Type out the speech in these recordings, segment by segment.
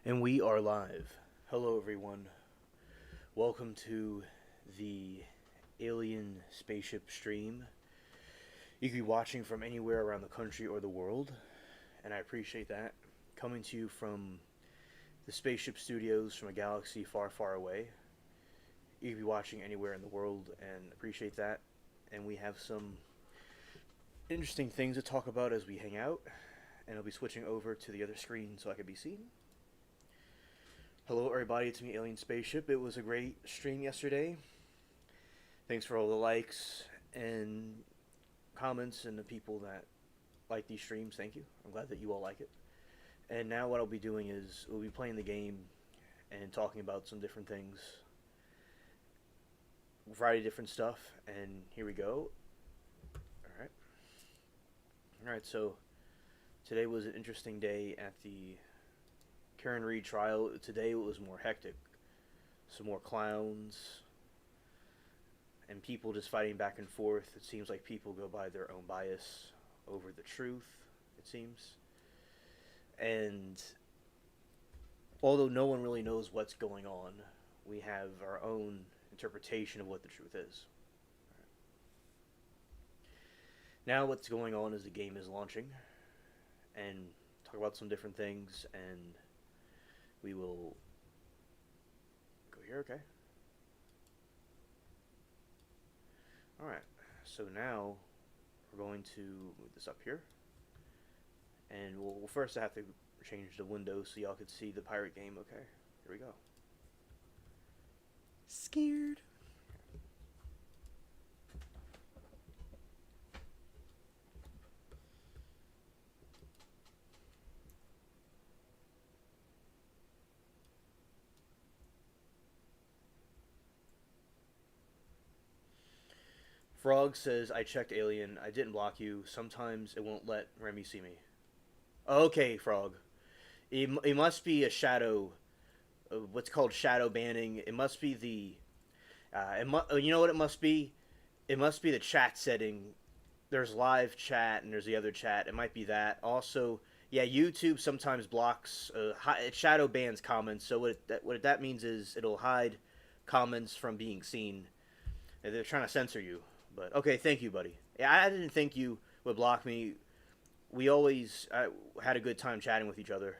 And we are live. Hello, everyone. Welcome to the alien spaceship stream. You could be watching from anywhere around the country or the world, and I appreciate that. Coming to you from the spaceship studios from a galaxy far, far away. You could be watching anywhere in the world, and appreciate that. And we have some interesting things to talk about as we hang out, and I'll be switching over to the other screen so I can be seen. Hello, everybody. It's me, Alien Spaceship. It was a great stream yesterday. Thanks for all the likes and comments and the people that like these streams. Thank you. I'm glad that you all like it. And now what I'll be doing is we'll be playing the game and talking about some different things, a variety of different stuff. And here we go. All right. All right. So today was an interesting day at the Karen Reed trial. Today it was more hectic. Some more clowns and people just fighting back and forth. It seems like people go by their own bias over the truth, it seems. And although no one really knows what's going on, we have our own interpretation of what the truth is. Now what's going on is the game is launching and talk about some different things, and we will go here, okay? Alright, so now we're going to move this up here. And we'll first I have to change the window so y'all can see the pirate game, okay? Here we go. Scared. Frog says, I checked Alien. I didn't block you. Sometimes it won't let Remy see me. Okay, Frog. It must be a shadow. What's called shadow banning. It must be the. You know what it must be? It must be the chat setting. There's live chat and there's the other chat. It might be that. Also, yeah, YouTube sometimes blocks. It shadow bans comments. So what that means is it'll hide comments from being seen. They're trying to censor you. But okay, thank you, buddy. Yeah, I didn't think you would block me. We always had a good time chatting with each other.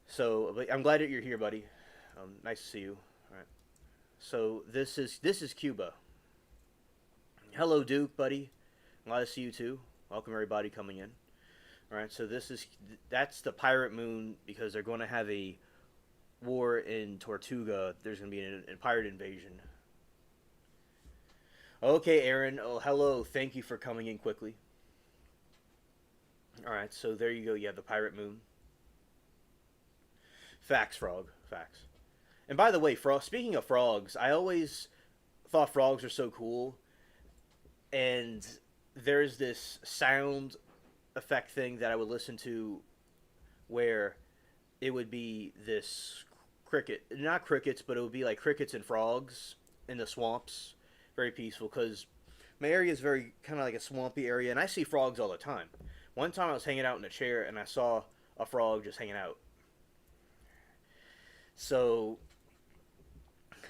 So I'm glad that you're here, buddy. Nice to see you. All right. So this is Cuba. Hello, Duke, buddy. Glad to see you too. Welcome everybody coming in. All right. So that's the pirate moon because they're going to have a war in Tortuga. There's going to be a pirate invasion. Okay, Aaron. Oh, hello. Thank you for coming in quickly. All right, so there you go. You have the pirate moon. Facts, frog. Facts. And by the way, speaking of frogs, I always thought frogs are so cool. And there's this sound effect thing that I would listen to where it would be this cricket. Not crickets, but it would be like crickets and frogs in the swamps. Very peaceful because my area is very kind of like a swampy area, and I see frogs all the time. One time I was hanging out in a chair and I saw a frog just hanging out. So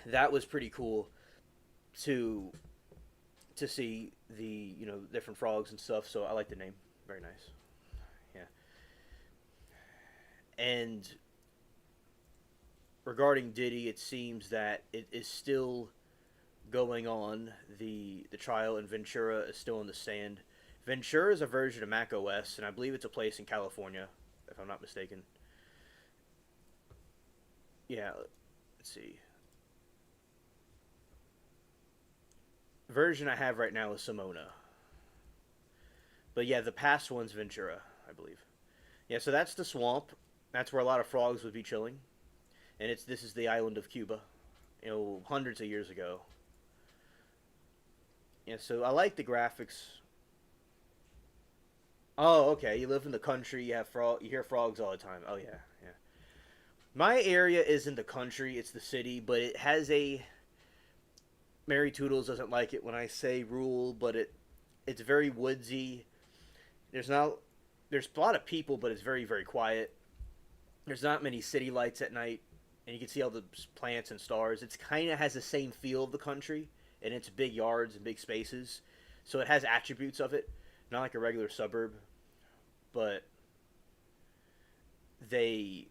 that was pretty cool to see the different frogs and stuff. So I like the name. Very nice. Yeah. And regarding Diddy, it seems that it is still going on. The trial in Ventura is still on the stand. Ventura is a version of Mac OS, and I believe it's a place in California, if I'm not mistaken. Yeah, let's see. The version I have right now is Simona. But yeah, the past one's Ventura, I believe. Yeah, so that's the swamp. That's where a lot of frogs would be chilling. And this is the island of Cuba, hundreds of years ago. Yeah, so I like the graphics. Oh, okay. You live in the country. You hear frogs all the time. Oh yeah, yeah. My area isn't the country; it's the city. But it has a. Mary Toodles doesn't like it when I say rural, but it's very woodsy. There's a lot of people, but it's very very quiet. There's not many city lights at night, and you can see all the plants and stars. It's kind of has the same feel of the country, and it's big yards and big spaces, so it has attributes of it, not like a regular suburb, but they,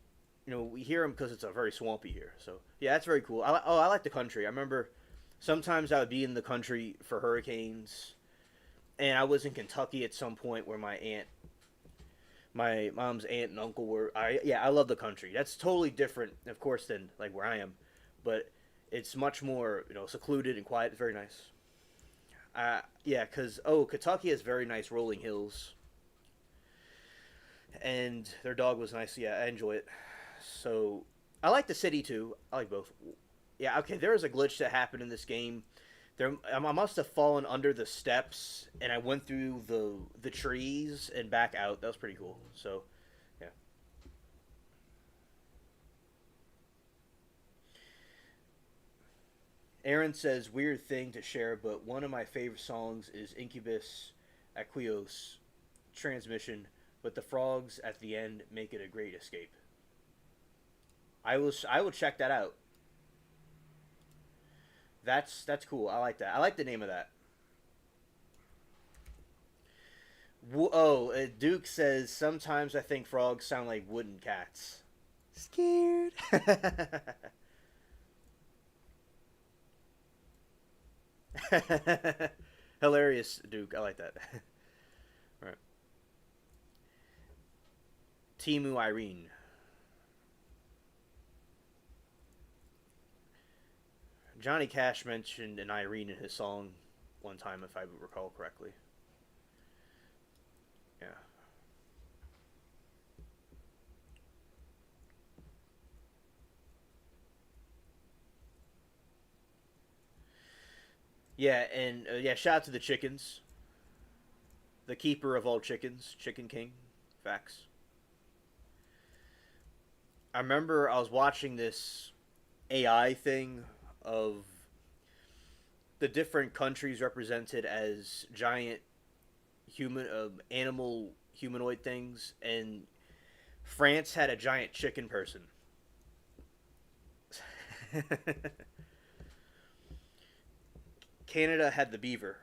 we hear them because it's a very swampy here. So yeah, that's very cool. I like the country. I remember sometimes I would be in the country for hurricanes, and I was in Kentucky at some point where my mom's aunt and uncle were. I love the country. That's totally different, of course, than like where I am, but it's much more secluded and quiet. It's very nice. Yeah, because Kentucky has very nice rolling hills, and their dog was nice. Yeah, I enjoy it. So I like the city too. I like both. Yeah, okay. There was a glitch that happened in this game. I must have fallen under the steps, and I went through the trees and back out. That was pretty cool. So, yeah. Aaron says weird thing to share, but one of my favorite songs is Incubus Aqueous Transmission, but the frogs at the end make it a great escape. I will check that out. That's cool. I like that. I like the name of that. Duke says sometimes I think frogs sound like wooden cats. Scared. Hilarious, Duke. I like that. Right. Timu Irene. Johnny Cash mentioned an Irene in his song one time, if I recall correctly. Yeah. Yeah, and yeah, shout out to the chickens. The keeper of all chickens, Chicken King. Facts. I remember I was watching this AI thing of the different countries represented as giant animal humanoid things, and France had a giant chicken person. Canada had the beaver.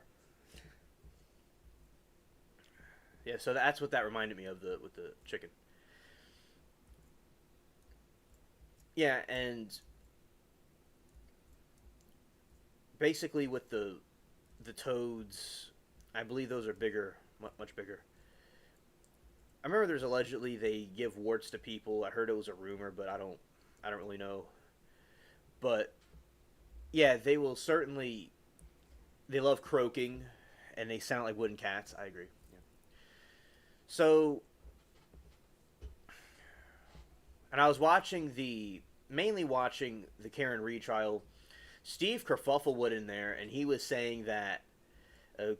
Yeah, so that's what that reminded me of the with the chicken. Yeah, and basically with the toads, I believe those are bigger, much bigger. I remember there's allegedly they give warts to people. I heard it was a rumor, but I don't really know. But yeah, they will certainly. They love croaking, and they sound like wooden cats. I agree. Yeah. So, and I was mainly watching the Karen Reed trial. Steve Kerfuffle was in there, and he was saying that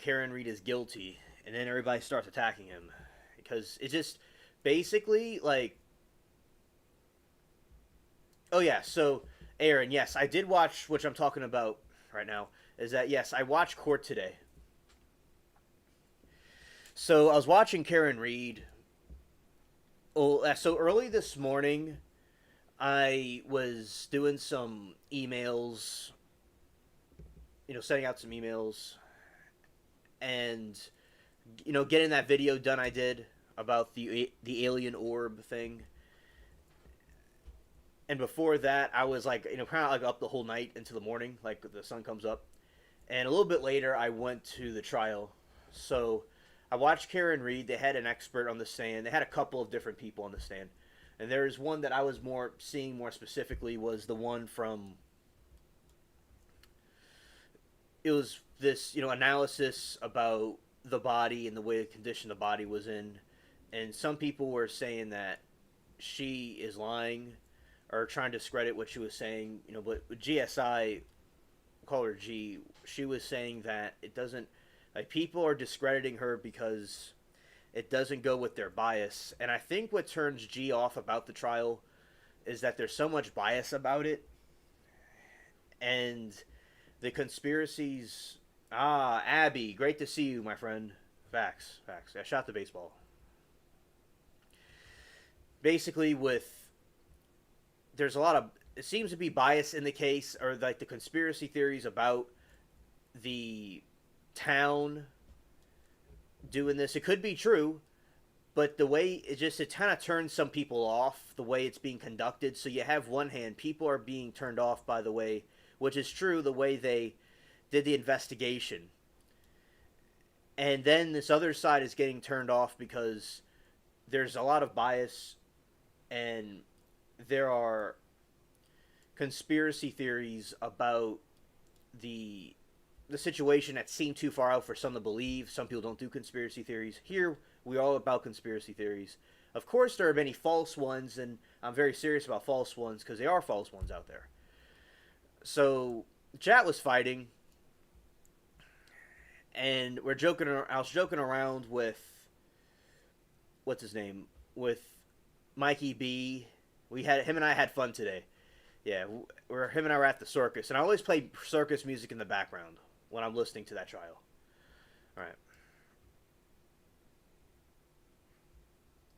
Karen Reed is guilty, and then everybody starts attacking him because it's just basically like, oh yeah. So, Aaron, yes, I did watch, which I'm talking about right now. Is that yes, I watched Court today. So I was watching Karen Reed. Oh, so early this morning, I was doing some emails, setting out some emails, and getting that video done. I did about the alien orb thing, and before that, I was like, kind of like up the whole night into the morning, like the sun comes up, and a little bit later, I went to the trial. So I watched Karen Reed. They had an expert on the stand. They had a couple of different people on the stand. And there's one that I was seeing more specifically was the one from. It was this, analysis about the body and the way the condition the body was in, and some people were saying that she is lying, or trying to discredit what she was saying. But with GSI, call her G, she was saying that it doesn't, like, people are discrediting her because it doesn't go with their bias. And I think what turns G off about the trial is that there's so much bias about it. And the conspiracies. Abby, great to see you, my friend. Facts. I shot the baseball. Basically, with there's a lot of, it seems to be bias in the case, or like the conspiracy theories about the town doing this. It could be true, but the way it kind of turns some people off the way it's being conducted. So you have one hand, people are being turned off by the way, which is true, the way they did the investigation, and then this other side is getting turned off because there's a lot of bias, and there are conspiracy theories about the the situation that seem too far out for some to believe. Some people don't do conspiracy theories. Here, we're all about conspiracy theories. Of course, there are many false ones, and I'm very serious about false ones because there are false ones out there. So, chat was fighting, and we're joking. I was joking around with what's his name, with Mikey B. We had him and I had fun today. Yeah, him and I were at the circus, and I always play circus music in the background when I'm listening to that trial. All right.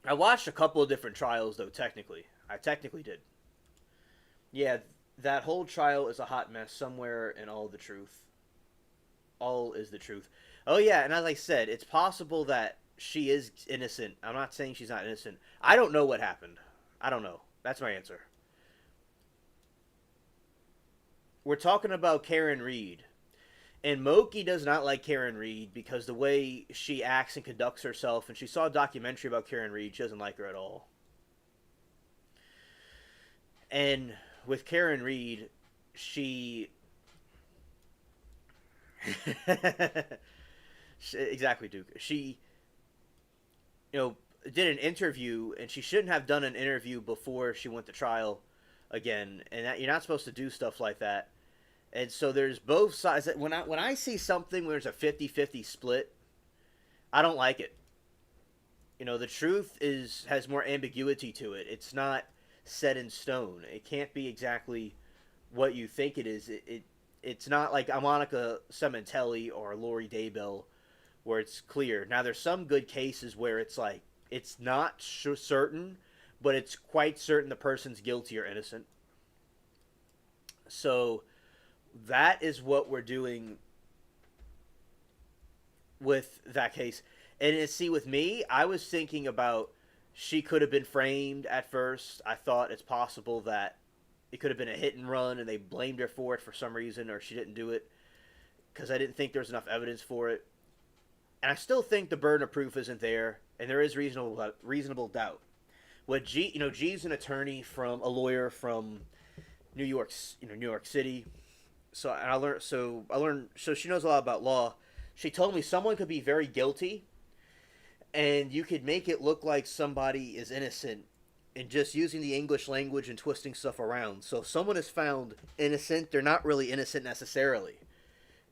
I watched a couple of different trials, though. I technically did. Yeah, that whole trial is a hot mess somewhere in all the truth. All is the truth. Oh yeah, and as I said, it's possible that she is innocent. I'm not saying she's not innocent. I don't know what happened. I don't know. That's my answer. We're talking about Karen Reed. And Moki does not like Karen Reed because the way she acts and conducts herself, and she saw a documentary about Karen Reed, she doesn't like her at all. And with Karen Reed, she exactly, Duke. She, did an interview, and she shouldn't have done an interview before she went to trial again. And that, you're not supposed to do stuff like that. And so there's both sides. When I see something where there's a 50-50 split, I don't like it. The truth has more ambiguity to it. It's not set in stone. It can't be exactly what you think it is. It's not like Monica Cementelli or Lori Daybell, where it's clear. Now there's some good cases where it's like it's not certain, but it's quite certain the person's guilty or innocent. So that is what we're doing with that case. And see, with me, I was thinking about she could have been framed at first. I thought it's possible that it could have been a hit and run and they blamed her for it for some reason, or she didn't do it because I didn't think there was enough evidence for it. And I still think the burden of proof isn't there, and there is reasonable doubt. G's an attorney, from a lawyer from New York City. So I learned. So she knows a lot about law. She told me someone could be very guilty, and you could make it look like somebody is innocent, and just using the English language and twisting stuff around. So if someone is found innocent, they're not really innocent necessarily.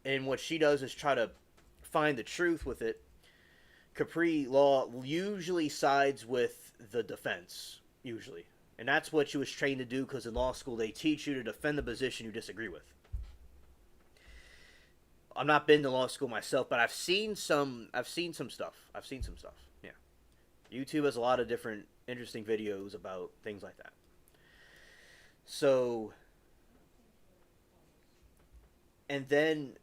And what she does is try to find the truth with it. Capri law usually sides with the defense, usually. And that's what she was trained to do, because in law school they teach you to defend the position you disagree with. I'm not been to law school myself, but I've seen some stuff. Yeah. YouTube has a lot of different interesting videos about things like that. So, and then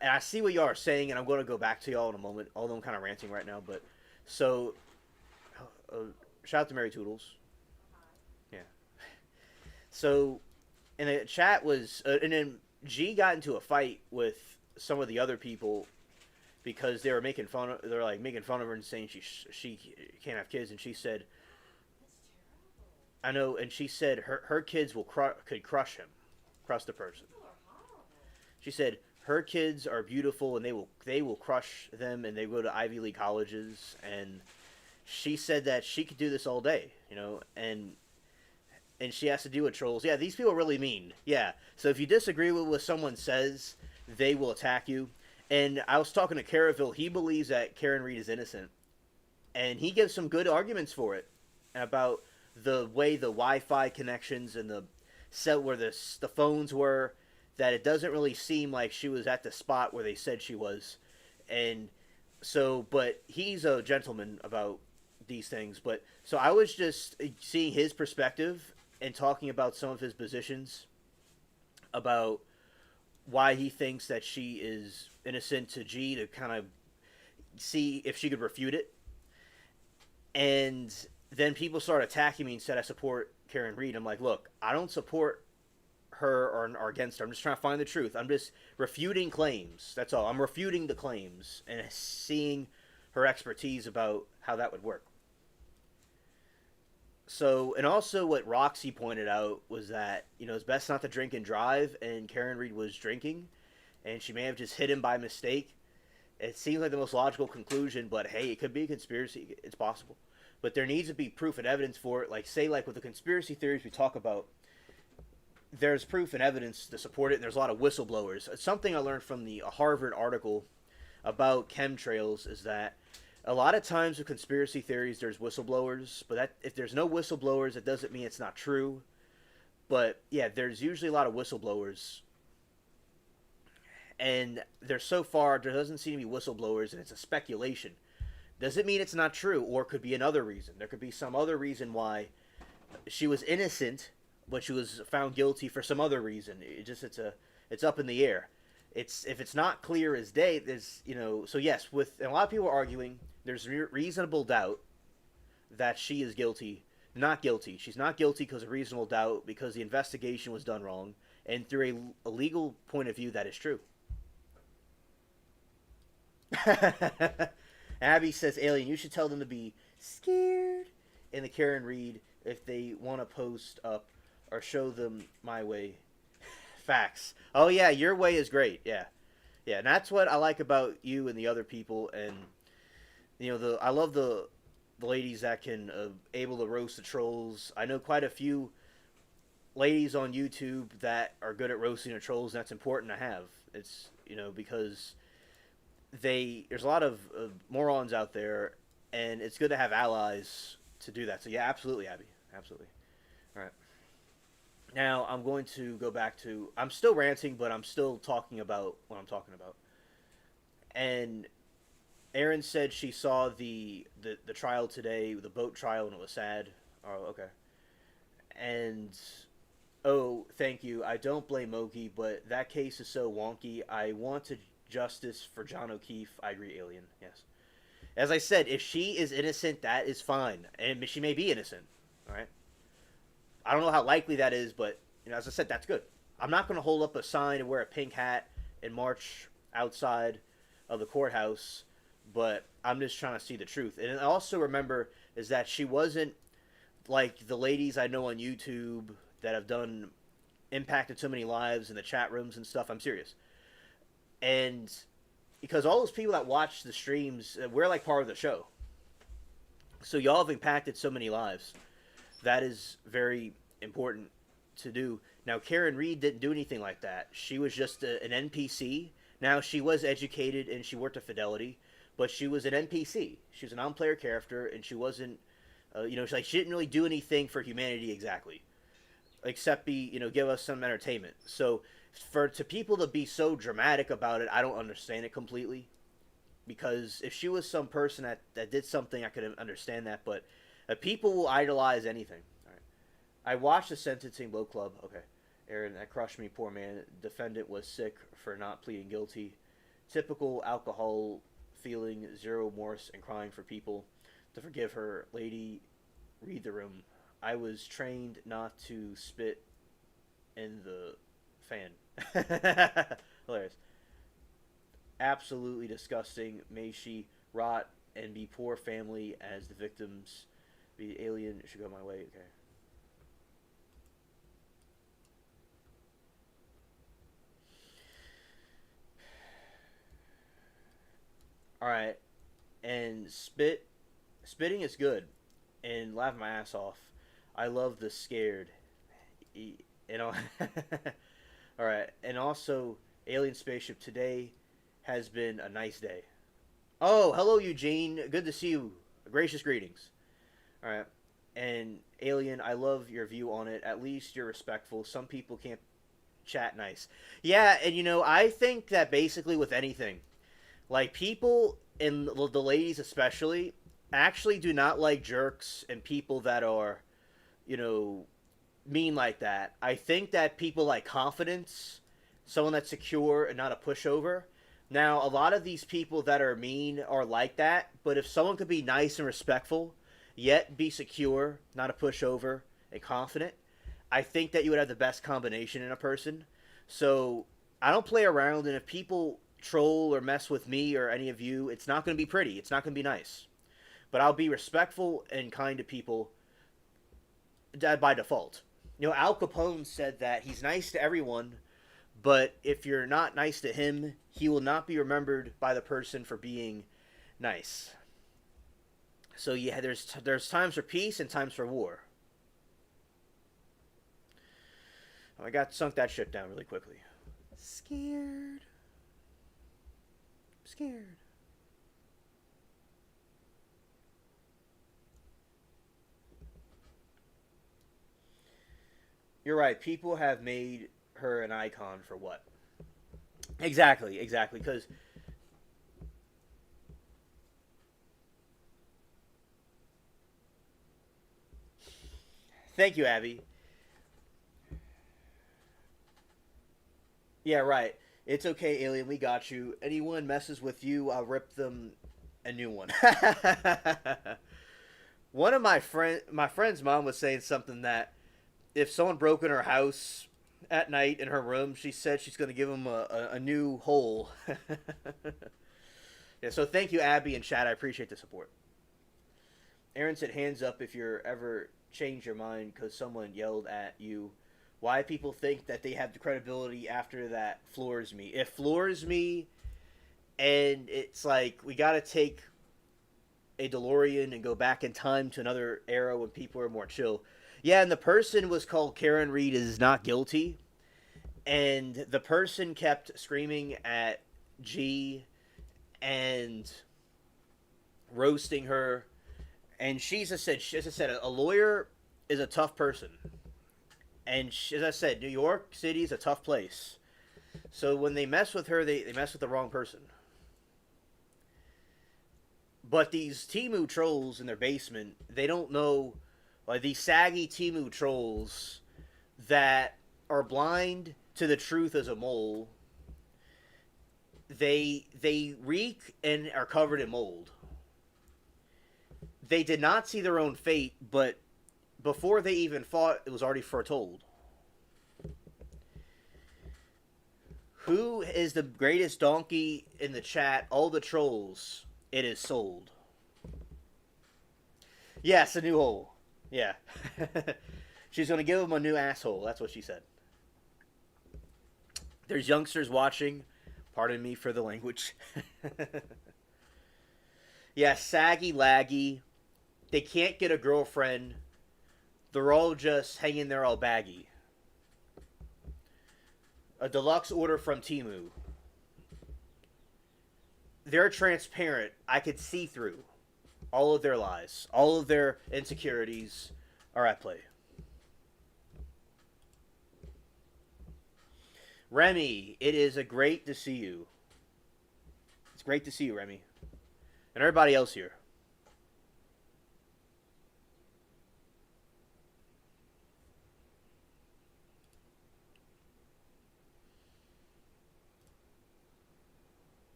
I see what y'all are saying, and I'm going to go back to y'all in a moment, although I'm kind of ranting right now. But so, shout out to Mary Toodles. Yeah. So, and the chat was, and then G got into a fight with some of the other people because they were making fun of her and saying she can't have kids, and she said, I know, and she said her kids could crush the person. She said her kids are beautiful and they will crush them, and they go to Ivy League colleges, and she said that she could do this all day, and she has to deal with trolls. Yeah, these people are really mean. Yeah, so if you disagree with what someone says, they will attack you. And I was talking to Caraville. He believes that Karen Reed is innocent, and he gives some good arguments for it about the way the Wi-Fi connections and the set where the phones were, that it doesn't really seem like she was at the spot where they said she was. And so, but he's a gentleman about these things. But so I was just seeing his perspective, and talking about some of his positions about why he thinks that she is innocent to G to kind of see if she could refute it. And then people start attacking me and said I support Karen Reed. I'm like, look, I don't support her or against her. I'm just trying to find the truth. I'm just refuting claims. That's all. I'm refuting the claims and seeing her expertise about how that would work. So, and also what Roxy pointed out was that, it's best not to drink and drive, and Karen Reed was drinking, and she may have just hit him by mistake. It seems like the most logical conclusion, but hey, it could be a conspiracy. It's possible. But there needs to be proof and evidence for it. Like, say, like with the conspiracy theories we talk about, there's proof and evidence to support it, and there's a lot of whistleblowers. Something I learned from the Harvard article about chemtrails is that a lot of times with conspiracy theories, there's whistleblowers, but if there's no whistleblowers, it doesn't mean it's not true. But yeah, there's usually a lot of whistleblowers, and there doesn't seem to be whistleblowers, and it's a speculation. Doesn't mean it's not true, or it could be another reason. There could be some other reason why she was innocent, but she was found guilty for some other reason. It's up in the air. If it's not clear as day, so yes, and a lot of people are arguing there's reasonable doubt that she is guilty, not guilty. She's not guilty because of reasonable doubt, because the investigation was done wrong, and through a legal point of view, that is true. Abby says, Alien, you should tell them to be scared in the Karen Reed if they want to post up or show them my way. Facts. Oh yeah, your way is great. Yeah, yeah, and that's what I like about you and the other people. And I love the ladies that can able to roast the trolls. I know quite a few ladies on YouTube that are good at roasting the trolls, and that's important to have. It's because there's a lot of morons out there, and it's good to have allies to do that. So yeah, absolutely, Abby, absolutely. All right. Now I'm going to go back to. I'm still ranting, but I'm still talking about what I'm talking about. And Erin said she saw the trial today, the boat trial, and it was sad. Oh, okay. And oh, thank you. I don't blame Mogi, but that case is so wonky. I wanted justice for John O'Keefe. I agree, Alien. Yes. As I said, if she is innocent, that is fine, and she may be innocent. All right. I don't know how likely that is, but as I said, that's good. I'm not going to hold up a sign and wear a pink hat and march outside of the courthouse, but I'm just trying to see the truth. And also remember is that she wasn't like the ladies I know on YouTube that have impacted so many lives in the chat rooms and stuff. I'm serious. And because all those people that watch the streams, we're like part of the show. So y'all have impacted so many lives. That is very important to do. Now, Karen Reed didn't do anything like that. She was just an NPC. Now, she was educated and she worked at Fidelity, but she was an NPC. She was a non-player character, and she wasn't, she didn't really do anything for humanity exactly, except give us some entertainment. So, to people to be so dramatic about it, I don't understand it completely. Because if she was some person that did something, I could understand that, but people will idolize anything. All right. I watched the sentencing Blow Club. Okay. Aaron, that crushed me, poor man. Defendant was sick for not pleading guilty. Typical alcohol feeling, zero remorse, and crying for people to forgive her. Lady, read the room. I was trained not to spit in the fan. Hilarious. Absolutely disgusting. May she rot and be poor family as the victims. The alien should go my way. Okay. All right. And spitting is good, and laugh my ass off. I love the scared. All right. And also, alien spaceship today has been a nice day. Oh, hello, Eugene. Good to see you. Gracious greetings. All right. And Alien, I love your view on it. At least you're respectful. Some people can't chat nice. Yeah, and I think that basically with anything, like people, and the ladies especially, actually do not like jerks and people that are, you know, mean like that. I think that people like confidence, someone that's secure and not a pushover. Now, a lot of these people that are mean are like that, but if someone could be nice and respectful, yet be secure, not a pushover, and confident, I think that you would have the best combination in a person. So I don't play around, and if people troll or mess with me or any of you, it's not going to be pretty. It's not going to be nice. But I'll be respectful and kind to people by default. You know, Al Capone said that he's nice to everyone, but if you're not nice to him, he will not be remembered by the person for being nice. So yeah, there's times for peace and times for war. Oh, I got sunk that ship down really quickly. Scared. Scared. You're right. People have made her an icon for what? Exactly, exactly. Because thank you, Abby. Yeah, right. It's okay, alien. We got you. Anyone messes with you, I'll rip them a new one. One of my friend's mom was saying something that if someone broke in her house at night in her room, she said she's going to give them a new hole. Yeah, so thank you, Abby and Chad. I appreciate the support. Aaron said, hands up if you're ever change your mind because someone yelled at you. Why people think that they have the credibility after that floors me. It floors me, and it's like we got to take a DeLorean and go back in time to another era when people are more chill. Yeah, and the person was called Karen Reed is not guilty, and the person kept screaming at G and roasting her. And as I said, a lawyer is a tough person. And as I said, New York City is a tough place. So when they mess with her, they mess with the wrong person. But these Timu trolls in their basement, they don't know, like these saggy Timu trolls that are blind to the truth as a mole. They reek and are covered in mold. They did not see their own fate, but before they even fought, it was already foretold. Who is the greatest donkey in the chat? All the trolls. It is sold. Yes, a new hole. Yeah. She's going to give him a new asshole. That's what she said. There's youngsters watching. Pardon me for the language. Yeah, saggy, laggy. They can't get a girlfriend. They're all just hanging there all baggy. A deluxe order from Timu. They're transparent. I could see through all of their lies. All of their insecurities are at play. Remy, it is a great to see you. It's great to see you, Remy. And everybody else here.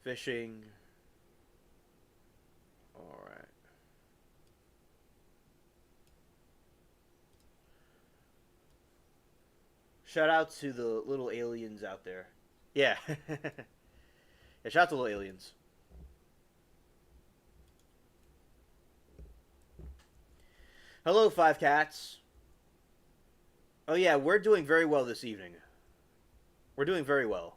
Fishing. Alright. Shout out to the little aliens out there. Yeah. Yeah, shout out to little aliens. Hello, Five Cats. Oh yeah, we're doing very well this evening. We're doing very well.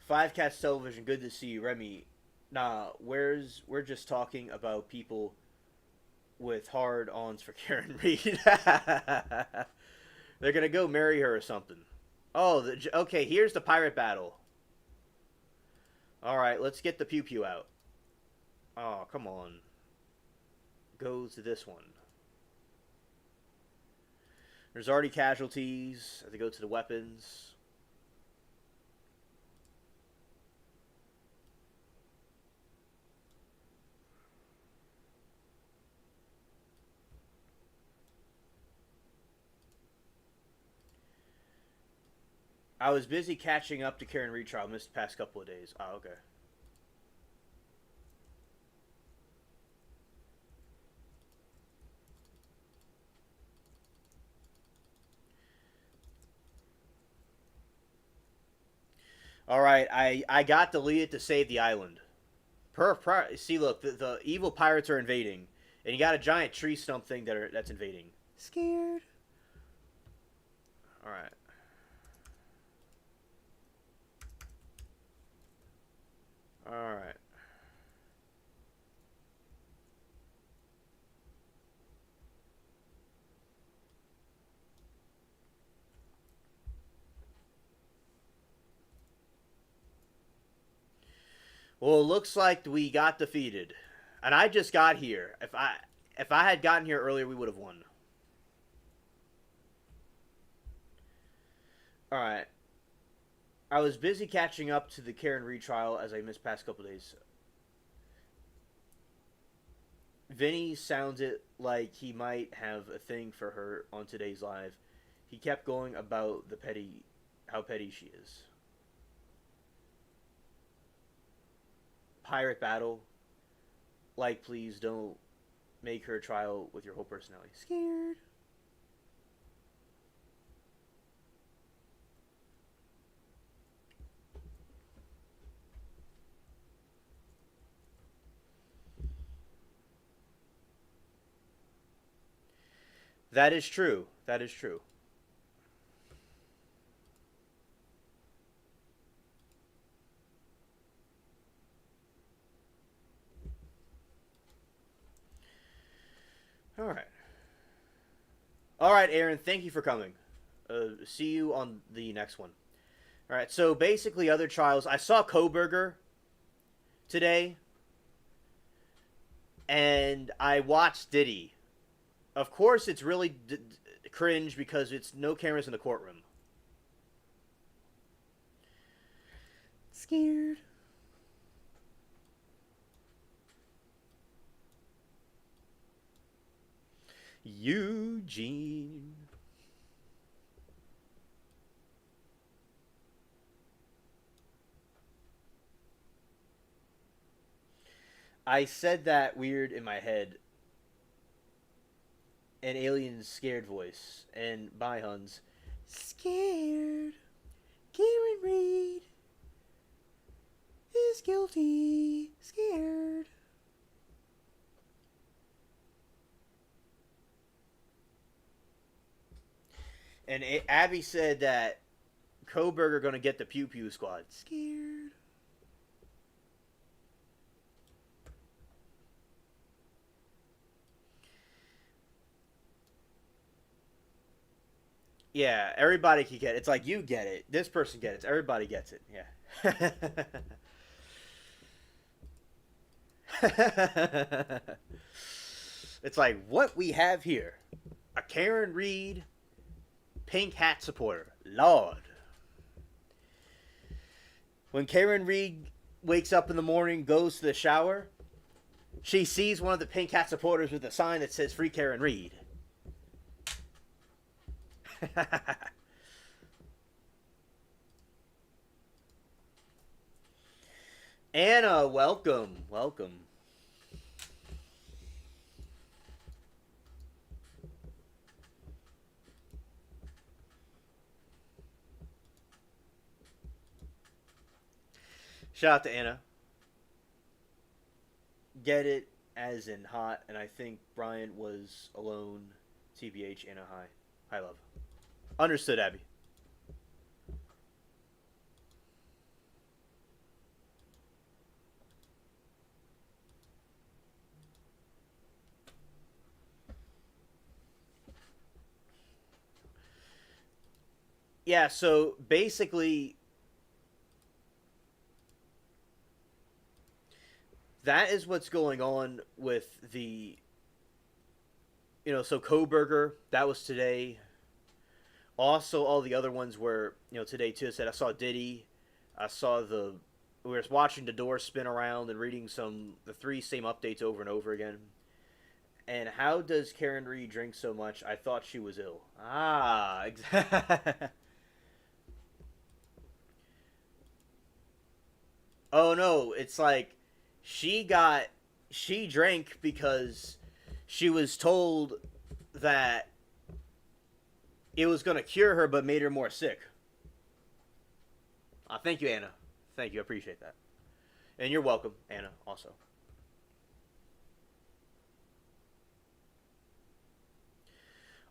Five Cats Television, good to see you, Remy. Nah, we're just talking about people with hard ons for Karen Reed. They're gonna go marry her or something. Oh, okay. Here's the pirate battle. Alright, let's get the pew pew out. Oh, come on. Go to this one. There's already casualties. I have to go to the weapons. I was busy catching up to Karen retrial. Missed the past couple of days. Oh, okay. All right, I got deleted to save the island. See, look, the evil pirates are invading, and you got a giant tree stump thing that's invading. Scared. All right. All right. Well, it looks like we got defeated, and I just got here. If I had gotten here earlier, we would have won. All right. I was busy catching up to the Karen retrial as I missed past couple days. Vinny sounded like he might have a thing for her on today's live. He kept going about how petty she is. Pirate battle. Like, please don't make her trial with your whole personality. Scared. That is true. That is true. All right. All right, Aaron. Thank you for coming. See you on the next one. All right. So basically, other trials. I saw Koberger today, and I watched Diddy. Of course, it's really cringe because it's no cameras in the courtroom. Scared. Eugene. I said that weird in my head. An alien's scared voice. And bye, Huns. Scared. Karen Reed is guilty. Scared. And Abby said that Koberger gonna get the Pew Pew Squad. Scared. Yeah, everybody can get it. It's like you get it. This person gets it. Everybody gets it. Yeah. It's like what we have here. A Karen Reed pink hat supporter. Lord. When Karen Reed wakes up in the morning, goes to the shower, she sees one of the pink hat supporters with a sign that says Free Karen Reed. Anna, welcome. Welcome. Shout out to Anna. Get it as in hot, and I think Brian was alone. TBH, Anna, hi. Hi, love. Understood, Abby. Yeah, so basically, that is what's going on with the, so Koberger, that was today. Also, all the other ones were, today too. I said I saw Diddy. I saw we were watching the door spin around and reading the three same updates over and over again. And how does Karen Reed drink so much? I thought she was ill. Ah, exactly. Oh no, it's like she got she drank because she was told that it was going to cure her but made her more sick. Thank you, Anna. Thank you. I appreciate that. And you're welcome, Anna, also.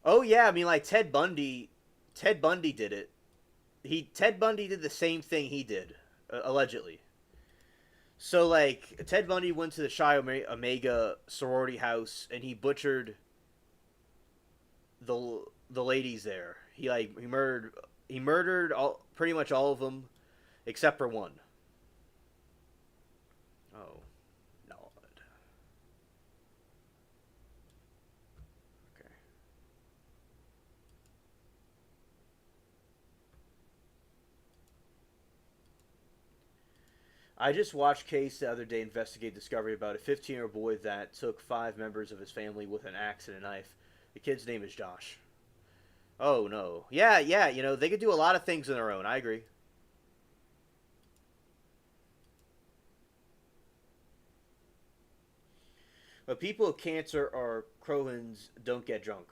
Oh yeah, I mean like Ted Bundy did it. Ted Bundy did the same thing he did, allegedly. So like Ted Bundy went to the Chi Omega sorority house and he butchered the ladies there. He murdered pretty much all of them except for one. Oh, no. Okay. I just watched Case the other day investigate discovery about a 15-year-old boy that took five members of his family with an axe and a knife. The kid's name is Josh. Oh no. Yeah, yeah, they could do a lot of things on their own. I agree. But people with cancer or Crohn's don't get drunk.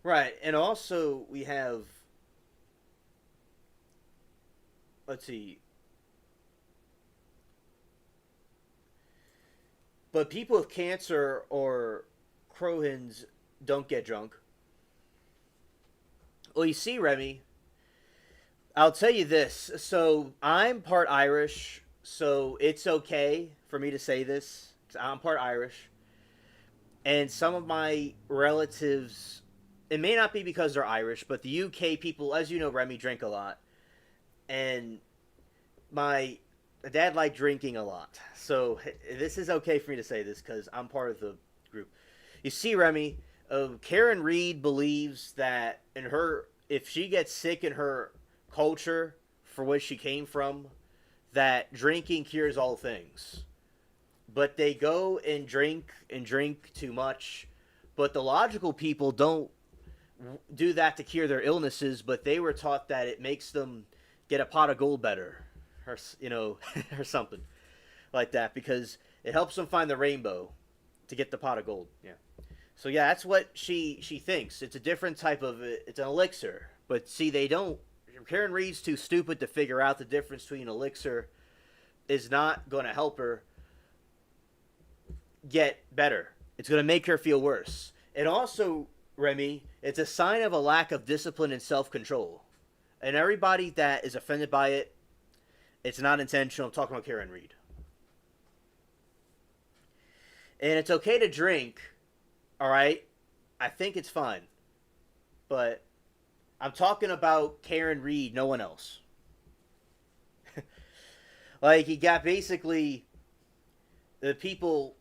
Right. And also we have, let's see, but people with cancer or Crohn's don't get drunk. Well, you see, Remy, I'll tell you this. So I'm part Irish, so it's okay for me to say this. I'm part Irish, and some of my relatives, it may not be because they're Irish, but the UK people, as you know, Remy, drink a lot, and my dad liked drinking a lot. So this is okay for me to say this because I'm part of the group. You see, Remy, Karen Reed believes that if she gets sick in her culture for where she came from, that drinking cures all things. But they go and drink too much. But the logical people don't do that to cure their illnesses, but they were taught that it makes them get a pot of gold better, or or something like that, because it helps them find the rainbow to get the pot of gold. Yeah. So yeah, that's what she thinks. It's a different type of it's an elixir, but see they don't. Karen Reed's too stupid to figure out the difference between elixir is not going to help her get better. It's going to make her feel worse. And also, Remy, it's a sign of a lack of discipline and self-control. And everybody that is offended by it, it's not intentional. I'm talking about Karen Reed. And it's okay to drink, all right? I think it's fine. But I'm talking about Karen Reed, no one else. Like, you got basically the people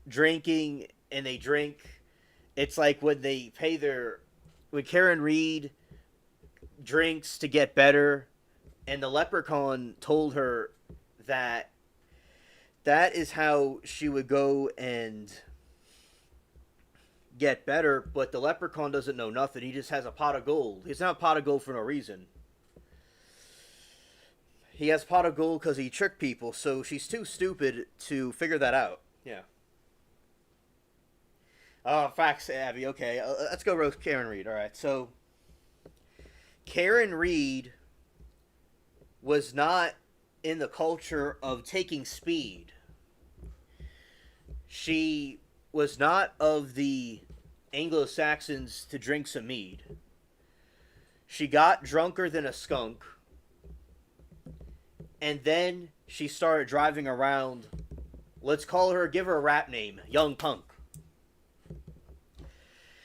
drinking and they drink. It's like when Karen Reed drinks to get better, and the leprechaun told her that that is how she would go and get better, but the leprechaun doesn't know nothing. He just has a pot of gold. He's not a pot of gold for no reason. He has pot of gold because he tricked people, so she's too stupid to figure that out. Yeah. Oh, facts, Abby. Okay, let's go roast Karen Reed. All right, so Karen Reed was not in the culture of taking speed. She was not of the Anglo-Saxons to drink some mead. She got drunker than a skunk, and then she started driving around Let's call her, give her a rap name, Young Punk.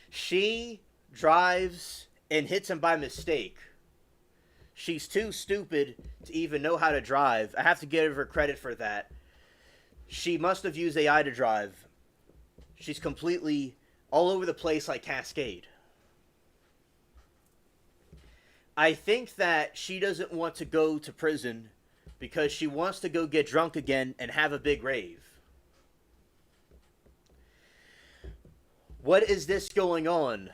She drives and hits him by mistake. She's too stupid to even know how to drive. I have to give her credit for that. She must have used AI to drive. She's completely all over the place like Cascade. I think that she doesn't want to go to prison because she wants to go get drunk again and have a big rave. What is this going on?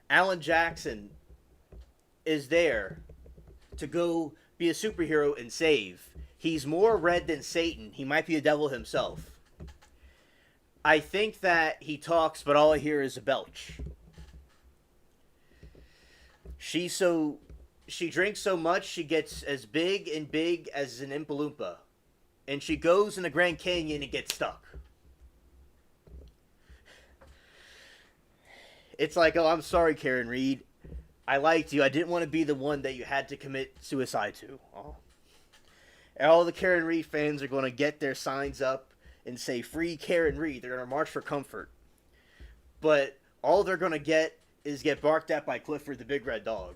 Alan Jackson is there to go be a superhero and save. He's more red than Satan. He might be the devil himself. I think that he talks, but all I hear is a belch. She drinks so much, she gets as big and big as an Oompa Loompa. And she goes in the Grand Canyon and gets stuck. It's like, oh, I'm sorry, Karen Reed. I liked you. I didn't want to be the one that you had to commit suicide to. Oh. And all the Karen Reed fans are going to get their signs up and say, free Karen Reed. They're going to march for comfort. But all they're going to get is get barked at by Clifford the Big Red Dog.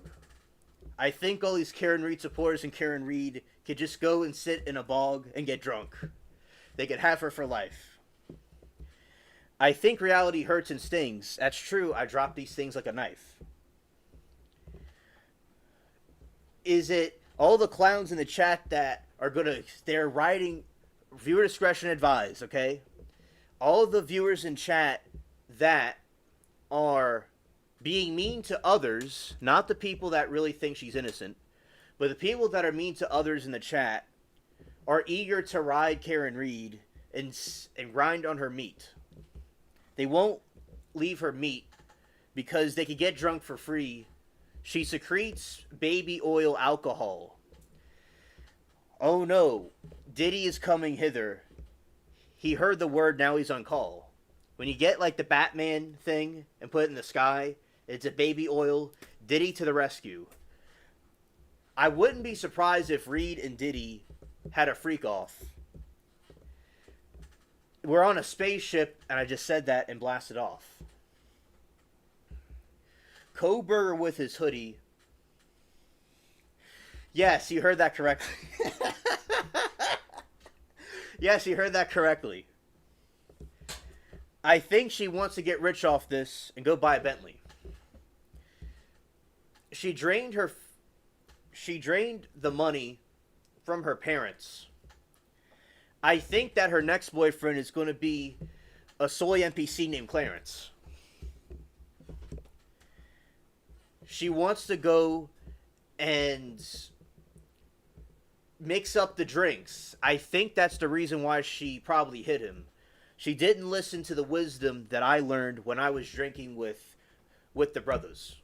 I think all these Karen Reed supporters and Karen Reed could just go and sit in a bog and get drunk. They could have her for life. I think reality hurts and stings. That's true. I drop these things like a knife. Is it all the clowns in the chat that are they're writing viewer discretion advised, okay? All of the viewers in chat that are being mean to others, not the people that really think she's innocent, but the people that are mean to others in the chat are eager to ride Karen Reed and grind on her meat. They won't leave her meat because they could get drunk for free. She secretes baby oil alcohol. Oh no, Diddy is coming hither. He heard the word, now he's on call. When you get like the Batman thing and put it in the sky, it's a baby oil. Diddy to the rescue. I wouldn't be surprised if Reed and Diddy had a freak off. We're on a spaceship, and I just said that and blasted off. Koberger with his hoodie. Yes, you heard that correctly. Yes, you heard that correctly. I think she wants to get rich off this and go buy a Bentley. She drained the money from her parents. I think that her next boyfriend is going to be a soy NPC named Clarence. She wants to go and mix up the drinks. I think that's the reason why she probably hit him. She didn't listen to the wisdom that I learned when I was drinking with the brothers.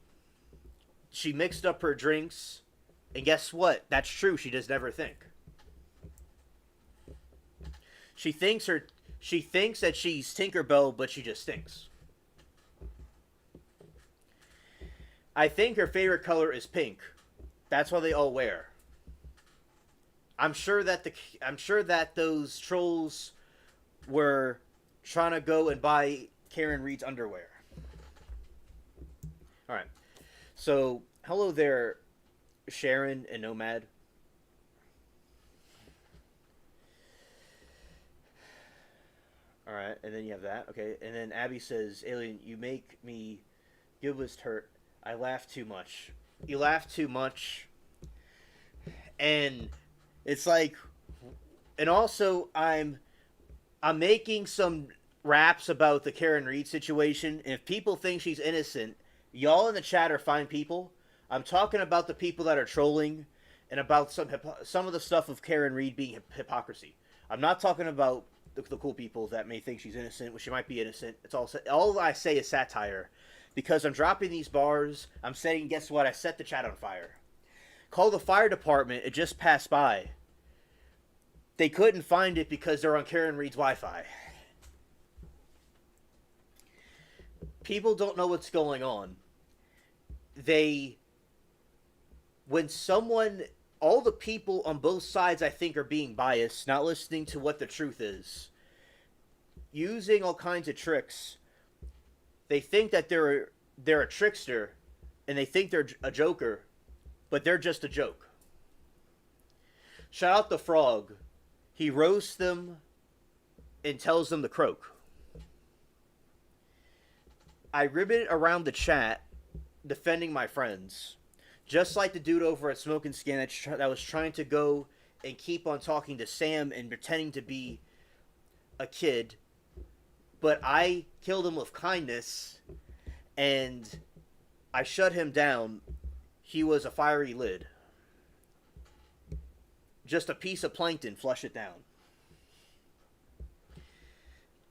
She mixed up her drinks, and guess what? That's true. She does never think. She thinks that she's Tinkerbell, but she just stinks. I think her favorite color is pink. That's what they all wear. I'm sure that those trolls were trying to go and buy Karen Reed's underwear. All right. So, hello there, Sharon and Nomad. All right, and then you have that. Okay, and then Abby says, "Alien, you make me Gilbist hurt. I laugh too much. You laugh too much." And it's like, and also I'm making some raps about the Karen Reed situation. And if people think she's innocent, y'all in the chat are fine people. I'm talking about the people that are trolling and about some of the stuff of Karen Reed being hypocrisy. I'm not talking about the cool people that may think she's innocent, which she might be innocent. It's all I say is satire, because I'm dropping these bars. I'm saying, guess what? I set the chat on fire. Call the fire department. It just passed by. They couldn't find it because they're on Karen Reed's Wi-Fi. People don't know what's going on. All the people on both sides, I think, are being biased, not listening to what the truth is. using all kinds of tricks. They think that they're a trickster, and they think they're a joker, but they're just a joke. Shout out the frog. He roasts them and tells them to croak. I ribbon around the chat defending my friends. Just like the dude over at Smoke and Scan that was trying to go and keep on talking to Sam and pretending to be a kid. But I killed him with kindness, and I shut him down. He was a fiery lid. Just a piece of plankton, flush it down.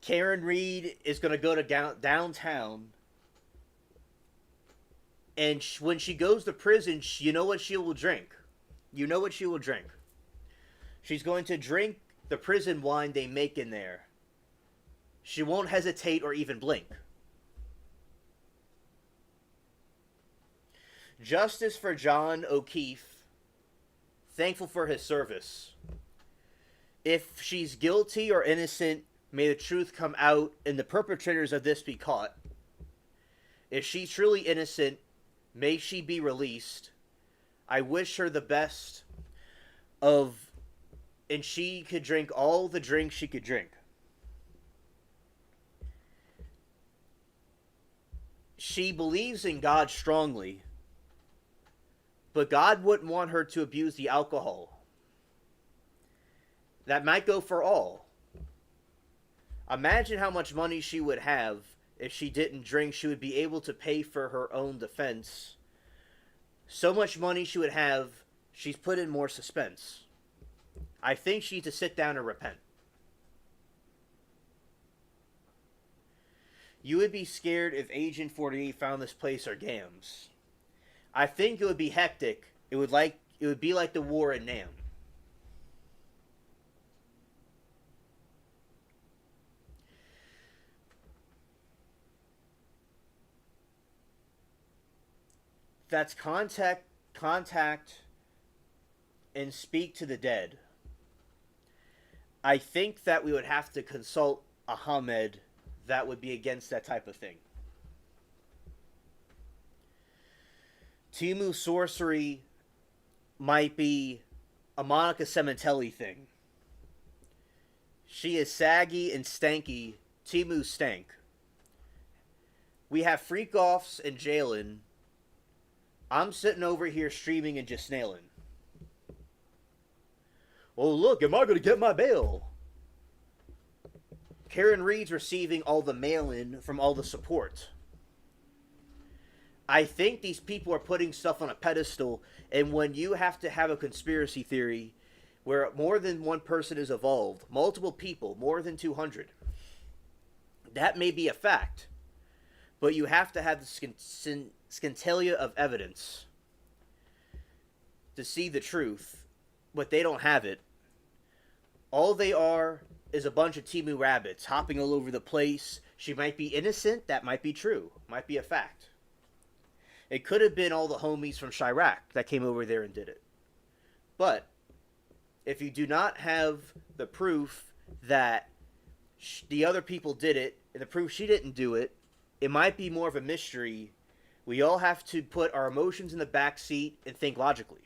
Karen Reed is going to go to downtown. And when she goes to prison, you know what she will drink. You know what she will drink. She's going to drink the prison wine they make in there. She won't hesitate or even blink. Justice for John O'Keefe. Thankful for his service. If she's guilty or innocent, may the truth come out and the perpetrators of this be caught. If she's truly innocent, may she be released. I wish her the best and she could drink all the drinks she could drink. She believes in God strongly, but God wouldn't want her to abuse the alcohol. That might go for all. Imagine how much money she would have if she didn't drink. She would be able to pay for her own defense. So much money she would have, she's put in more suspense. I think she needs to sit down and repent. You would be scared if Agent 48 found this place or Gams. I think it would be hectic. It would be like the war in Nam. That's contact and speak to the dead. I think that we would have to consult Ahmed. That would be against that type of thing. Timu sorcery might be a Monica Cementelli thing. She is saggy and stanky. Timu stank. We have freak-offs and Jalen. I'm sitting over here streaming and just nailing. Oh, look, am I going to get my bail? Karen Reed's receiving all the mail-in from all the support. I think these people are putting stuff on a pedestal, and when you have to have a conspiracy theory where more than one person is involved, multiple people, more than 200, that may be a fact, but you have to have the scintilla of evidence to see the truth, but they don't have it. All they are is a bunch of Timu rabbits hopping all over the place. She might be innocent. That might be true. Might be a fact. It could have been all the homies from Chirac that came over there and did it. But if you do not have the proof that the other people did it, and the proof she didn't do it, it might be more of a mystery. We all have to put our emotions in the back seat and think logically.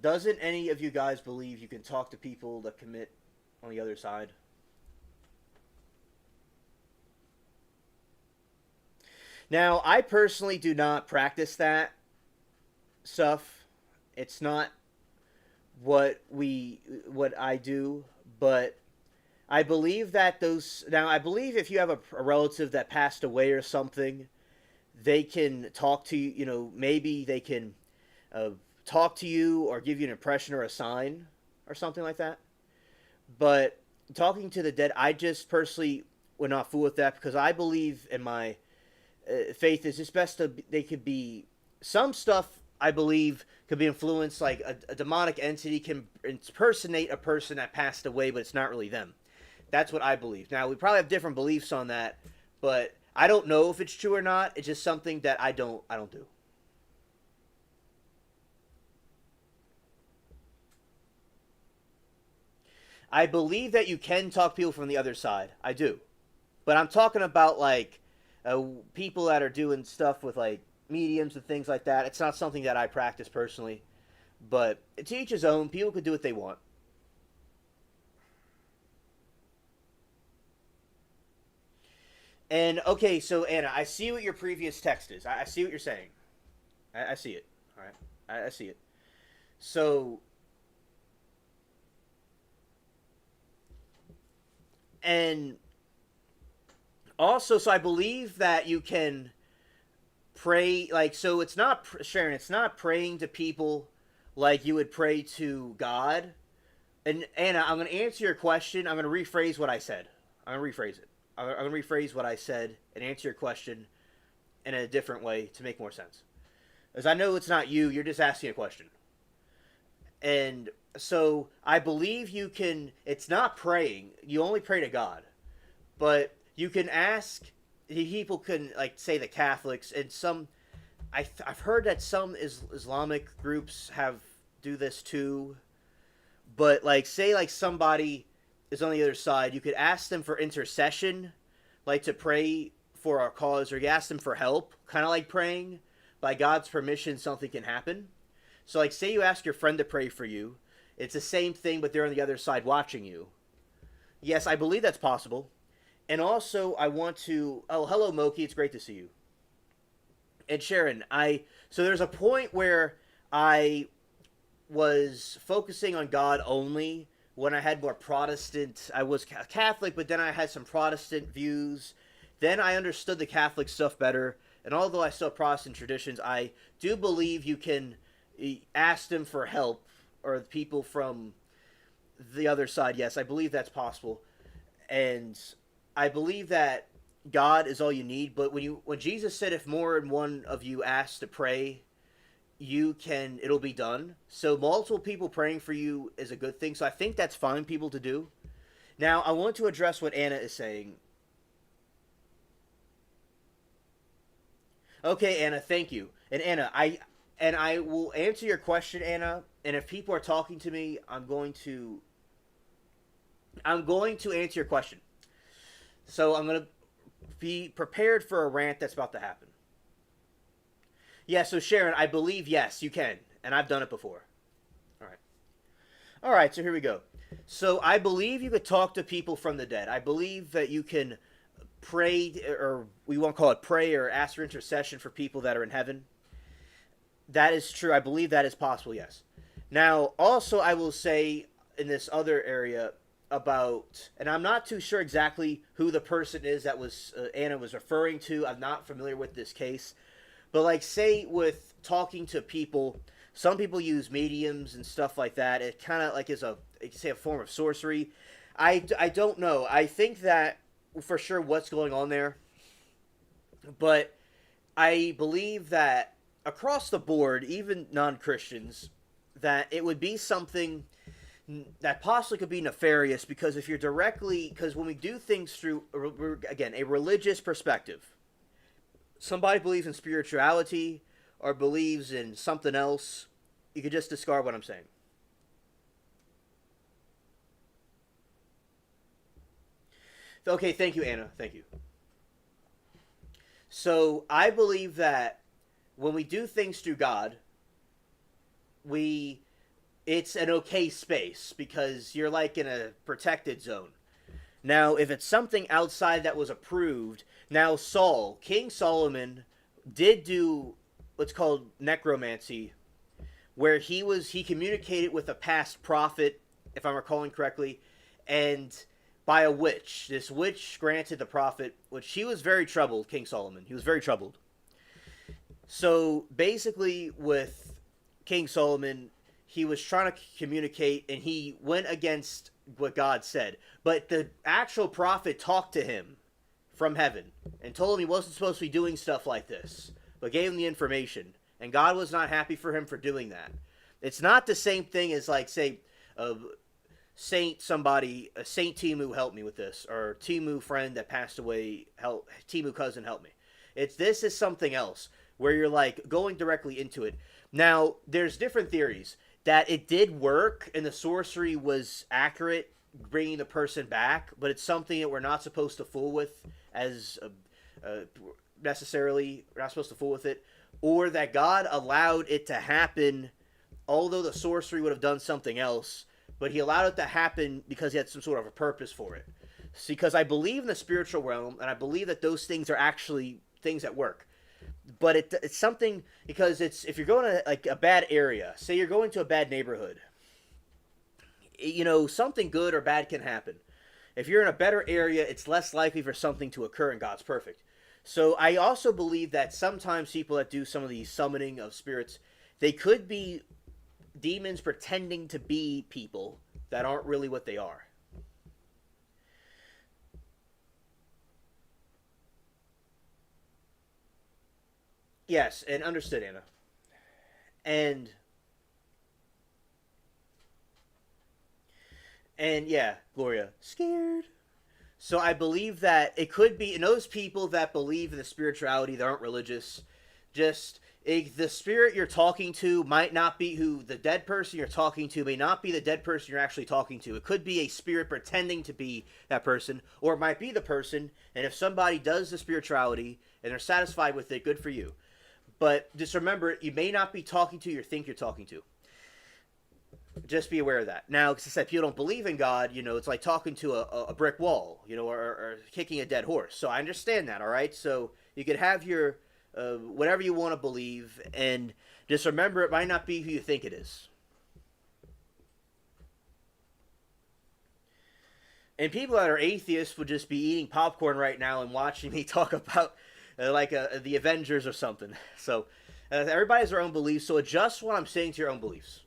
Doesn't any of you guys believe you can talk to people that commit on the other side? Now, I personally do not practice that stuff. It's not what I do, but I believe that I believe if you have a relative that passed away or something, they can talk to you, maybe they can talk to you or give you an impression or a sign or something like that. But talking to the dead, I just personally would not fool with that, because I believe in my faith is it's best they could be some stuff. I believe could be influenced, like a demonic entity can impersonate a person that passed away, but it's not really them. That's what I believe. Now, we probably have different beliefs on that, but I don't know if it's true or not. It's just something that I don't do. I believe that you can talk to people from the other side. I do. But I'm talking about like people that are doing stuff with like mediums and things like that. It's not something that I practice personally. But to each his own. People can do what they want. And okay, so Anna, I see what your previous text is. I see what you're saying. I see it. All right, I see it. So and also, so I believe that you can pray like so. It's not Sharon. It's not praying to people like you would pray to God. And Anna, I'm going to answer your question. I'm going to rephrase what I said. I'm going to rephrase it. I'm going to rephrase what I said and answer your question in a different way to make more sense. As I know it's not you, you're just asking a question. And so I believe you can, it's not praying. You only pray to God. But you can ask, people can, like, say the Catholics, and some, I've heard that some Islamic groups do this too. But, like, say, like, somebody is on the other side, you could ask them for intercession, like to pray for our cause, or you ask them for help, kind of like praying. By God's permission, something can happen. So, like, say you ask your friend to pray for you. It's the same thing, but they're on the other side watching you. Yes, I believe that's possible. And also, I want to... Oh, hello, Moki. It's great to see you. And Sharon, So there's a point where I was focusing on God only when I had more Protestant... I was Catholic, but then I had some Protestant views. Then I understood the Catholic stuff better. And although I still have Protestant traditions, I do believe you can ask them for help, or people from the other side. Yes, I believe that's possible. And I believe that God is all you need. But when Jesus said, if more than one of you ask to pray, it'll be done. So multiple people praying for you is a good thing. So I think that's fine people to do. Now, I want to address what Anna is saying. Okay, Anna, thank you. And Anna, I will answer your question, Anna. And if people are talking to me, I'm going to answer your question. So I'm going to be prepared for a rant that's about to happen. Yeah, so Sharon, I believe, yes, you can. And I've done it before. All right. All right, so here we go. So I believe you could talk to people from the dead. I believe that you can pray, or we won't call it pray, or ask for intercession for people that are in heaven. That is true. I believe that is possible, yes. Now, also, I will say in this other area about, and I'm not too sure exactly who the person is that was Anna was referring to. I'm not familiar with this case. But, like, say with talking to people, some people use mediums and stuff like that. It kind of, like, you can say a form of sorcery. I don't know. I think that for sure what's going on there. But I believe that across the board, even non-Christians, that it would be something that possibly could be nefarious, because because when we do things through, again, a religious perspective, somebody believes in spirituality or believes in something else, you could just discard what I'm saying. Okay, thank you, Anna. Thank you. So I believe that when we do things through God, we it's an okay space because you're like in a protected zone. Now, if it's something outside that was approved, now King Solomon did do what's called necromancy, where he communicated with a past prophet, if I'm recalling correctly, and by a witch. This witch granted the prophet, which he was very troubled, King Solomon. He was very troubled. So basically with King Solomon, he was trying to communicate, and he went against what God said. But the actual prophet talked to him from heaven and told him he wasn't supposed to be doing stuff like this, but gave him the information. And God was not happy for him for doing that. It's not the same thing as, like, say, Saint somebody, a Saint Timu helped me with this, or Timu friend that passed away, help Timu cousin helped me. This is something else where you're like going directly into it. Now there's different theories that it did work and the sorcery was accurate, bringing the person back, but it's something that we're not supposed to fool with as necessarily. We're not supposed to fool with it, or that God allowed it to happen, although the sorcery would have done something else, but he allowed it to happen because he had some sort of a purpose for it. See, because I believe in the spiritual realm, and I believe that those things are actually things that work. But it's something because it's if you're going to like a bad area, say you're going to a bad neighborhood, something good or bad can happen. If you're in a better area, it's less likely for something to occur, and God's perfect. So I also believe that sometimes people that do some of the summoning of spirits, they could be demons pretending to be people that aren't really what they are. Yes, and understood, Anna. And yeah, Gloria, scared. So I believe that it could be, and those people that believe in the spirituality that aren't religious, just the spirit you're talking to might not be who the dead person you're talking to may not be the dead person you're actually talking to. It could be a spirit pretending to be that person, or it might be the person. And if somebody does the spirituality and they're satisfied with it, good for you. But just remember, you may not be talking to who you think you're talking to. Just be aware of that. Now, because I said people don't believe in God, it's like talking to a brick wall, or kicking a dead horse. So I understand that, all right? So you could have your whatever you want to believe, and just remember it might not be who you think it is. And people that are atheists would just be eating popcorn right now and watching me talk about the Avengers or something. So everybody has their own beliefs, so adjust what I'm saying to your own beliefs.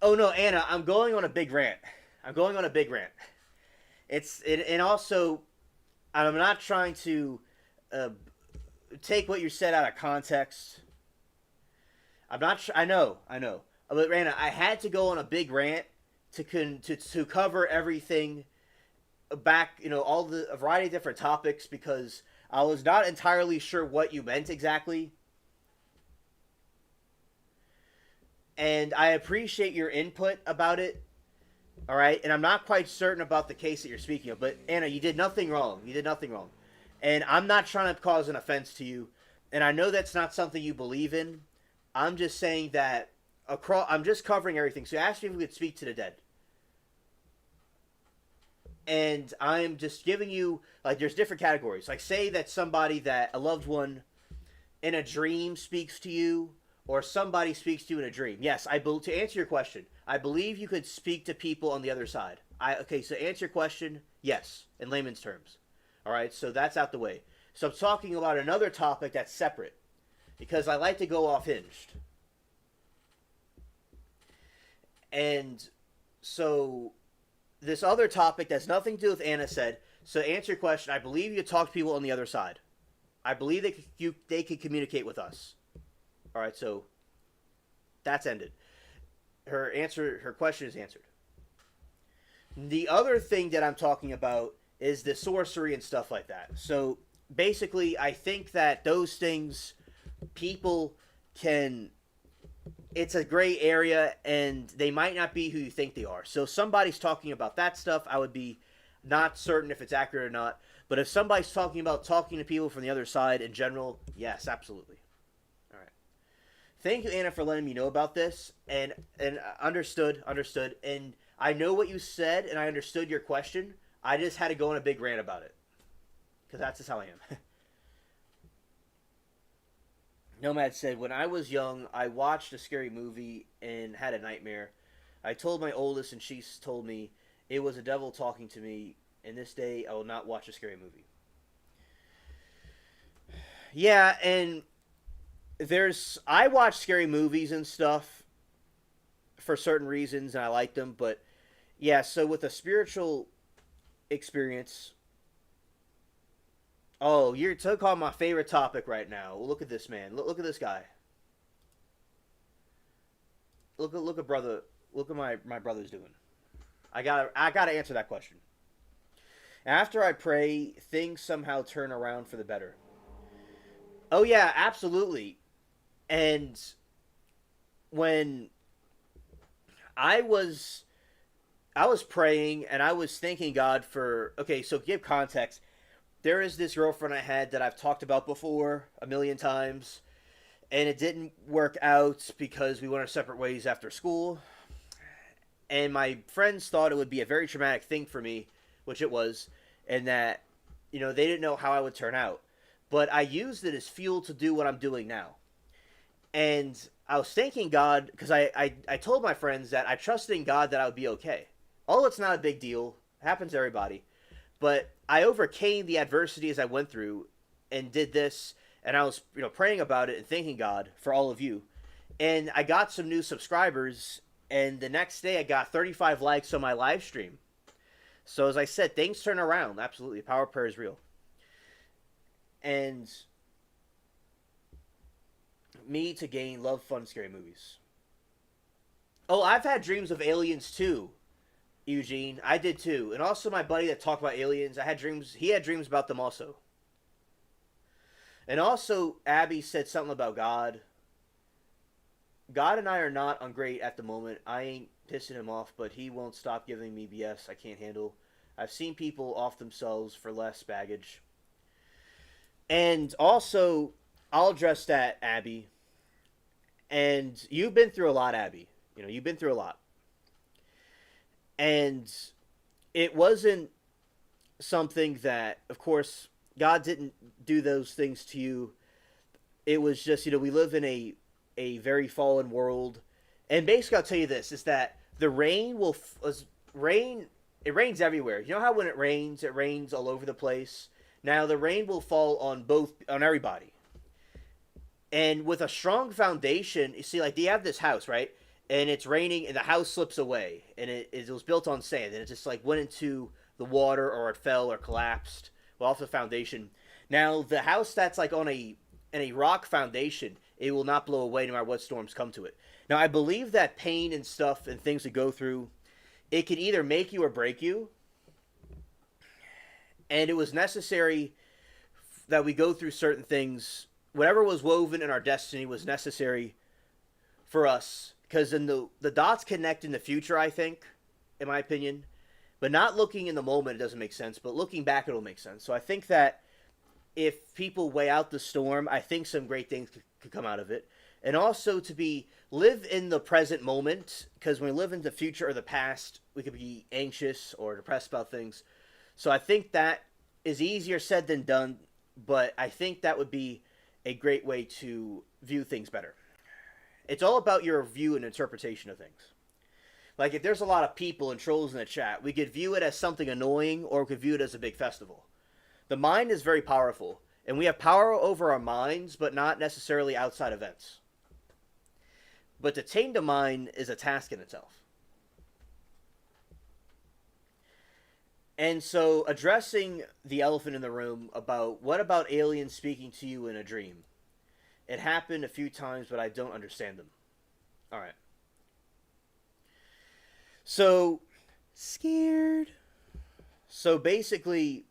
Oh no, Anna, I'm going on a big rant. I'm going on a big rant. And also I'm not trying to uh, take what you said out of context. I'm not. I know. But Anna, I had to go on a big rant to cover everything back. All the a variety of different topics because I was not entirely sure what you meant exactly. And I appreciate your input about it. All right, and I'm not quite certain about the case that you're speaking of, but Anna, you did nothing wrong. You did nothing wrong, and I'm not trying to cause an offense to you. And I know that's not something you believe in. I'm just saying that I'm just covering everything. So you asked me if we could speak to the dead, and I'm just giving you like there's different categories. Like say that somebody that a loved one in a dream speaks to you or somebody speaks to you in a dream. Yes, to answer your question, I believe you could speak to people on the other side. Okay, so answer your question, yes, in layman's terms. All right, so that's out the way. So I'm talking about another topic that's separate because I like to go off hinged. And so this other topic that's nothing to do with Anna said. So to answer your question, I believe you talk to people on the other side. I believe they could communicate with us. All right, so that's ended. Her question is answered. The other thing that I'm talking about is the sorcery and stuff like that. So basically, I think that those things, people can. It's a gray area, and they might not be who you think they are. So if somebody's talking about that stuff, I would be not certain if it's accurate or not. But if somebody's talking about talking to people from the other side in general, yes, absolutely. All right. Thank you, Anna, for letting me know about this, and understood, and I know what you said, and I understood your question. I just had to go on a big rant about it because that's just how I am. Nomad said, when I was young, I watched a scary movie and had a nightmare. I told my oldest, and she told me it was a devil talking to me. And this day, I will not watch a scary movie. Yeah, and I watch scary movies and stuff for certain reasons, and I like them. But yeah, so with a spiritual experience, Oh, you're took on my favorite topic right now. Look at this man. Look at this guy. Look at brother. Look at my brother's doing. I gotta answer that question. After I pray, things somehow turn around for the better. Oh yeah, absolutely. And when I was I was praying and I was thanking God for, okay, so give context. There is this girlfriend I had that I've talked about before a million times, and it didn't work out because we went our separate ways after school. And my friends thought it would be a very traumatic thing for me, which it was, and that, they didn't know how I would turn out. But I used it as fuel to do what I'm doing now. And I was thanking God because I told my friends that I trusted in God that I would be okay. Oh, it's not a big deal. It happens to everybody. But I overcame the adversity as I went through and did this. And I was, praying about it and thanking God for all of you. And I got some new subscribers. And the next day I got 35 likes on my live stream. So as I said, things turn around. Absolutely. Power of prayer is real. And me to gain love, fun, scary movies. Oh, I've had dreams of aliens too, Eugene. I did too. And also my buddy that talked about aliens, I had dreams. He had dreams about them also. And also Abby said something about God. God and I are not on great at the moment. I ain't pissing him off, but he won't stop giving me BS I can't handle. I've seen people off themselves for less baggage. And also, I'll address that, Abby. And you've been through a lot, Abby. You've been through a lot. And it wasn't something that, of course, God didn't do those things to you. It was just, we live in a very fallen world. And basically, I'll tell you this, is that the rain rain, it rains everywhere. You know how when it rains all over the place? Now, the rain will fall on everybody. And with a strong foundation, you see, like, they have this house, right? And it's raining, and the house slips away. And it was built on sand, and it just, like, went into the water, or it fell, or collapsed, well, off the foundation. Now, the house that's, like, on a rock foundation, it will not blow away no matter what storms come to it. Now, I believe that pain and stuff and things that go through, it can either make you or break you. And it was necessary that we go through certain things. Whatever was woven in our destiny was necessary for us. Because then the dots connect in the future, I think, in my opinion. But not looking in the moment, it doesn't make sense. But looking back, it'll make sense. So I think that if people weigh out the storm, I think some great things could come out of it. And also to live in the present moment, because when we live in the future or the past, we could be anxious or depressed about things. So I think that is easier said than done, but I think that would be a great way to view things better. It's all about your view and interpretation of things. Like, if there's a lot of people and trolls in the chat, we could view it as something annoying, or we could view it as a big festival. The mind is very powerful, and we have power over our minds, but not necessarily outside events. But to tame the mind is a task in itself. And so, addressing the elephant in the room about what about aliens speaking to you in a dream? It happened a few times, but I don't understand them. All right. So, scared. So basically,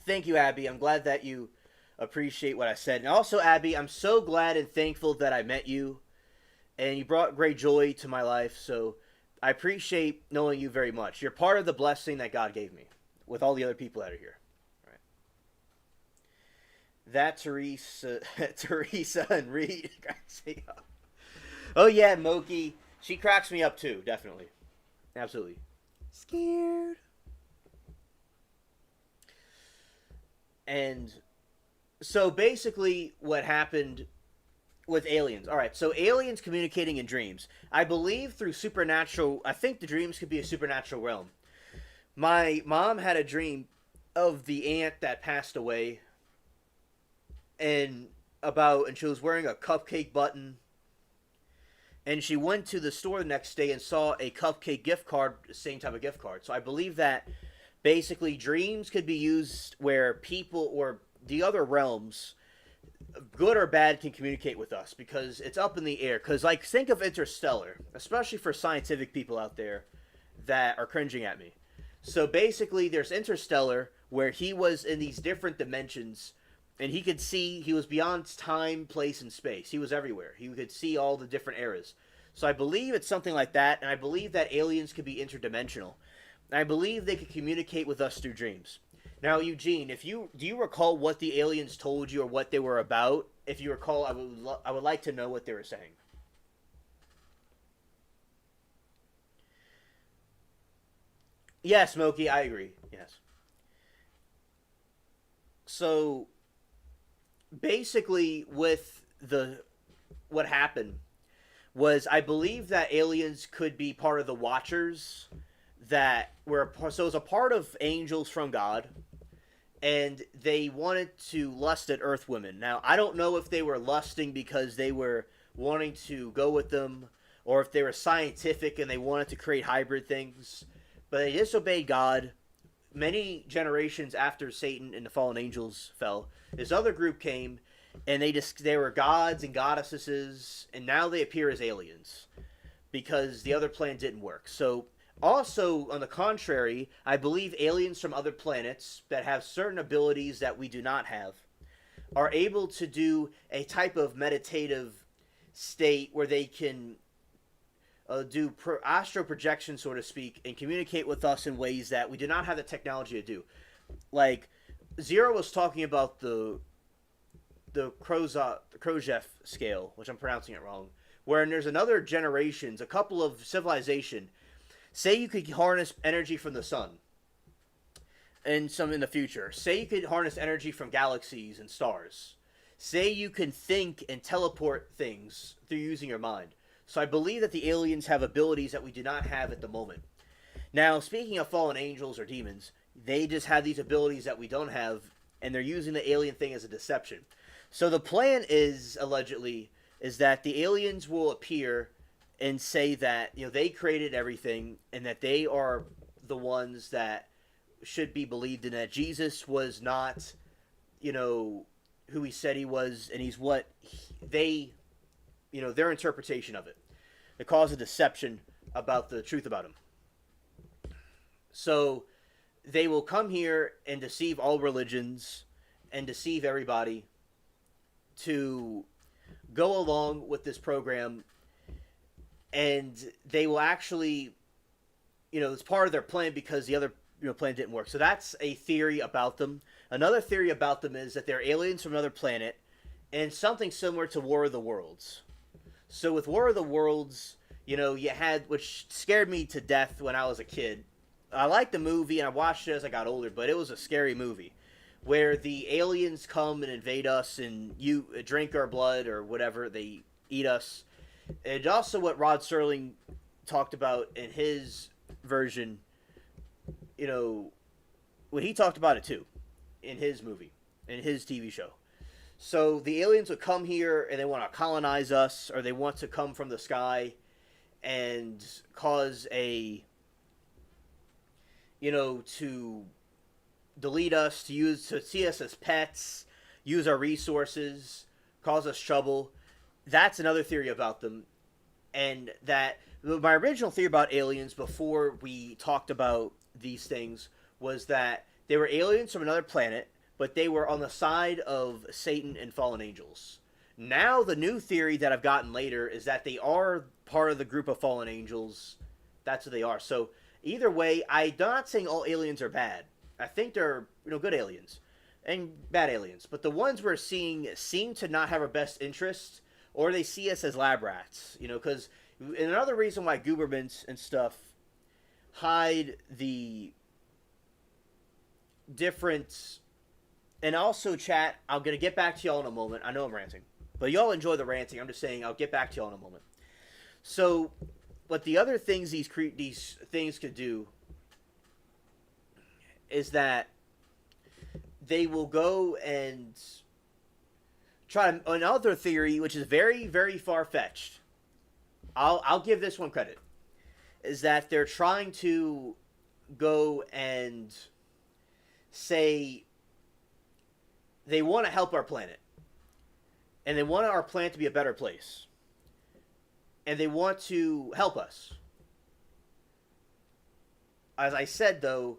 thank you, Abby. I'm glad that you appreciate what I said. And also, Abby, I'm so glad and thankful that I met you. And you brought great joy to my life. So I appreciate knowing you very much. You're part of the blessing that God gave me with all the other people that are here. All right. That Teresa and Reed cracks me up. Oh, yeah, Moki. She cracks me up, too. Definitely. Absolutely. Scared. And so basically what happened with aliens. All right, so aliens communicating in dreams. I believe through supernatural, I think the dreams could be a supernatural realm. My mom had a dream of the aunt that passed away and she was wearing a cupcake button. and she went to the store the next day and saw a cupcake gift card, the same type of gift card. So I believe that basically dreams could be used where people or the other realms, good or bad, can communicate with us because it's up in the air. Because, like, think of Interstellar, especially for scientific people out there that are cringing at me. So basically, there's Interstellar where he was in these different dimensions and he could see, he was beyond time, place, and space. He was everywhere. He could see all the different eras. So I believe it's something like that, and I believe that aliens could be interdimensional. And I believe they could communicate with us through dreams. Now, Eugene, if you do you recall what the aliens told you or what they were about? If you recall, I would like to know what they were saying. Yeah, Smokey, I agree. Yes. So basically, with the what happened was I believe that aliens could be part of the Watchers that were so it was a part of angels from God, and they wanted to lust at Earth women. Now I don't know if they were lusting because they were wanting to go with them, or if they were scientific and they wanted to create hybrid things, but they disobeyed God. Many generations after Satan and the fallen angels fell, this other group came, and they were gods and goddesses, and now they appear as aliens because the other plan didn't work. So, also on the contrary, I believe aliens from other planets that have certain abilities that we do not have are able to do a type of meditative state where they can astral projection, so to speak, and communicate with us in ways that we do not have the technology to do. Like Zero was talking about the Khrushchev scale, which I'm pronouncing it wrong, where there's another generations, a couple of civilization. Say you could harness energy from the sun, and some in the future. Say you could harness energy from galaxies and stars. Say you can think and teleport things through using your mind. So I believe that the aliens have abilities that we do not have at the moment. Now, speaking of fallen angels or demons, they just have these abilities that we don't have, and they're using the alien thing as a deception. So the plan is, allegedly, is that the aliens will appear and say that, they created everything and that they are the ones that should be believed in, that Jesus was not, who he said he was, and he's what their interpretation of it. It causes a deception about the truth about him. So they will come here and deceive all religions and deceive everybody to go along with this program, and they will actually, it's part of their plan because the other plan didn't work. So that's a theory about them. Another theory about them is that they're aliens from another planet, and something similar to War of the Worlds. So with War of the Worlds, you had, which scared me to death when I was a kid. I liked the movie and I watched it as I got older, but it was a scary movie where the aliens come and invade us and you drink our blood or whatever, they eat us. And also what Rod Serling talked about in his version, when he talked about it too, in his movie, in his TV show. So the aliens would come here and they want to colonize us, or they want to come from the sky and cause to delete us, to see us as pets, use our resources, cause us trouble. That's another theory about them. And that my original theory about aliens before we talked about these things was that they were aliens from another planet, but they were on the side of Satan and fallen angels. Now the new theory that I've gotten later is that they are part of the group of fallen angels. That's what they are. So either way, I'm not saying all aliens are bad. I think they're good aliens and bad aliens. But the ones we're seeing seem to not have our best interests, or they see us as lab rats. Because another reason why governments and stuff hide the different. And also, chat, I'm going to get back to y'all in a moment. I know I'm ranting. But y'all enjoy the ranting. I'm just saying I'll get back to y'all in a moment. So, what the other things these things could do is that they will go and try another theory, which is very, very far-fetched. I'll give this one credit, is that they're trying to go and say they want to help our planet, and they want our planet to be a better place, and they want to help us. As I said, though,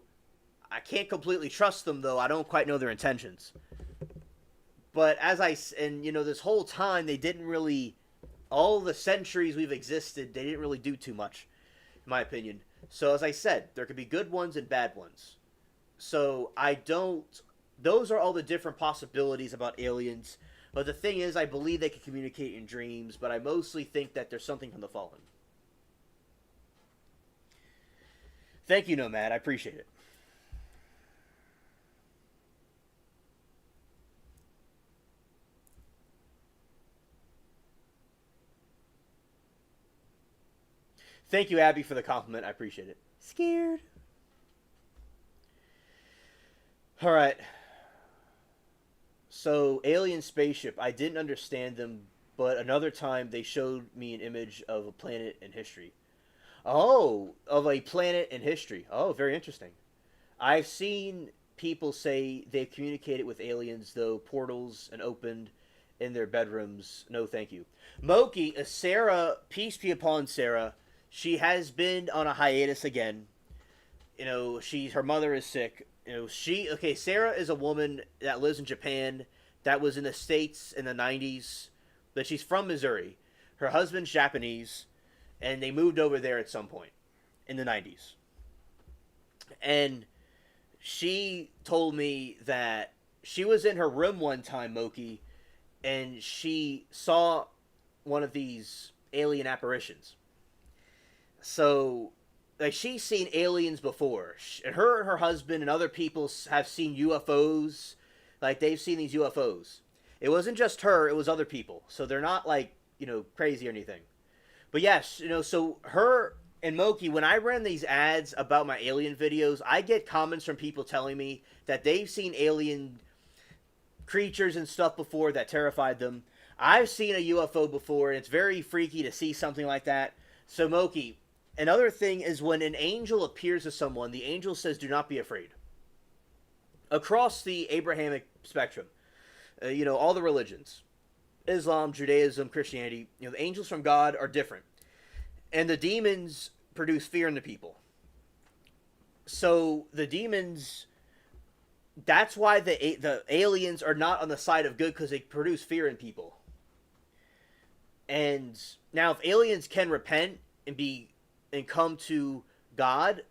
I can't completely trust them, though I don't quite know their intentions. But this whole time they didn't really, all the centuries we've existed, they didn't really do too much, in my opinion. So as I said, there could be good ones and bad ones. So I don't. Those are all the different possibilities about aliens. But the thing is, I believe they can communicate in dreams, but I mostly think that there's something from the fallen. Thank you, Nomad. I appreciate it. Thank you, Abby, for the compliment. I appreciate it. Scared. All right. So, alien spaceship. I didn't understand them, but another time they showed me an image of a planet in history. Oh, of a planet in history. Oh, very interesting. I've seen people say they've communicated with aliens, though portals and opened in their bedrooms. No, thank you. Moki, Sarah, peace be upon Sarah. She has been on a hiatus again. Her mother is sick. Sarah is a woman that lives in Japan, that was in the States in the 90s, but she's from Missouri. Her husband's Japanese, and they moved over there at some point in the 90s. And she told me that she was in her room one time, Moki, and she saw one of these alien apparitions. So, like, she's seen aliens before. Her and her husband and other people have seen UFOs. Like, they've seen these UFOs. It wasn't just her, it was other people. So they're not, like, crazy or anything. But yes, so her and Moki, when I ran these ads about my alien videos, I get comments from people telling me that they've seen alien creatures and stuff before that terrified them. I've seen a UFO before, and it's very freaky to see something like that. So, Moki, another thing is when an angel appears to someone, the angel says, do not be afraid. Across the Abrahamic spectrum, all the religions, Islam, Judaism, Christianity, the angels from God are different. And the demons produce fear in the people. So the demons, that's why the aliens are not on the side of good, because they produce fear in people. And now if aliens can repent and come to God,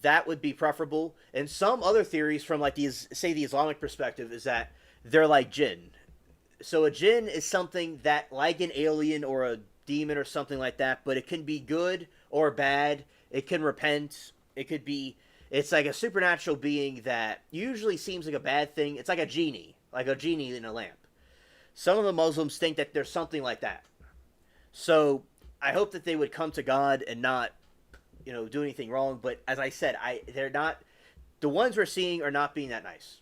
that would be preferable. And some other theories from the Islamic perspective is that they're like jinn. So a jinn is something that, like an alien or a demon or something like that, but it can be good or bad. It can repent. It's like a supernatural being that usually seems like a bad thing. It's like a genie in a lamp. Some of the Muslims think that there's something like that. So I hope that they would come to God and not, do anything wrong. But as I said, they're not, the ones we're seeing are not being that nice.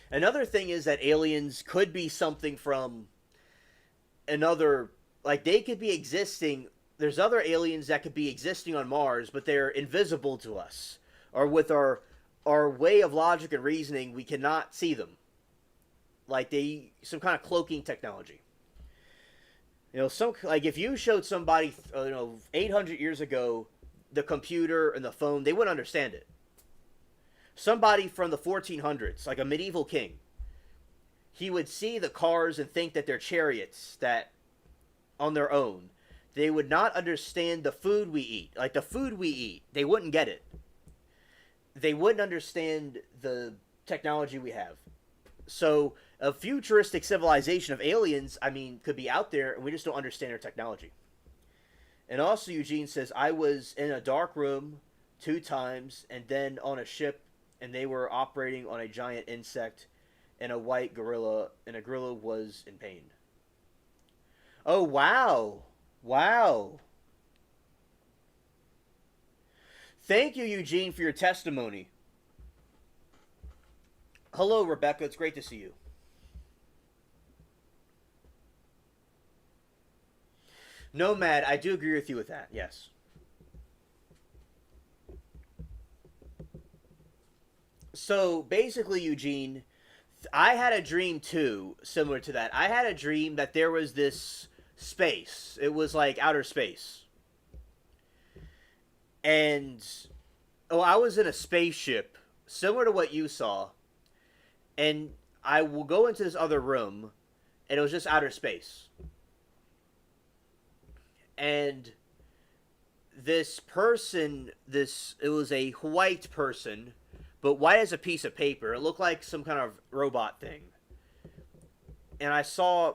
Another thing is that aliens could be something from another, like they could be existing. There's other aliens that could be existing on Mars, but they're invisible to us. Or with our way of logic and reasoning, we cannot see them. Like some kind of cloaking technology. If you showed somebody, 800 years ago, the computer and the phone, they wouldn't understand it. Somebody from the 1400s, like a medieval king, he would see the cars and think that they're chariots that on their own. They would not understand the food we eat. Like the food we eat, they wouldn't get it. They wouldn't understand the technology we have. So a futuristic civilization of aliens, could be out there, and we just don't understand their technology. And also, Eugene says, I was in a dark room 2 times, and then on a ship, and they were operating on a giant insect and a white gorilla, and a gorilla was in pain. Oh, wow. Wow. Thank you, Eugene, for your testimony. Hello, Rebecca. It's great to see you. Nomad, I do agree with you with that. Yes. So basically, Eugene, I had a dream too, similar to that. I had a dream that there was this space. It was like outer space. And oh, I was in a spaceship, similar to what you saw, and I will go into this other room, and it was just outer space. And this person, this it was a white person, but white as a piece of paper. It looked like some kind of robot thing. And I saw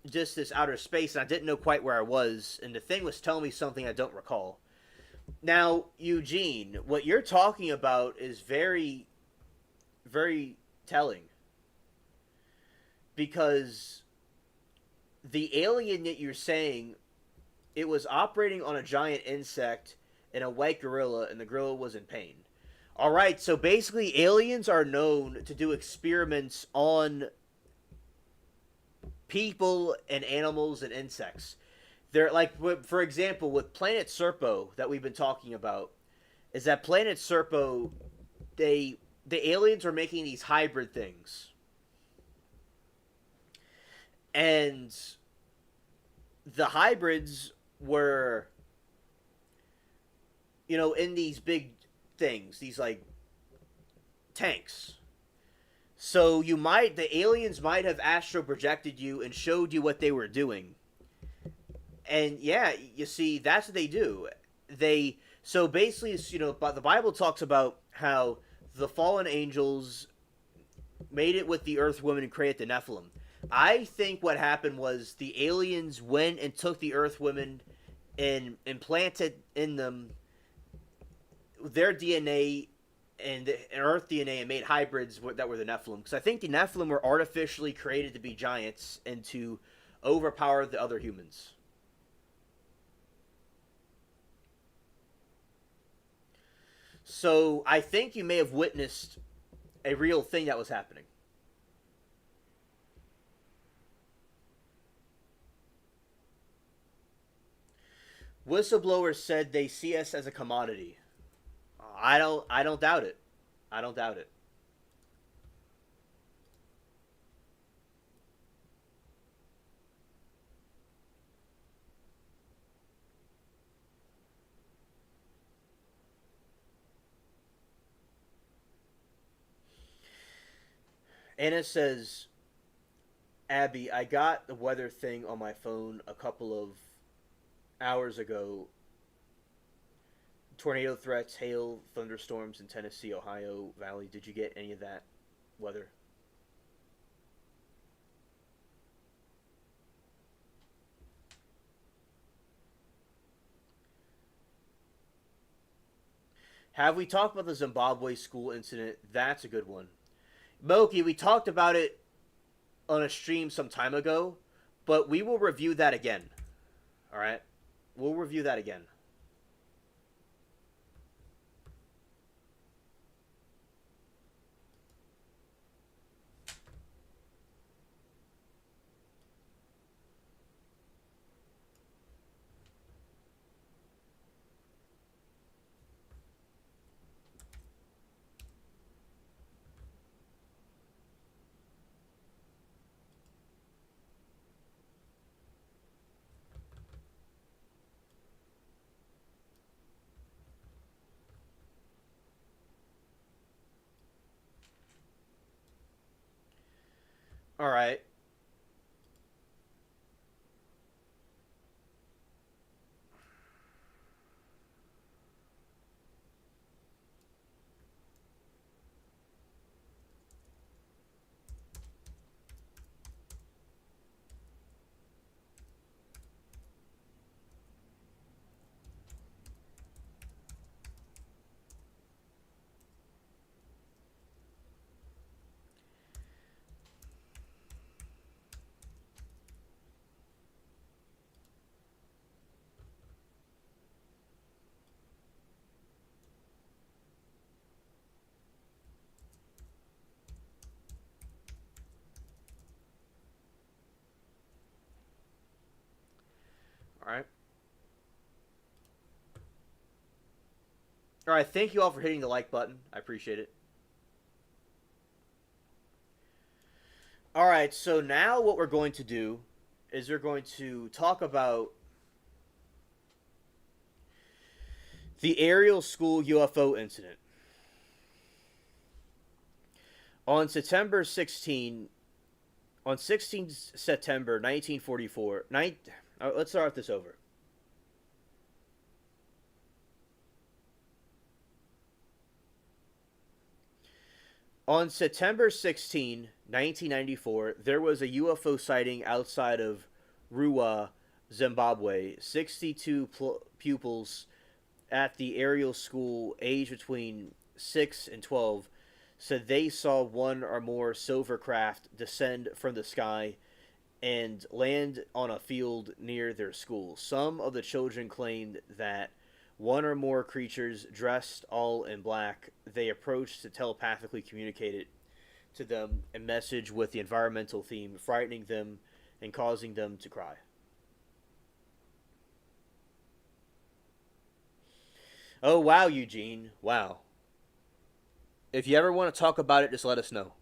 just this outer space, and I didn't know quite where I was, and the thing was telling me something I don't recall. Now, Eugene, what you're talking about is very, very telling because the alien that you're saying it was operating on a giant insect and a white gorilla, and the gorilla was in pain. All right, so basically, aliens are known to do experiments on people and animals and insects. They're like, for example, with Planet Serpo that we've been talking about, is that Planet Serpo, the aliens are making these hybrid things, and the hybrids were, in these big things, these like tanks. So the aliens might have astro projected you and showed you what they were doing. And yeah, you see, that's what they do. So basically, but the Bible talks about how the fallen angels made it with the earth women and created the Nephilim. I think what happened was the aliens went and took the earth women and implanted in them their DNA and Earth DNA and made hybrids that were the Nephilim. Because I think the Nephilim were artificially created to be giants and to overpower the other humans. So I think you may have witnessed a real thing that was happening. Whistleblowers said they see us as a commodity. I don't doubt it. I don't doubt it. Anna says, Abby, I got the weather thing on my phone a couple of hours ago. Tornado threats, hail, thunderstorms in Tennessee, Ohio Valley. Did you get any of that weather? Have we talked about the Zimbabwe school incident? That's a good one. Moki, we talked about it on a stream some time ago, but we will review that again. All right? We'll review that again. All right. All right, thank you all for hitting the like button. I appreciate it. All right, so now what we're going to do is we're going to talk about the Ariel School UFO incident. On September 16, on 16th September 1944, let's start this over. On September 16, 1994, there was a UFO sighting outside of Ruwa, Zimbabwe. 62 pupils at the Ariel School, aged between 6 and 12, said they saw one or more silver craft descend from the sky and land on a field near their school. Some of the children claimed that one or more creatures dressed all in black they approached to telepathically communicate it to them a message with the environmental theme, frightening them and causing them to cry. Oh, wow, Eugene. Wow. If you ever want to talk about it, just let us know.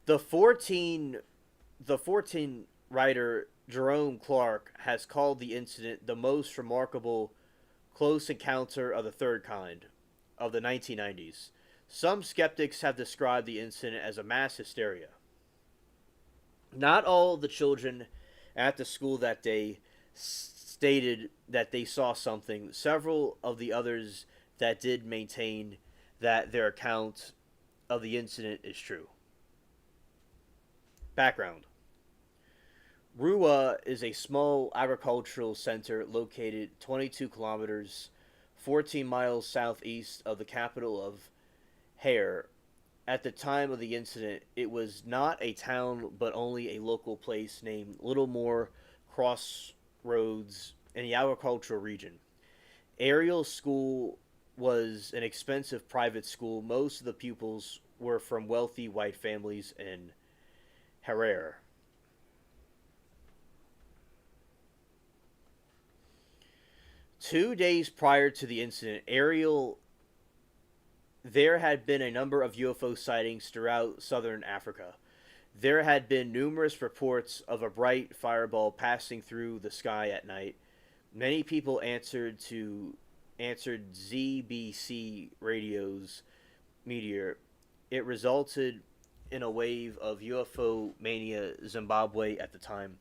The 14 the 14 writer Jerome Clark has called the incident the most remarkable close encounter of the third kind of the 1990s. Some skeptics have described the incident as a mass hysteria. Not all the children at the school that day stated that they saw something. Several of the others that did maintain that their account of the incident is true. Background: Rua is a small agricultural center located 22 kilometers, 14 miles southeast of the capital of Hare. At the time of the incident, it was not a town but only a local place named Littlemore Crossroads in the agricultural region. Ariel School was an expensive private school. Most of the pupils were from wealthy white families in Harare. 2 days prior to the incident, there had been a number of UFO sightings throughout southern Africa. There had been numerous reports of a bright fireball passing through the sky at night. Many people answered ZBC radio's meteor. It resulted in a wave of UFO mania Zimbabwe at the time.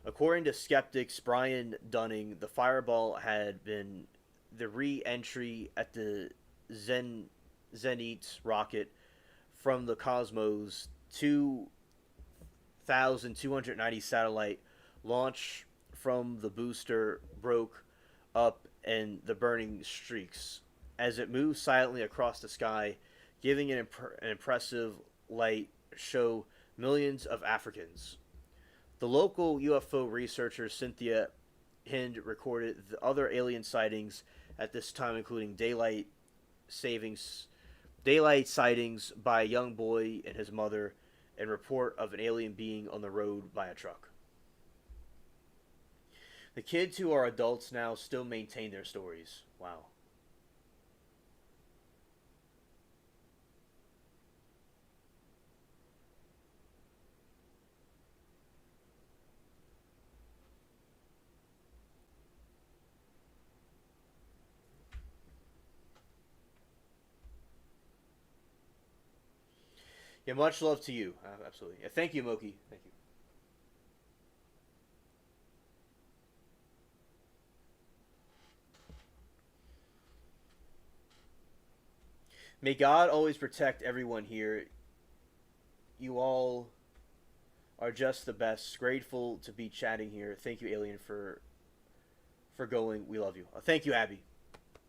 According to skeptics Brian Dunning, the fireball had been the re-entry at the Zenit rocket from the Cosmos 2290 satellite launch from the booster broke up and the burning streaks as it moved silently across the sky, giving an impressive light show millions of Africans. The local UFO researcher Cynthia Hind recorded the other alien sightings at this time, including savings, daylight sightings by a young boy and his mother, and report of an alien being on the road by a truck. The kids who are adults now still maintain their stories. Wow. Yeah, much love to you. Absolutely. Yeah, thank you, Moki. Thank you. May God always protect everyone here. You all are just the best. Grateful to be chatting here. Thank you, Alien, for going. We love you. Thank you, Abby.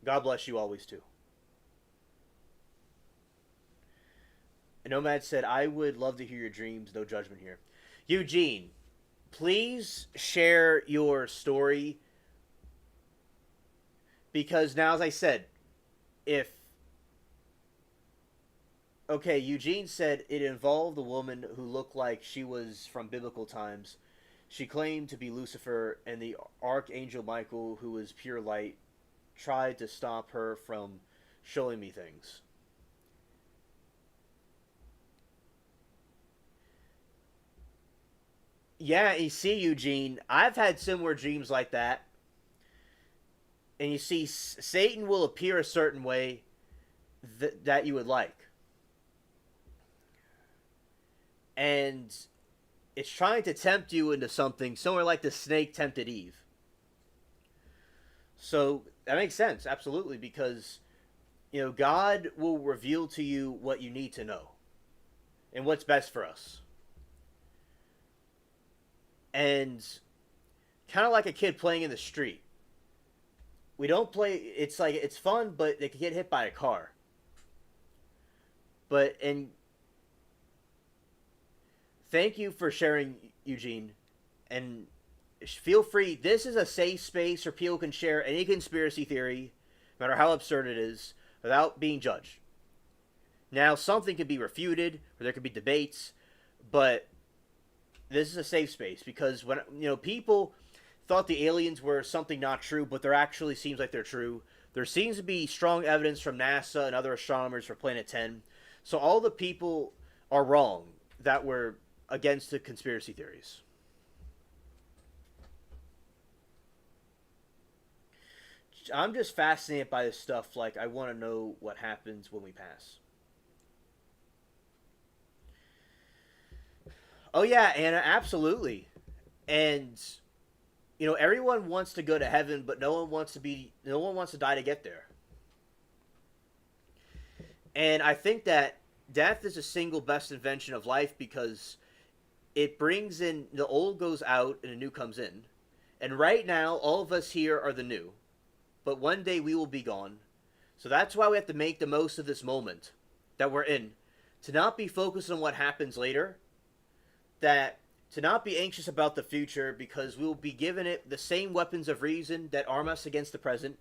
God bless you always too. And Nomad said, "I would love to hear your dreams. No judgment here." Eugene, please share your story because now, as I said, if okay, Eugene said it involved a woman who looked like she was from biblical times. She claimed to be Lucifer, and the Archangel Michael, who was pure light, tried to stop her from showing me things. Yeah, you see, Eugene, I've had similar dreams like that. And you see, Satan will appear a certain way that you would like. And it's trying to tempt you into something somewhere like the snake tempted Eve. So that makes sense, absolutely, because God will reveal to you what you need to know and what's best for us. And kind of like a kid playing in the street. We don't play. It's like it's fun, but they can get hit by a car. But and thank you for sharing, Eugene, and feel free. This is a safe space where people can share any conspiracy theory, no matter how absurd it is, without being judged. Now, something can be refuted, or there could be debates, but this is a safe space because when people thought the aliens were something not true, but there actually seems like they're true. There seems to be strong evidence from NASA and other astronomers for Planet 10. So all the people are wrong that were against the conspiracy theories. I'm just fascinated by this stuff. Like, I want to know what happens when we pass. Oh, yeah, Anna, absolutely. And everyone wants to go to heaven, but no one wants to die to get there. And I think that death is a single best invention of life because it brings in the old goes out and the new comes in. And right now, all of us here are the new. But one day we will be gone. So that's why we have to make the most of this moment that we're in. To not be focused on what happens later. That to not be anxious about the future because we will be given it the same weapons of reason that arm us against the present.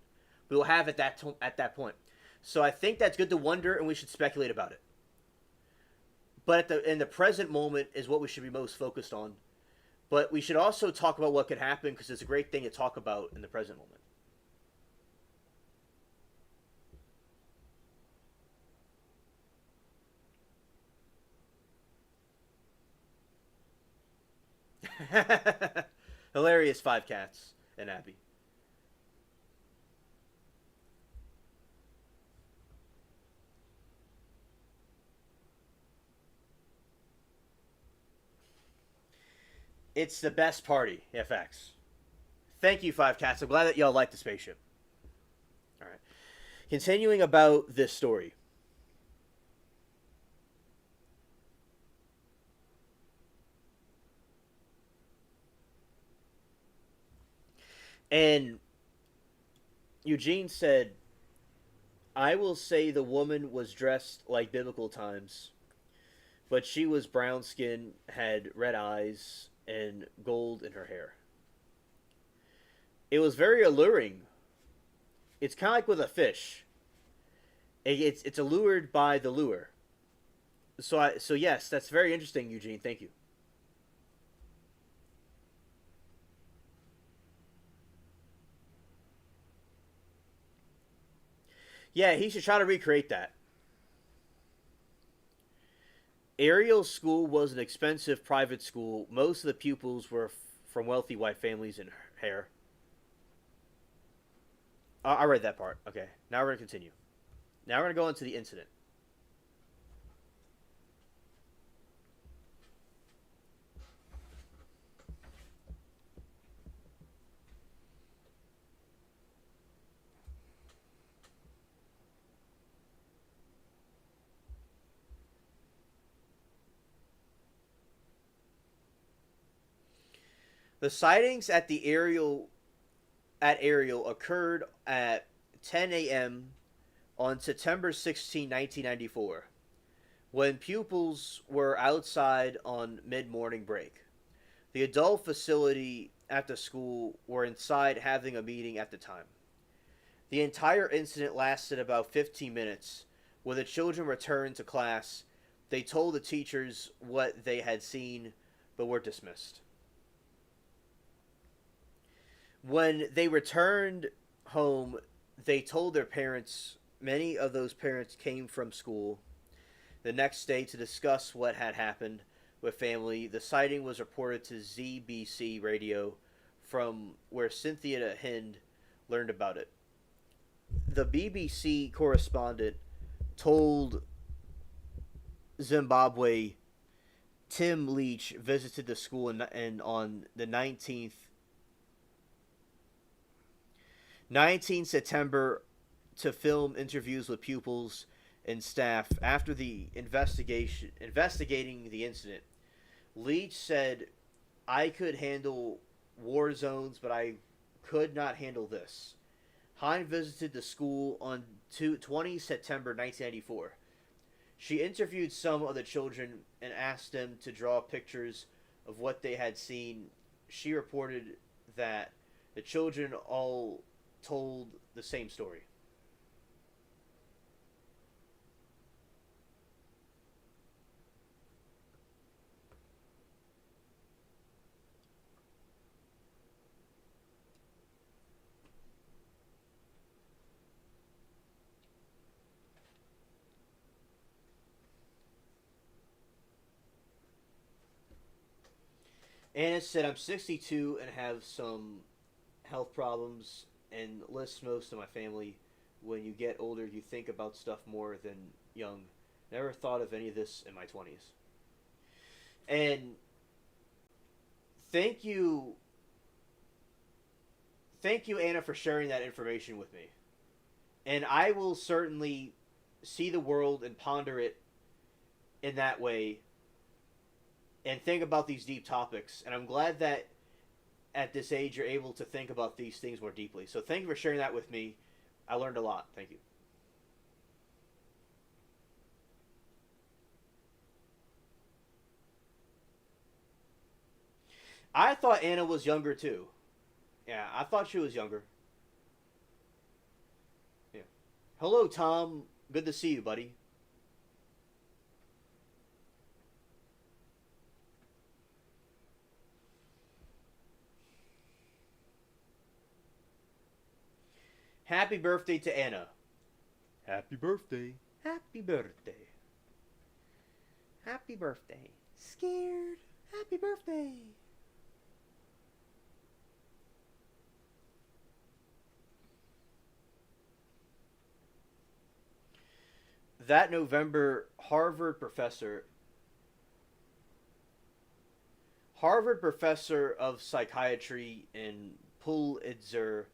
We will have at that point. So I think that's good to wonder, and we should speculate about it. But in the present moment is what we should be most focused on. But we should also talk about what could happen because it's a great thing to talk about in the present moment. Hilarious five cats and Abby. It's the best party, FX. Thank you, Five Cats. I'm glad that y'all like the spaceship. All right. Continuing about this story. And Eugene said, I will say the woman was dressed like biblical times, but she was brown skinned, had red eyes, and gold in her hair. It was very alluring. It's kind of like with a fish. It's allured by the lure. So yes, that's very interesting, Eugene. Thank you. Yeah, he should try to recreate that. Ariel's school was an expensive private school. Most of the pupils were from wealthy white families in hair. I read that part. Okay, now we're going to continue. Now we're going to go into the incident. The sightings at Ariel occurred at 10 a.m. on September 16, 1994, when pupils were outside on mid-morning break. The adult facility at the school were inside having a meeting at the time. The entire incident lasted about 15 minutes. When the children returned to class, they told the teachers what they had seen, but were dismissed. When they returned home, they told their parents. Many of those parents came from school the next day to discuss what had happened with family. The sighting was reported to ZBC radio, from where Cynthia Hind learned about it. The BBC correspondent told Zimbabwe Tim Leach visited the school and on the 19th September to film interviews with pupils and staff after the investigating the incident. Leach said, "I could handle war zones, but I could not handle this." Hine visited the school on 20 September 1994. She interviewed some of the children and asked them to draw pictures of what they had seen. She reported that the children all told the same story. Anna said, "I'm 62 and have some health problems and lists most of my family. When you get older, you think about stuff more than young. Never thought of any of this in my 20s." And thank you, thank you, Anna, for sharing that information with me. And I will certainly see the world and ponder it in that way and think about these deep topics. And I'm glad that at this age you're able to think about these things more deeply. So thank you for sharing that with me. I learned a lot. Thank you. I thought Anna was younger too. Yeah, I thought she was younger. Yeah. Hello, Tom. Good to see you, buddy. Happy birthday to Anna. Happy birthday. Happy birthday. Happy birthday. Scared. Happy birthday. That November, Harvard professor of psychiatry and Pulitzer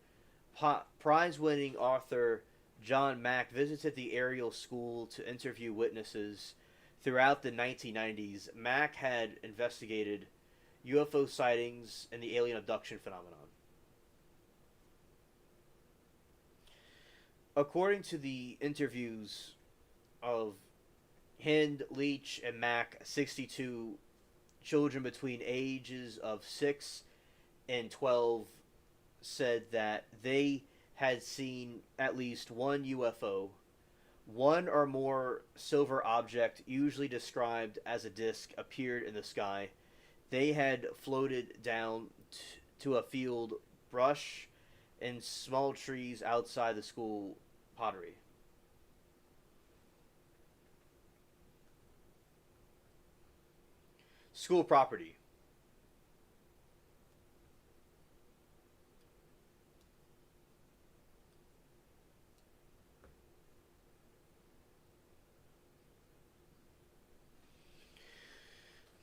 Prize-winning author John Mack visited the Ariel School to interview witnesses. Throughout the 1990s, Mack had investigated UFO sightings and the alien abduction phenomenon. According to the interviews of Hind, Leach, and Mack, 62 children between ages of 6 and 12 said that they had seen at least one UFO, one or more silver object, usually described as a disk, appeared in the sky. They had floated down to a field, brush, and small trees outside the school pottery. School property.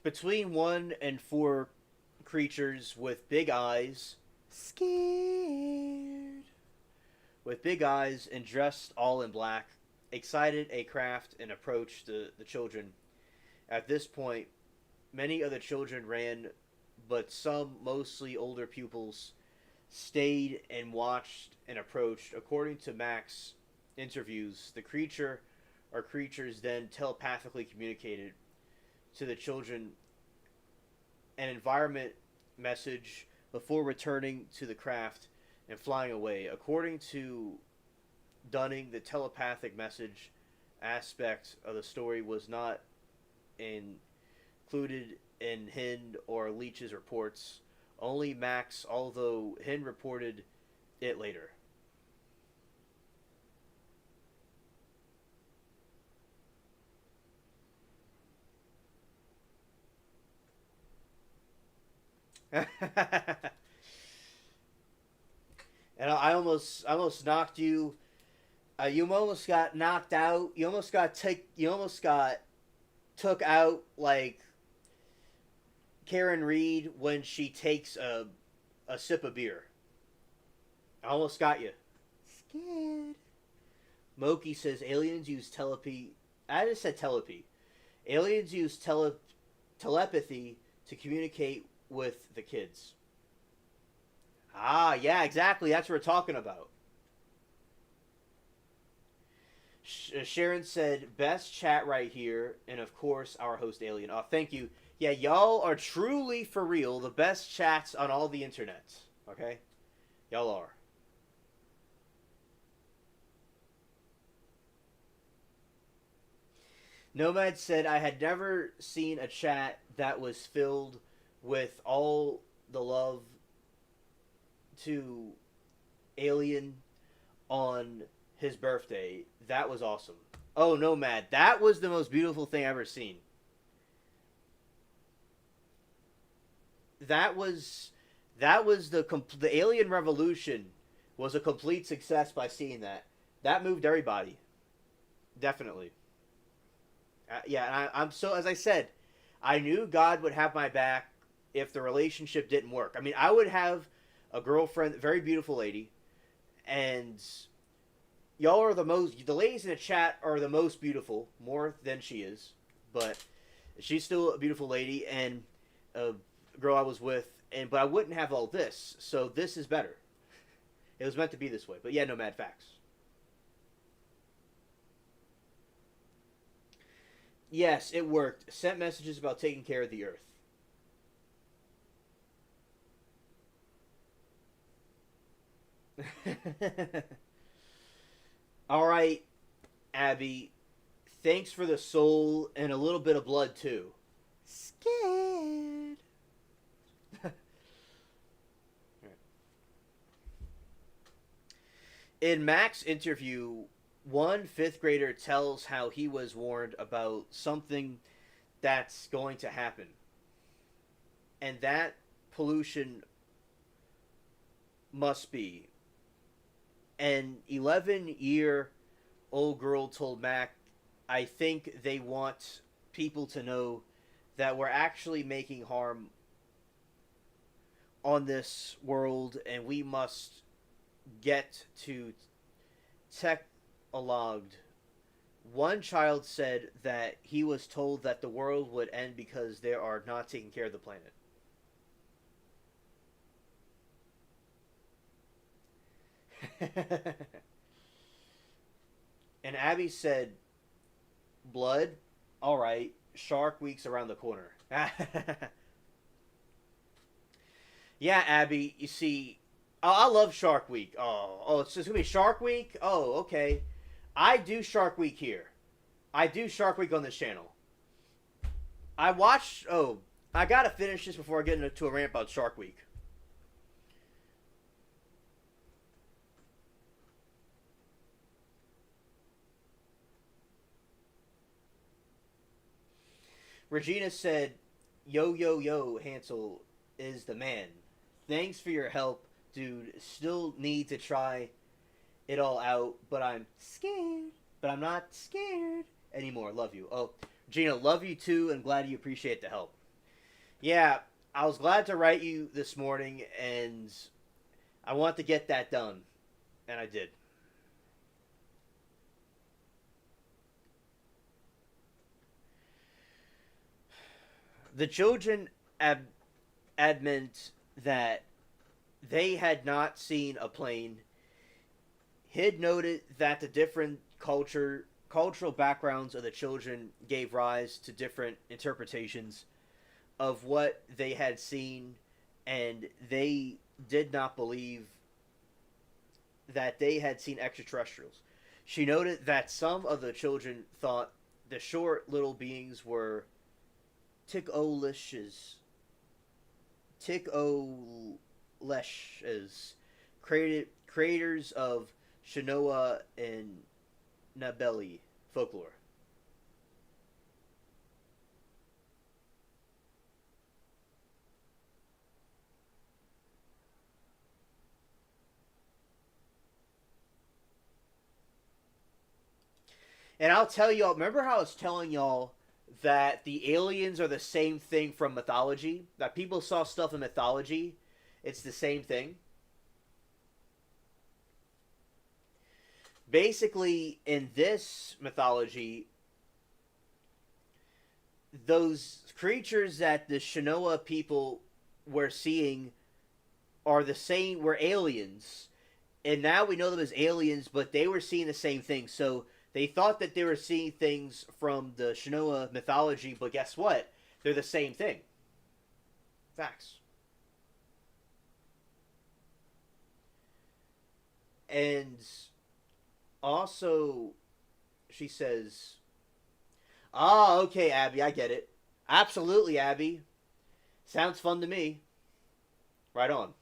Between 1 and 4 creatures with big eyes, scared, with big eyes and dressed all in black, excited a craft and approached the children. At this point, many of the children ran, but some, mostly older pupils, stayed and watched and approached. According to Max interviews, the creature or creatures then telepathically communicated to the children an environment message before returning to the craft and flying away. According to Dunning, the telepathic message aspect of the story was not included in Hind or Leach's reports, Only Max, although Hin reported it later. And I almost knocked you. You almost got knocked out. You almost got took out like Karen Reed when she takes a sip of beer. I almost got you. Scared. Moki says aliens use telepathy. I just said telepathy. Aliens use telepathy to communicate with the kids. Ah, yeah, exactly. That's what we're talking about. Sharon said, best chat right here. And of course, our host Alien. Oh, thank you. Yeah, y'all are truly, for real, the best chats on all the internet. Okay? Y'all are. Nomad said, I had never seen a chat that was filled with all the love to Alien on his birthday. That was awesome. Oh, Nomad, that was the most beautiful thing I've ever seen. The Alien Revolution was a complete success by seeing that. That moved everybody. Definitely. Yeah, I'm so, as I said, I knew God would have my back if the relationship didn't work. I mean, I would have a girlfriend, very beautiful lady, and y'all are the ladies in the chat are the most beautiful, more than she is, but she's still a beautiful lady, and a girl I was with, but I wouldn't have all this, so this is better. It was meant to be this way, but yeah, no mad facts. Yes, it worked. Sent messages about taking care of the earth. All right, Abby. Thanks for the soul and a little bit of blood too. Scared. In Mac's interview, one fifth grader tells how he was warned about something that's going to happen. And that pollution must be. An 11-year-old girl told Mac, I think they want people to know that we're actually making harm on this world and we must get to technologed. One child said that he was told that the world would end because they are not taking care of the planet. And Abby said, blood? Alright, Shark Week's around the corner. Yeah, Abby, you see, I love Shark Week. Oh, it's just gonna be Shark Week? Oh, okay. I do Shark Week here. I do Shark Week on this channel. I watched. Oh, I gotta finish this before I get into a rant about Shark Week. Regina said, yo, yo, yo, Hansel is the man. Thanks for your help, dude. Still need to try it all out, but I'm scared. But I'm not scared anymore. Love you. Oh, Gina, love you too, and glad you appreciate the help. Yeah, I was glad to write you this morning, and I want to get that done, and I did. The children admit that they had not seen a plane. Hid noted that the different cultural backgrounds of the children gave rise to different interpretations of what they had seen, and they did not believe that they had seen extraterrestrials. She noted that some of the children thought the short little beings were ticklishes. Tik-O Lesh as creators of Shinoa and Nabeli folklore. And I'll tell y'all, remember how I was telling y'all that the aliens are the same thing from mythology? That people saw stuff in mythology, it's the same thing? Basically, in this mythology, those creatures that the Shinoa people were seeing are the same, were aliens. And now we know them as aliens, but they were seeing the same thing. So they thought that they were seeing things from the Shinoa mythology, but guess what? They're the same thing. Facts. And also, she says, "Ah, okay, Abby, I get it. Absolutely, Abby. Sounds fun to me. Right on.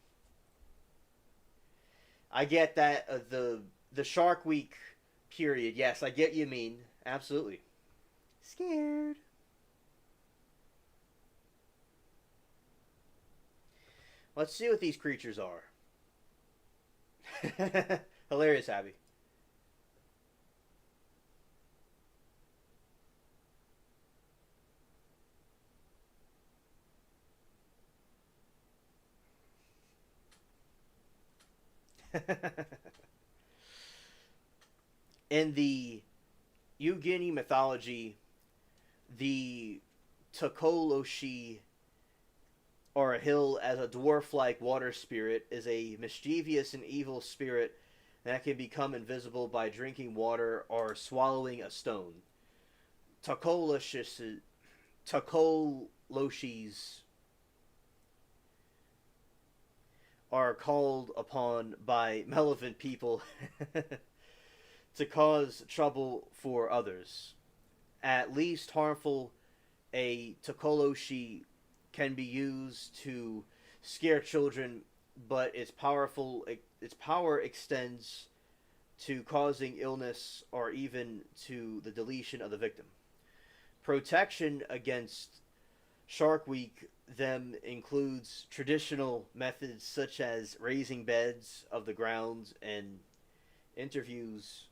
I get that the Shark Week period. Yes, I get you mean. Absolutely. Scared. Let's see what these creatures are. Hilarious, Abby. In the Yugini mythology, the Tokoloshi, or a hill as a dwarf-like water spirit, is a mischievous and evil spirit that can become invisible by drinking water or swallowing a stone. Tokoloshis, Tokoloshis are called upon by malevolent people to cause trouble for others. At least harmful, a Tokoloshi can be used to scare children, but its power extends to causing illness or even to the deletion of the victim. Protection against Shark Week them includes traditional methods such as raising beds of the ground and interviews.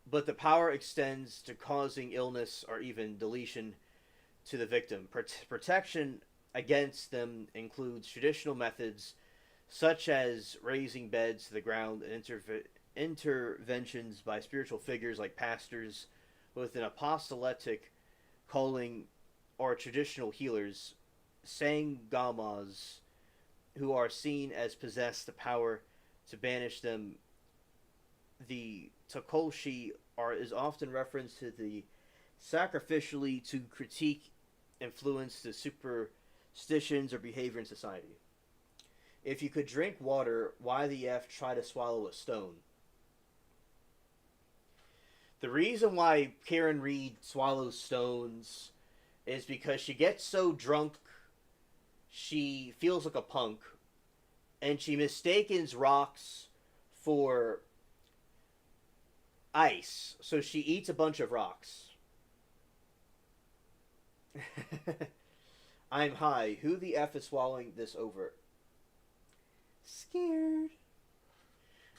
But the power extends to causing illness or even deletion to the victim. Protection against them includes traditional methods such as raising beds to the ground and interventions by spiritual figures like pastors with an apostolic calling or traditional healers, sangamas, who are seen as possess the power to banish them. The Tokolshi is often referenced to the sacrificially to critique influence the superstitions or behavior in society. If you could drink water, why the F try to swallow a stone? The reason why Karen Reed swallows stones is because she gets so drunk she feels like a punk and she mistakes rocks for ice, so she eats a bunch of rocks. I'm high. Who the F is swallowing this over? Scared.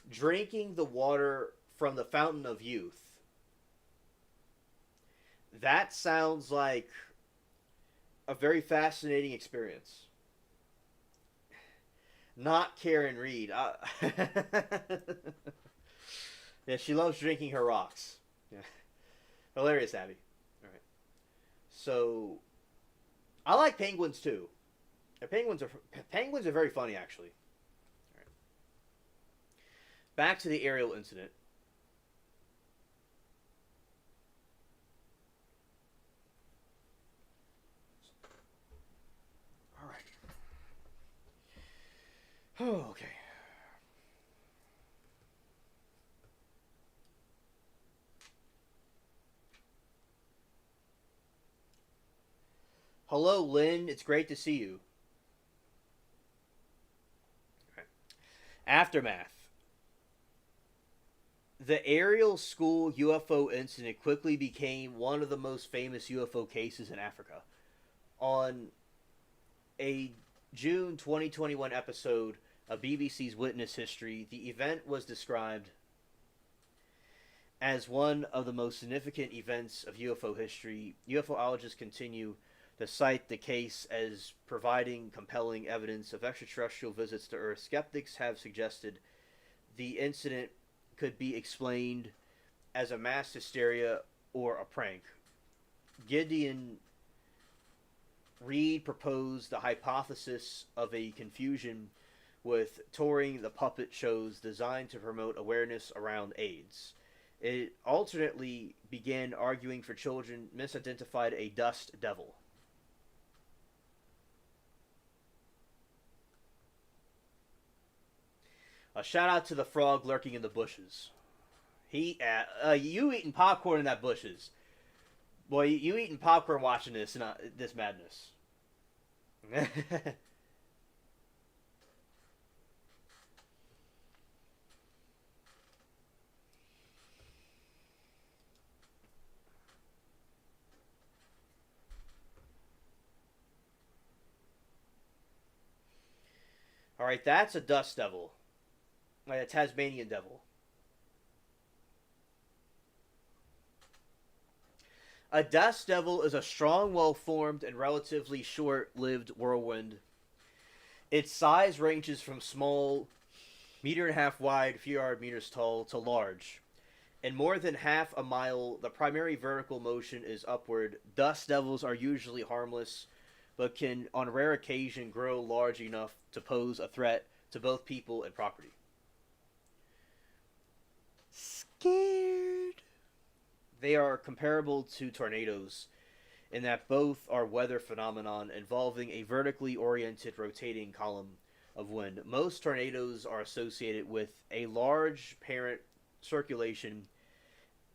Drinking the water from the fountain of youth. That sounds like a very fascinating experience. Not Karen Reed. Yeah, she loves drinking her rocks. Yeah. Hilarious, Abby. All right. So, I like penguins too. Penguins are very funny, actually. All right. Back to the Ariel incident. All right. Oh, okay. Hello, Lynn. It's great to see you. Aftermath. The Ariel School UFO incident quickly became one of the most famous UFO cases in Africa. On a June 2021 episode of BBC's Witness History, the event was described as one of the most significant events of UFO history. UFOologists continue to cite the case as providing compelling evidence of extraterrestrial visits to Earth. Skeptics have suggested the incident could be explained as a mass hysteria or a prank. Gideon Reed proposed the hypothesis of a confusion with touring the puppet shows designed to promote awareness around AIDS. It alternately began arguing for children misidentified a dust devil. A shout out to the frog lurking in the bushes. You eating popcorn in that bushes. Boy, you eating popcorn watching this madness. Alright, that's a dust devil. Like a Tasmanian devil. A dust devil is a strong, well-formed, and relatively short-lived whirlwind. Its size ranges from small, meter and a half wide, few meters tall, to large. In more than half a mile, the primary vertical motion is upward. Dust devils are usually harmless, but can, on rare occasion, grow large enough to pose a threat to both people and property. Scared. They are comparable to tornadoes in that both are weather phenomenon involving a vertically oriented rotating column of wind. Most tornadoes are associated with a large parent circulation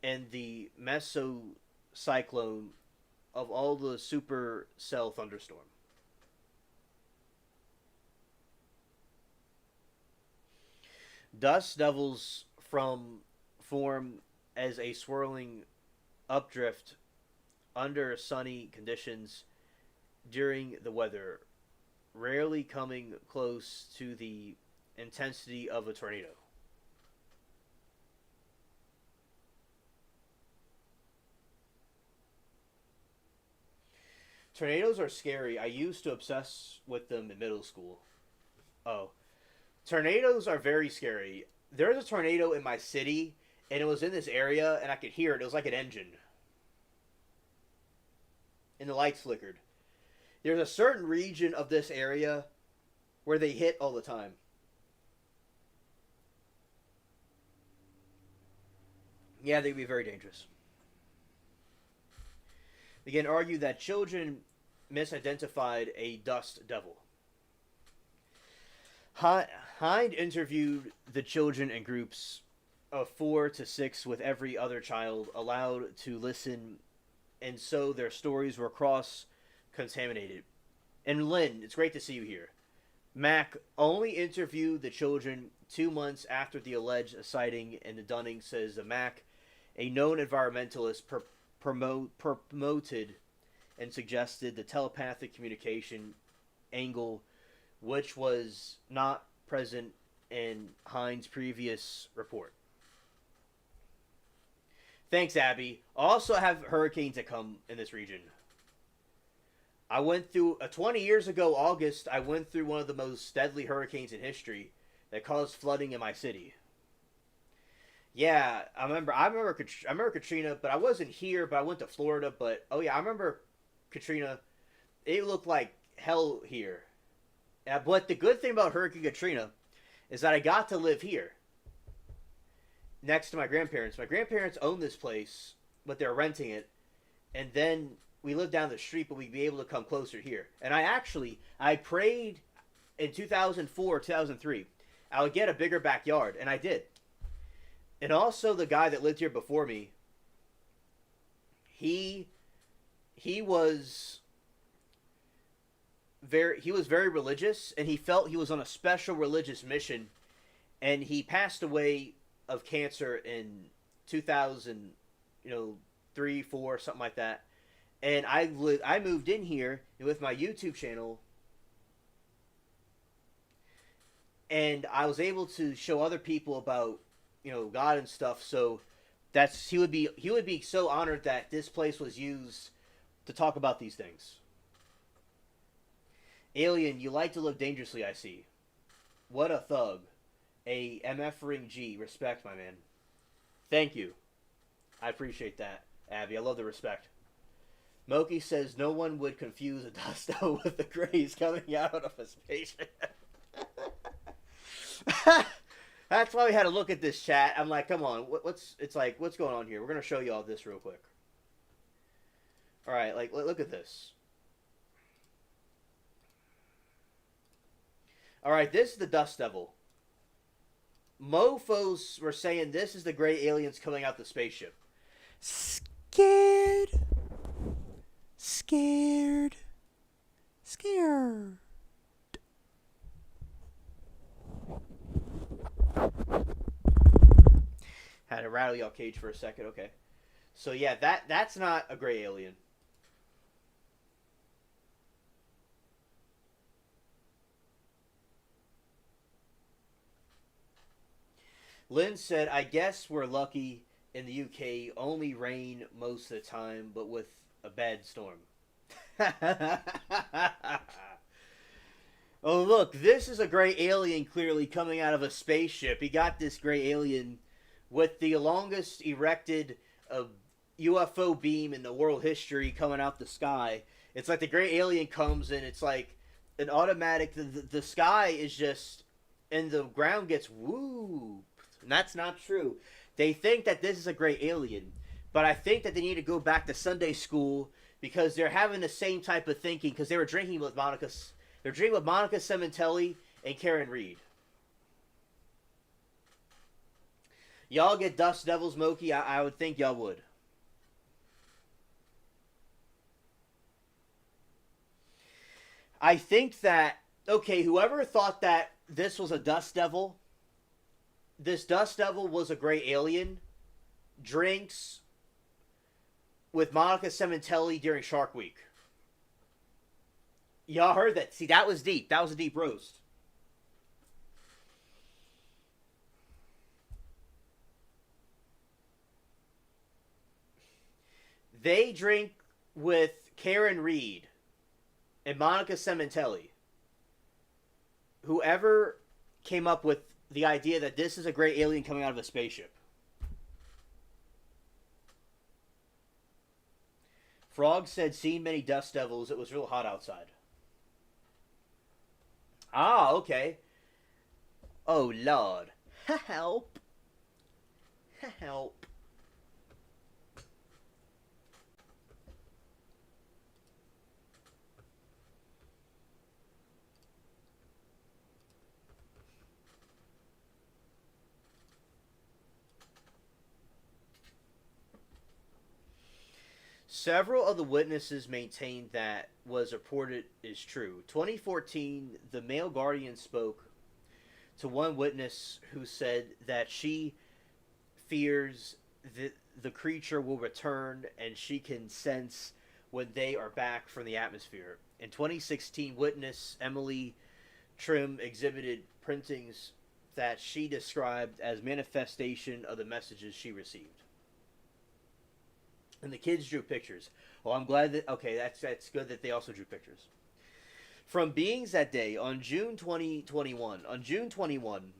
and the mesocyclone of all the supercell thunderstorm. Dust devils form as a swirling updrift under sunny conditions during the weather, rarely coming close to the intensity of a tornado. Tornadoes are scary. I used to obsess with them in middle school. Oh. Tornadoes are very scary. There's a tornado in my city, and it was in this area, and I could hear it. It was like an engine. And the lights flickered. There's a certain region of this area where they hit all the time. Yeah, they can be very dangerous. They can argue that children misidentified a dust devil. Hind interviewed the children in groups of 4 to 6 with every other child allowed to listen, and so their stories were cross-contaminated. And Lynn, it's great to see you here. Mac only interviewed the children 2 months after the alleged sighting, and the Dunning says that Mac, a known environmentalist, promoted and suggested the telepathic communication angle, which was not present in Hind's previous report. Thanks, Abby. Also have hurricanes that come in this region. I went through 20 years ago, August. I went through one of the most deadly hurricanes in history that caused flooding in my city. Yeah, I remember Katrina, but I wasn't here. But I went to Florida. But oh yeah, I remember Katrina. It looked like hell here. But the good thing about Hurricane Katrina is that I got to live here, next to my grandparents. My grandparents own this place, but they're renting it, and then we live down the street, but we'd be able to come closer here. And I prayed in 2004, 2003, I would get a bigger backyard, and I did. And also the guy that lived here before me, he was he was very religious, and he felt he was on a special religious mission, and he passed away of cancer in 2000, 3, 4, something like that. And I moved in here with my YouTube channel, and I was able to show other people about God and stuff. So that's he would be so honored that this place was used to talk about these things. Alien, you like to live dangerously, I see. What a thug. A MF ring G. Respect, my man. Thank you. I appreciate that, Abby. I love the respect. Moki says no one would confuse a Dusto with the Greys coming out of a spaceship. That's why we had to look at this chat. I'm like, come on, what's going on here? We're gonna show you all this real quick. All right, like look at this. All right, this is the Dust Devil. Mofos were saying this is the gray aliens coming out the spaceship. Scared. Scared. Scared. Had to rattle y'all cage for a second. Okay. So yeah, that's not a gray alien. Lynn said, I guess we're lucky in the UK. Only rain most of the time, but with a bad storm. Oh, look, this is a gray alien clearly coming out of a spaceship. He got this gray alien with the longest erected UFO beam in the world history coming out the sky. It's like the gray alien comes and it's like an automatic, the sky is just, and the ground gets woo. And that's not true. They think that this is a gray alien, but I think that they need to go back to Sunday school because they're having the same type of thinking because they were drinking with Monica. They're drinking with Monica Cementelli and Karen Reed. Y'all get Dust Devils, Moki? I would think y'all would. I think that, okay, whoever thought that this was a Dust Devil, this Dust Devil was a gray alien, drinks with Monica Cementelli during Shark Week. Y'all heard that. See, that was deep. That was a deep roast. They drink with Karen Reed and Monica Cementelli. Whoever came up with the idea that this is a gray alien coming out of a spaceship. Frog said, seen many Dust Devils. It was real hot outside. Ah, okay. Oh, Lord. Help. Help. Several of the witnesses maintained that was reported is true. 2014, the male guardian spoke to one witness who said that she fears that the creature will return and she can sense when they are back from the atmosphere. In 2016, witness Emily Trim exhibited printings that she described as manifestation of the messages she received. And the kids drew pictures. Well, I'm glad that, okay, that's good that they also drew pictures. From beings that day, on June 2021, on June 21,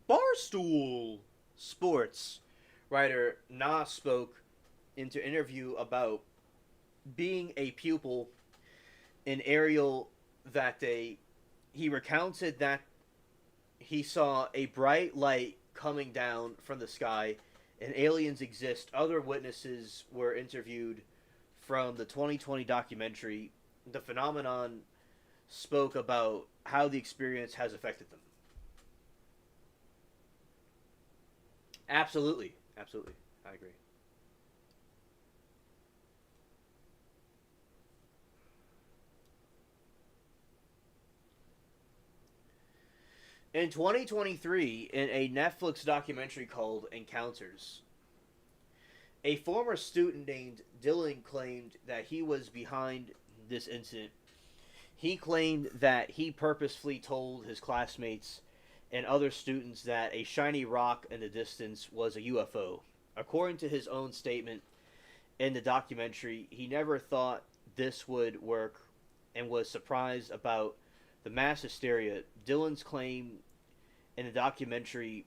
Barstool Sports writer Na spoke into interview about being a pupil in Ariel that day. He recounted that he saw a bright light coming down from the sky and aliens exist. Other witnesses were interviewed from the 2020 documentary. The phenomenon spoke about how the experience has affected them. Absolutely. Absolutely. I agree. In 2023, in a Netflix documentary called Encounters, a former student named Dylan claimed that he was behind this incident. He claimed that he purposefully told his classmates and other students that a shiny rock in the distance was a UFO. According to his own statement in the documentary, he never thought this would work and was surprised about the mass hysteria. Dylan's claim in the documentary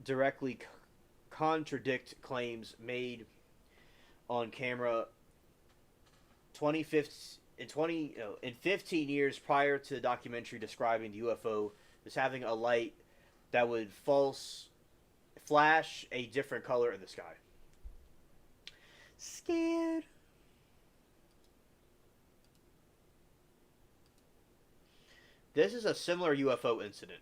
directly contradict claims made on camera 25th in 20 in 15 years prior to the documentary describing the UFO as having a light that would flash a different color in the sky. Scared. This is a similar UFO incident.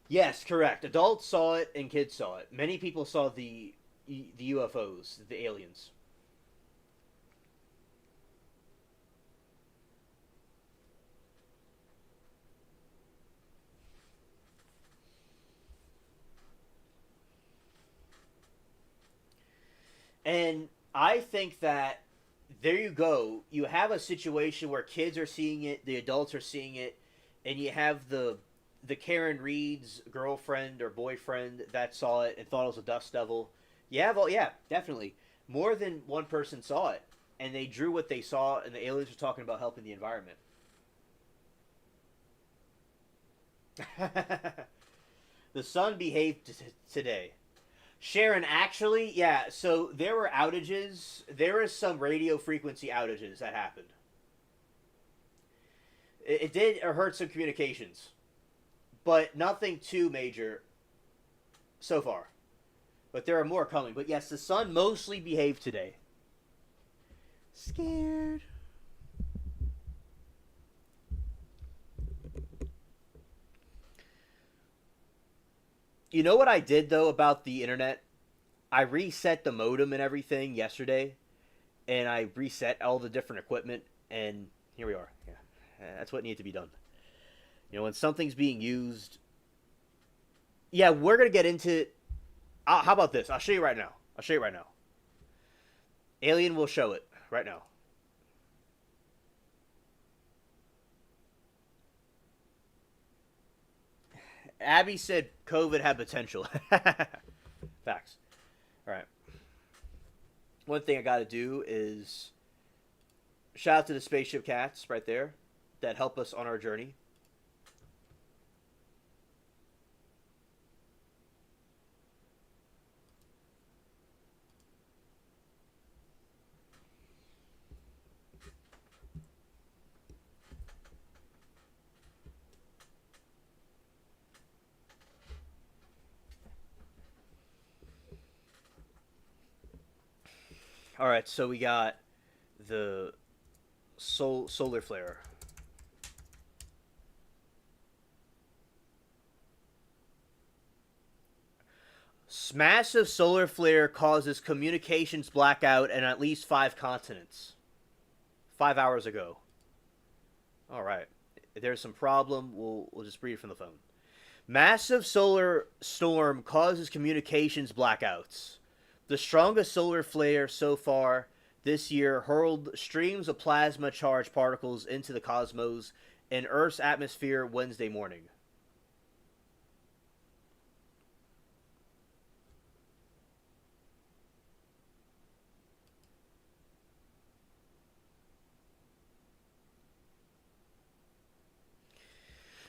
Yes, correct. Adults saw it and kids saw it. Many people saw the UFOs, the aliens. And I think that there you go. You have a situation where kids are seeing it, the adults are seeing it, and you have the Karen Reed's girlfriend or boyfriend that saw it and thought it was a dust devil. You have all, yeah, definitely. More than one person saw it, and they drew what they saw, and the aliens were talking about helping the environment. The sun behaved today. Sharon, actually, yeah. So there were outages. There were some radio frequency outages that happened. It did hurt some communications, but nothing too major so far. But there are more coming. But yes, the sun mostly behaved today. Scared. You know what I did though about the internet? I reset the modem and everything yesterday, and I reset all the different equipment, and here we are. Yeah, that's what needed to be done. You know, when something's being used. Yeah, we're gonna get into. How about this? I'll show you right now. I'll show you right now. Alien will show it right now. Abby said COVID had potential. Facts. All right. One thing I got to do is shout out to the spaceship cats right there that help us on our journey. All right, so we got the solar flare. Massive solar flare causes communications blackout in at least 5 continents. 5 hours ago. All right. If there's some problem, we'll just read it from the phone. Massive solar storm causes communications blackouts. The strongest solar flare so far this year hurled streams of plasma charged particles into the cosmos and Earth's atmosphere Wednesday morning.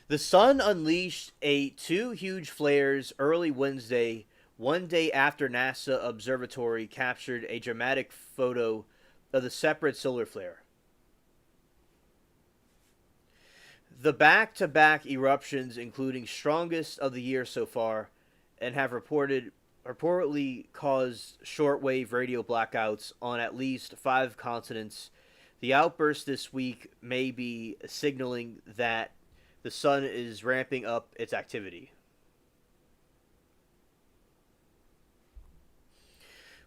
The sun unleashed two huge flares early Wednesday, one day after NASA observatory captured a dramatic photo of the separate solar flare. The back-to-back eruptions, including strongest of the year so far, and have reportedly caused shortwave radio blackouts on at least 5 continents. The outburst this week may be signaling that the sun is ramping up its activity.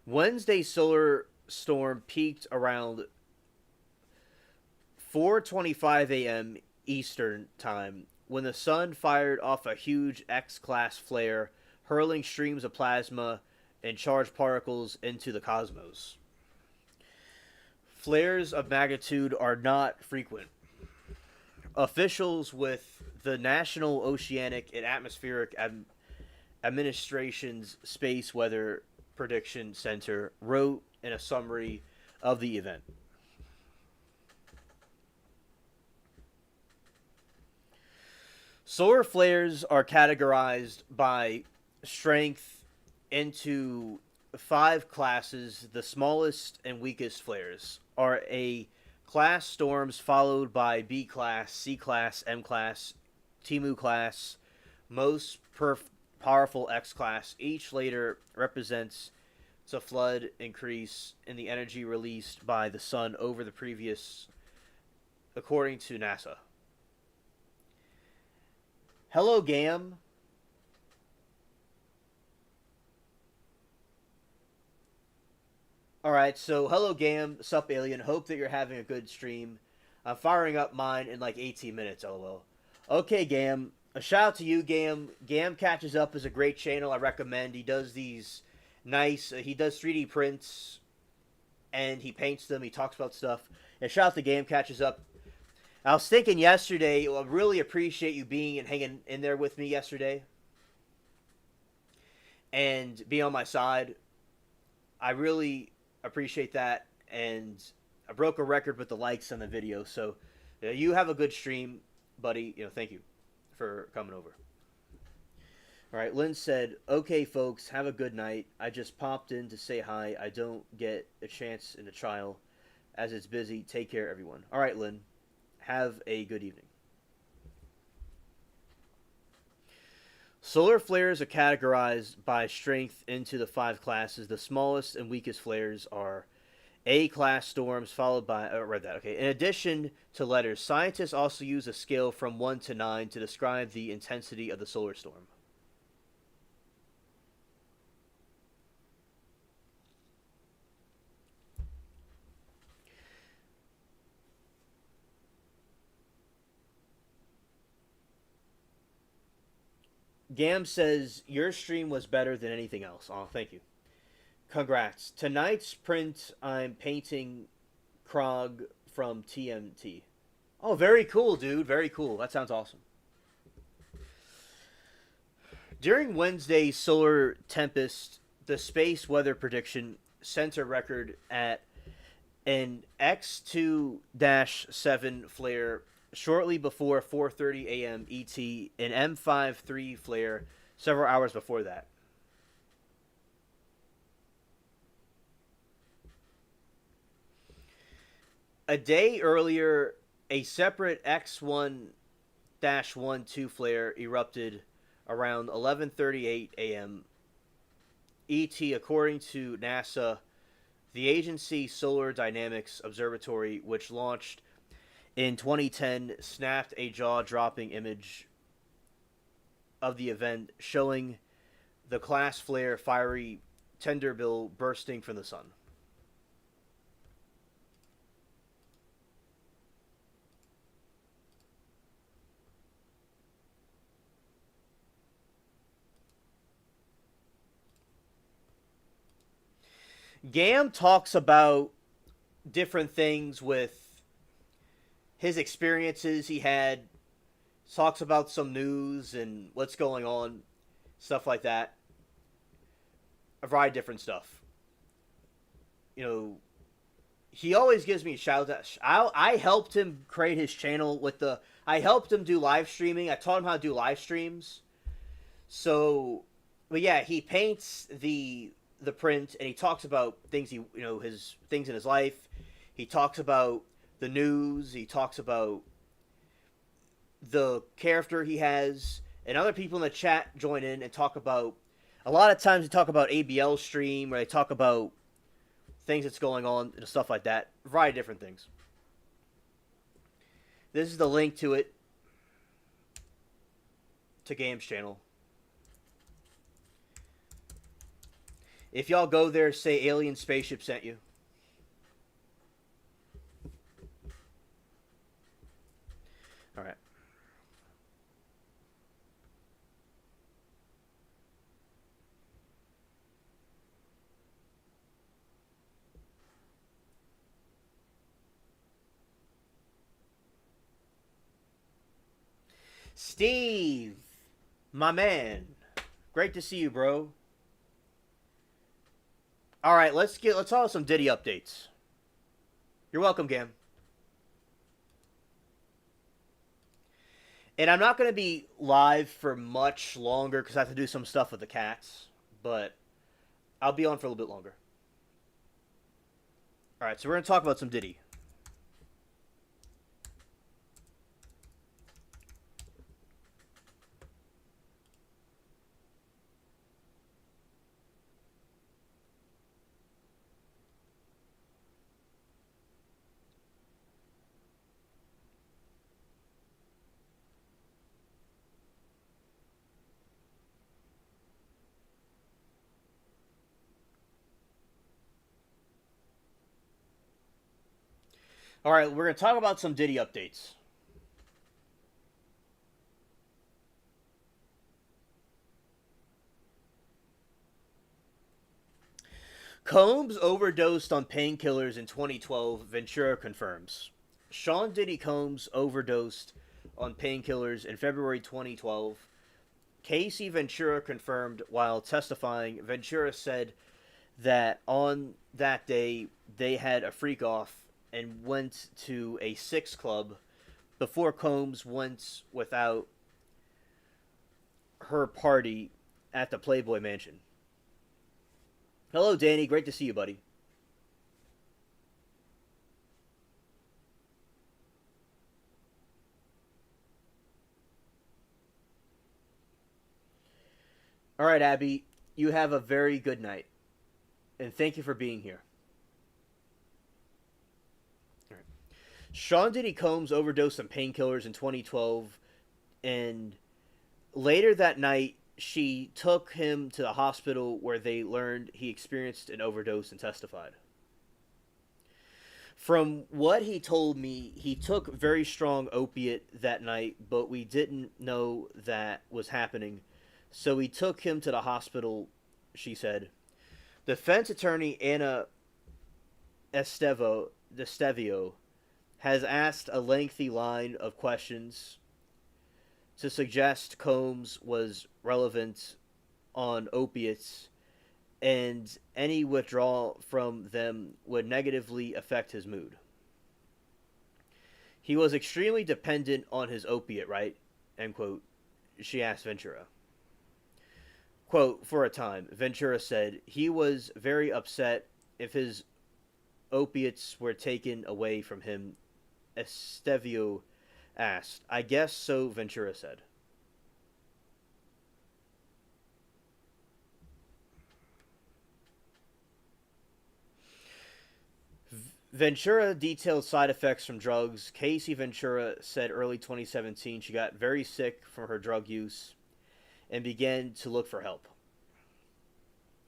Wednesday solar storm peaked around 4:25 a.m. Eastern Time when the sun fired off a huge X-class flare, hurling streams of plasma and charged particles into the cosmos. Flares of magnitude are not frequent. Officials with the National Oceanic and Atmospheric Administration's Space Weather Prediction Center wrote in a summary of the event. Solar flares are categorized by strength into 5 classes. The smallest and weakest flares are A class storms, followed by B class, C class, M class, Timu class, most powerful X class. Each later represents a flood increase in the energy released by the sun over the previous, according to NASA. Hello, Gam. Alright, so hello, Gam. Sup, alien. Hope that you're having a good stream. I'm firing up mine in like 18 minutes, lol. Okay, Gam. A shout out to you, Gam. Gam Catches Up is a great channel I recommend. He does these nice, he does 3D prints, and he paints them. He talks about stuff. And shout out to Gam Catches Up. I was thinking yesterday, I really appreciate you being and hanging in there with me yesterday. And being on my side. I really appreciate that. And I broke a record with the likes on the video. So you have a good stream, buddy. Thank you for coming over. All right, Lynn said, okay, folks, have a good night. I just popped in to say hi. I don't get a chance in the trial as it's busy. Take care, everyone. All right, Lynn. Have a good evening. Solar flares are categorized by strength into the 5 classes. The smallest and weakest flares are A-class storms, followed by... I read that, okay. In addition to letters, scientists also use a scale from 1 to 9 to describe the intensity of the solar storm. Gam says, your stream was better than anything else. Oh, thank you. Congrats. Tonight's print, I'm painting Krog from TMT. Oh, very cool, dude. Very cool. That sounds awesome. During Wednesday's solar tempest, the Space Weather Prediction Center record at an X2-7 flare shortly before 4:30 a.m. ET, an M53 flare several hours before that. A day earlier, a separate X1-12 flare erupted around 11:38 a.m. ET, according to NASA, the agency Solar Dynamics Observatory, which launched in 2010, snapped a jaw-dropping image of the event showing the class flare fiery tenderbill bursting from the sun. Gam talks about different things with his experiences he had, talks about some news and what's going on, stuff like that. A variety of different stuff. He always gives me a shout out. I helped him create his channel with I helped him do live streaming. I taught him how to do live streams. So, but yeah, he paints the print and he talks about things his things in his life. He talks about the news. He talks about the character he has, and other people in the chat join in and talk about. A lot of times they talk about ABL stream, or they talk about things that's going on and stuff like that. A variety of different things. This is the link to it, to Gam's channel. If y'all go there, say alien spaceship sent you. All right. Steve, my man, great to see you, bro. All right, let's talk some Diddy updates. You're welcome, Gam. And I'm not going to be live for much longer because I have to do some stuff with the cats, but I'll be on for a little bit longer. All right, so we're going to talk about some Diddy. All right, we're going to talk about some Diddy updates. Combs overdosed on painkillers in 2012, Ventura confirms. Sean Diddy Combs overdosed on painkillers in February 2012. Casey Ventura confirmed while testifying. Ventura said that on that day they had a freak off and went to a Six Club before Combs went without her party at the Playboy Mansion. Hello, Danny. Great to see you, buddy. All right, Abby. You have a very good night. And thank you for being here. All right. Sean Diddy Combs overdosed on painkillers in 2012. And later that night, she took him to the hospital where they learned he experienced an overdose and testified. From what he told me, he took very strong opiate that night, but we didn't know that was happening. So we took him to the hospital, she said. Defense attorney Anna Estevio has asked a lengthy line of questions to suggest Combs was relevant on opiates and any withdrawal from them would negatively affect his mood. He was extremely dependent on his opiate, right? End quote. She asked Ventura. Quote, for a time, Ventura said he was very upset if his opiates were taken away from him. Estevio asked. I guess so, Ventura said. Ventura detailed side effects from drugs. Casey Ventura said early 2017 she got very sick from her drug use and began to look for help.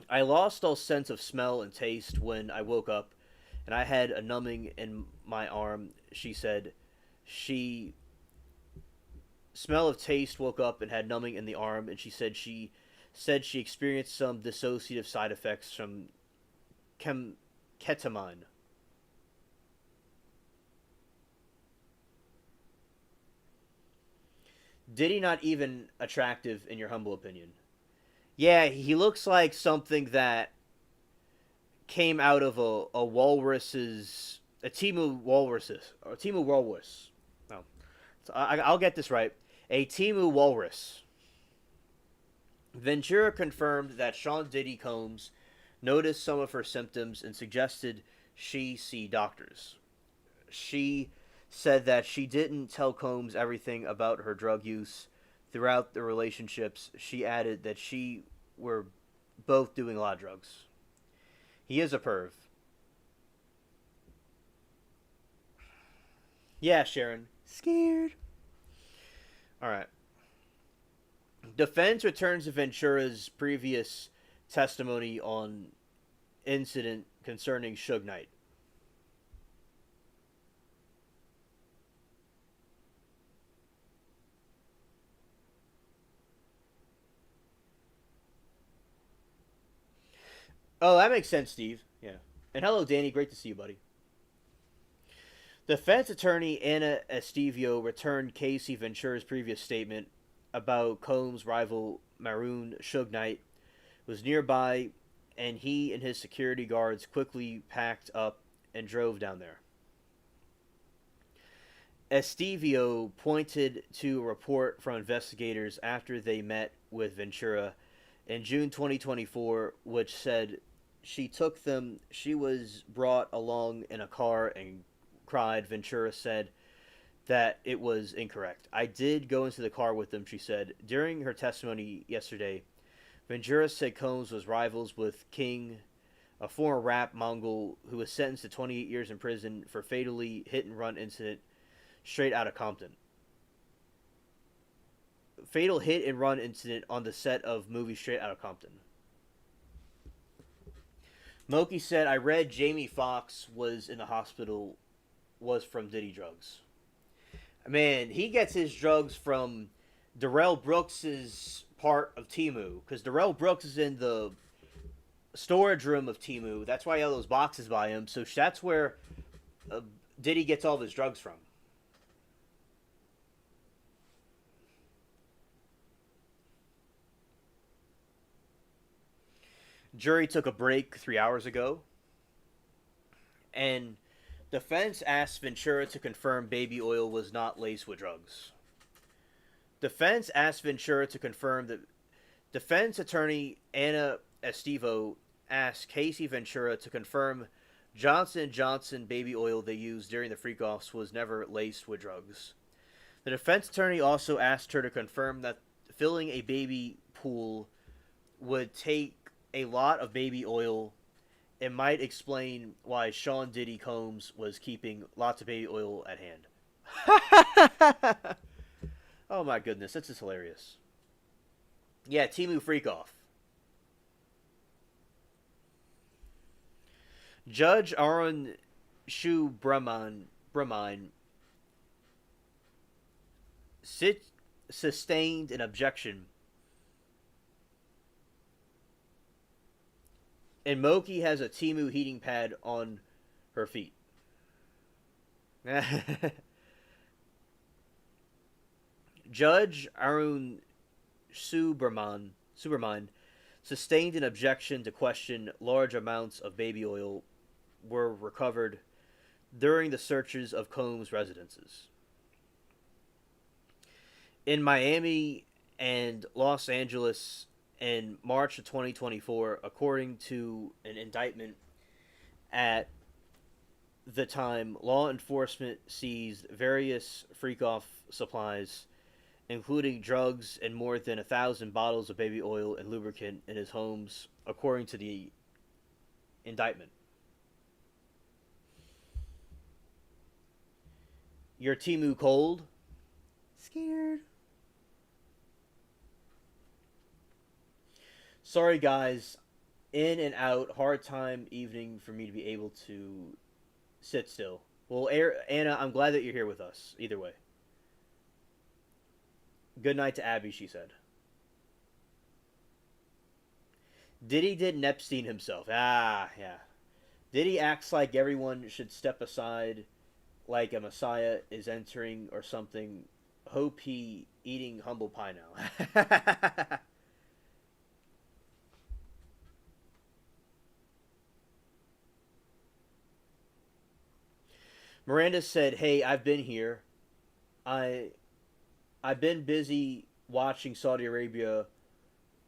I lost all sense of smell and taste when I woke up, and I had a numbing in my arm, she said. She smell of taste woke up and had numbing in the arm, and she experienced some dissociative side effects from ketamine. Diddy not even attractive in your humble opinion? Yeah, he looks like something that came out of a walrus's a Timu walrus. No, so I'll get this right. A Timu walrus. Ventura confirmed that Sean Diddy Combs noticed some of her symptoms and suggested she see doctors. She said that she didn't tell Combs everything about her drug use throughout the relationships. She added that she were both doing a lot of drugs. He is a perv. Yeah, Sharon. Scared. Alright. Defense returns to Ventura's previous testimony on incident concerning Suge Knight. Oh, that makes sense, Steve. Yeah. And hello, Danny. Great to see you, buddy. Defense attorney Anna Estevio returned Casey Ventura's previous statement about Combs' rival Maroon Suge Knight was nearby, and he and his security guards quickly packed up and drove down there. Estevio pointed to a report from investigators after they met with Ventura in June 2024, which said she was brought along in a car and cried. Ventura said that it was incorrect. I did go into the car with them, she said. During her testimony yesterday, Ventura said Combs was rivals with King, a former rap Mongol who was sentenced to 28 years in prison for fatally hit-and-run incident straight out of Compton. Fatal hit-and-run incident on the set of movie Straight Outta Compton. Moki said, I read Jamie Foxx was in the hospital, was from Diddy drugs. Man, he gets his drugs from Darrell Brooks's part of Timu, because Darrell Brooks is in the storage room of Timu. That's why he had those boxes by him. So that's where Diddy gets all of his drugs from. Jury took a break 3 hours ago, and defense asked Ventura to confirm baby oil was not laced with drugs. Defense asked Ventura to confirm that defense attorney Anna Estevo asked Casey Ventura to confirm Johnson & Johnson baby oil they used during the freak-offs was never laced with drugs. The defense attorney also asked her to confirm that filling a baby pool would take a lot of baby oil. It might explain why Sean Diddy Combs was keeping lots of baby oil at hand. Oh my goodness, that's just hilarious. Yeah, Timu Freakoff. Judge Arun Brahman sustained an objection, and Moki has a Timu heating pad on her feet. Judge Arun Subraman sustained an objection to question large amounts of baby oil were recovered during the searches of Combs' residences. In Miami and Los Angeles in March of 2024, according to an indictment at the time, law enforcement seized various freak-off supplies, including drugs and more than 1,000 bottles of baby oil and lubricant in his homes, according to the indictment. Your Timu cold? Scared. Sorry, guys. In and out. Hard time evening for me to be able to sit still. Well, Anna, I'm glad that you're here with us. Either way. Good night to Abby, she said. Diddy didn't Epstein himself. Ah, yeah. Diddy acts like everyone should step aside like a messiah is entering or something. Hope he eating humble pie now. Miranda said, hey, I've been here. I've been busy watching Saudi Arabia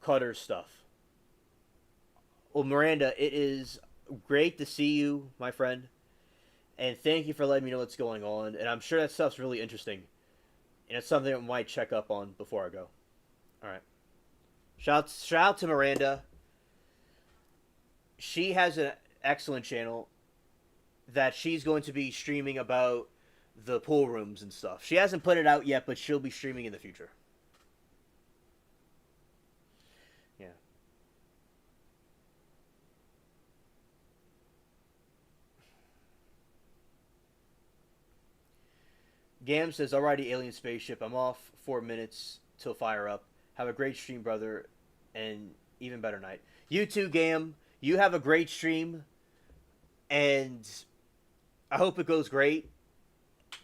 Qatar stuff. Well, Miranda, it is great to see you, my friend. And thank you for letting me know what's going on. And I'm sure that stuff's really interesting. And it's something I might check up on before I go. Alright. Shout out to Miranda. She has an excellent channel that she's going to be streaming about the pool rooms and stuff. She hasn't put it out yet, but she'll be streaming in the future. Yeah. Gam says, "Alrighty, alien spaceship. I'm off 4 minutes till fire up. Have a great stream, brother, and even better night. You too, Gam. You have a great stream, and I hope it goes great.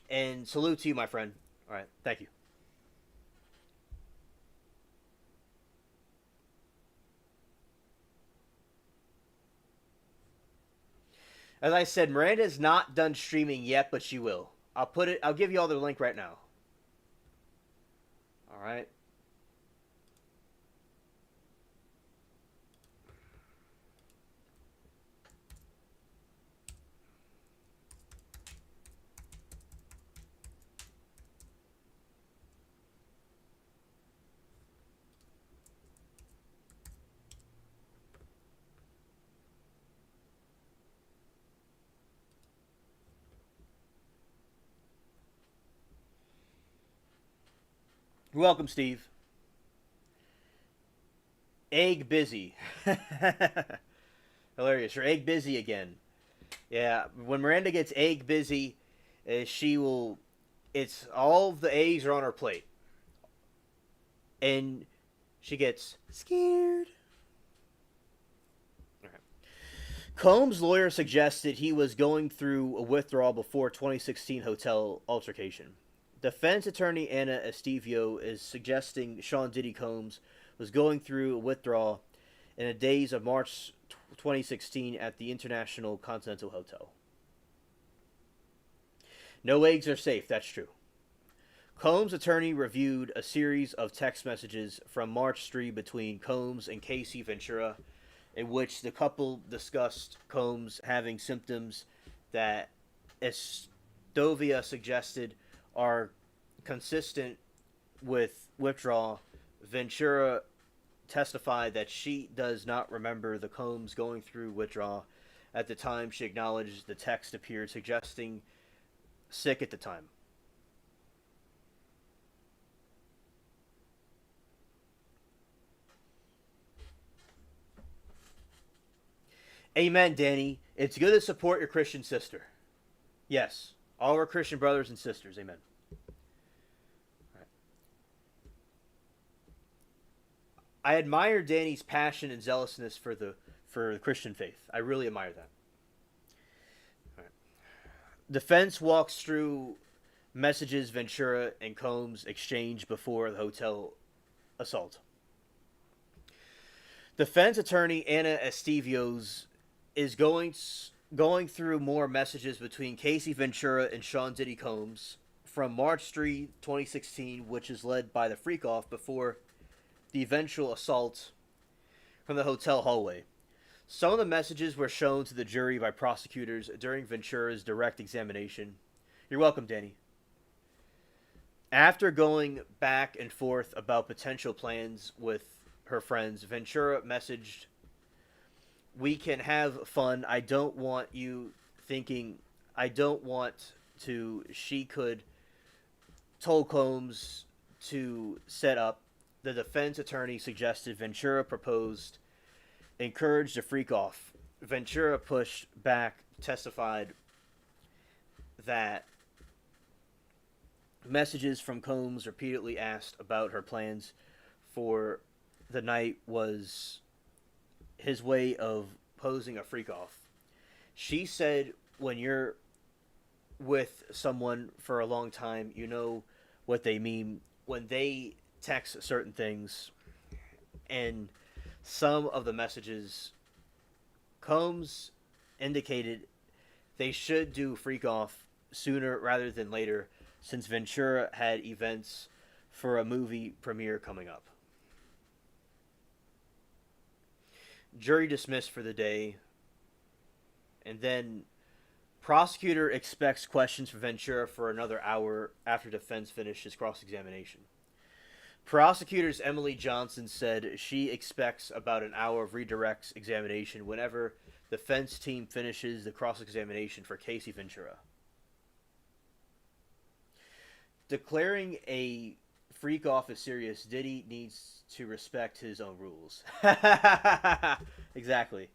And salute to you, my friend. All right, thank you." As I said, Miranda's not done streaming yet, but she will. I'll give you all the link right now. All right. You're welcome, Steve. Egg busy. Hilarious. You're egg busy again. Yeah, when Miranda gets egg busy, she will. It's all of the eggs are on her plate, and she gets scared. Okay. Combs' lawyer suggested he was going through a withdrawal before 2016 hotel altercation. Defense attorney Anna Estevio is suggesting Sean Diddy Combs was going through a withdrawal in the days of March 2016 at the International Continental Hotel. No eggs are safe, that's true. Combs' attorney reviewed a series of text messages from March 3 between Combs and Casey Ventura, in which the couple discussed Combs having symptoms that Estovia suggested are consistent with withdrawal. Ventura testified that she does not remember the Combs going through withdrawal. At the time, she acknowledged the text appeared suggesting sick at the time. Amen, Danny. It's good to support your Christian sister. Yes, all our Christian brothers and sisters. Amen. Right. I admire Danny's passion and zealousness for the Christian faith. I really admire that. Right. Defense walks through messages Ventura and Combs exchanged before the hotel assault. Defense attorney Anna Estevio's is going through more messages between Casey Ventura and Sean Diddy Combs from March 3, 2016, which is led by the freak-off before the eventual assault from the hotel hallway. Some of the messages were shown to the jury by prosecutors during Ventura's direct examination. You're welcome, Danny. After going back and forth about potential plans with her friends, Ventura messaged, "We can have fun. I don't want you thinking. I don't want to." She could told Combs to set up. The defense attorney suggested Ventura proposed, encouraged a freak off. Ventura pushed back, testified that messages from Combs repeatedly asked about her plans for the night was his way of posing a freak off. She said, when you're with someone for a long time, you know what they mean when they text certain things. And some of the messages, Combs indicated they should do freak off sooner rather than later, since Ventura had events for a movie premiere coming up. Jury dismissed for the day. And then prosecutor expects questions from Ventura for another hour after defense finishes cross-examination. Prosecutors Emily Johnson said she expects about an hour of redirects examination whenever defense team finishes the cross-examination for Casey Ventura. Declaring a freak off is serious, Diddy needs to respect his own rules. Exactly.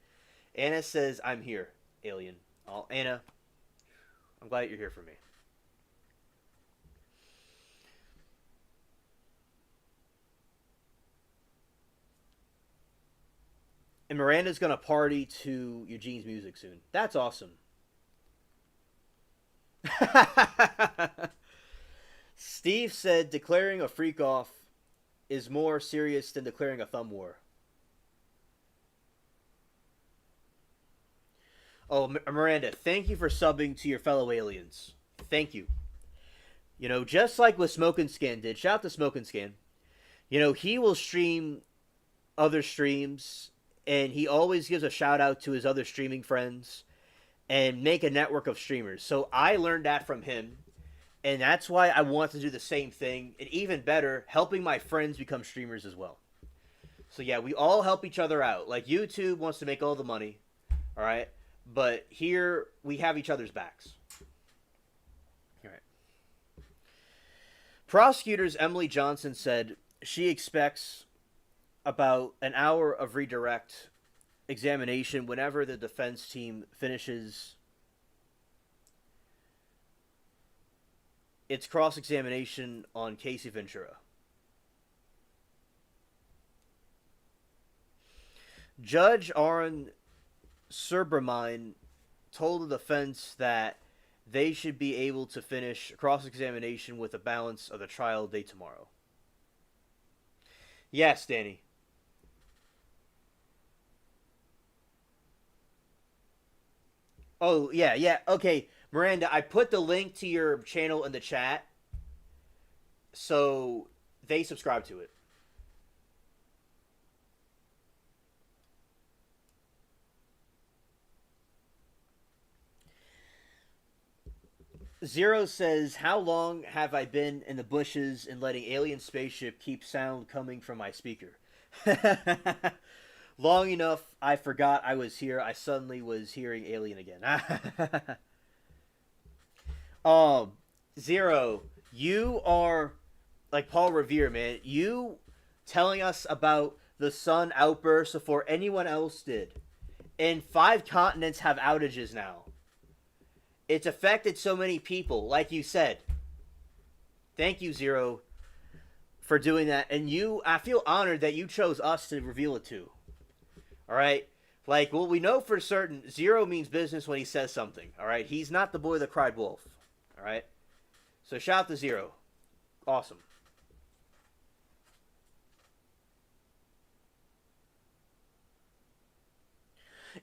Anna says, "I'm here, alien." Anna, I'm glad you're here for me. And Miranda's gonna party to Eugene's music soon. That's awesome. Steve said declaring a freak off is more serious than declaring a thumb war. Oh, Miranda, thank you for subbing to your fellow aliens. Thank you. You know, just like what Smoke and Scan did. Shout out to Smoke and Scan. You know, he will stream other streams, and he always gives a shout out to his other streaming friends and make a network of streamers. So I learned that from him, and that's why I want to do the same thing, and even better, helping my friends become streamers as well. So yeah, we all help each other out. Like YouTube wants to make all the money, all right? But here we have each other's backs. All right. Prosecutors Emily Johnson said she expects about an hour of redirect examination whenever the defense team finishes its cross-examination on Casey Ventura. Judge Aaron Silbermine told the defense that they should be able to finish cross-examination with the balance of the trial date tomorrow. Yes, Danny. Oh, yeah, yeah. Okay, Miranda, I put the link to your channel in the chat so they subscribe to it. Zero says, how long have I been in the bushes and letting alien spaceship keep sound coming from my speaker? Long enough, I forgot I was here. I suddenly was hearing alien again. Zero, you are like Paul Revere, man. You telling us about the sun outburst before anyone else did. And 5 continents have outages now. It's affected so many people, like you said. Thank you, Zero, for doing that. And I feel honored that you chose us to reveal it to. All right? Like, well, we know for certain Zero means business when he says something. All right? He's not the boy that cried wolf. All right? So shout out to Zero. Awesome.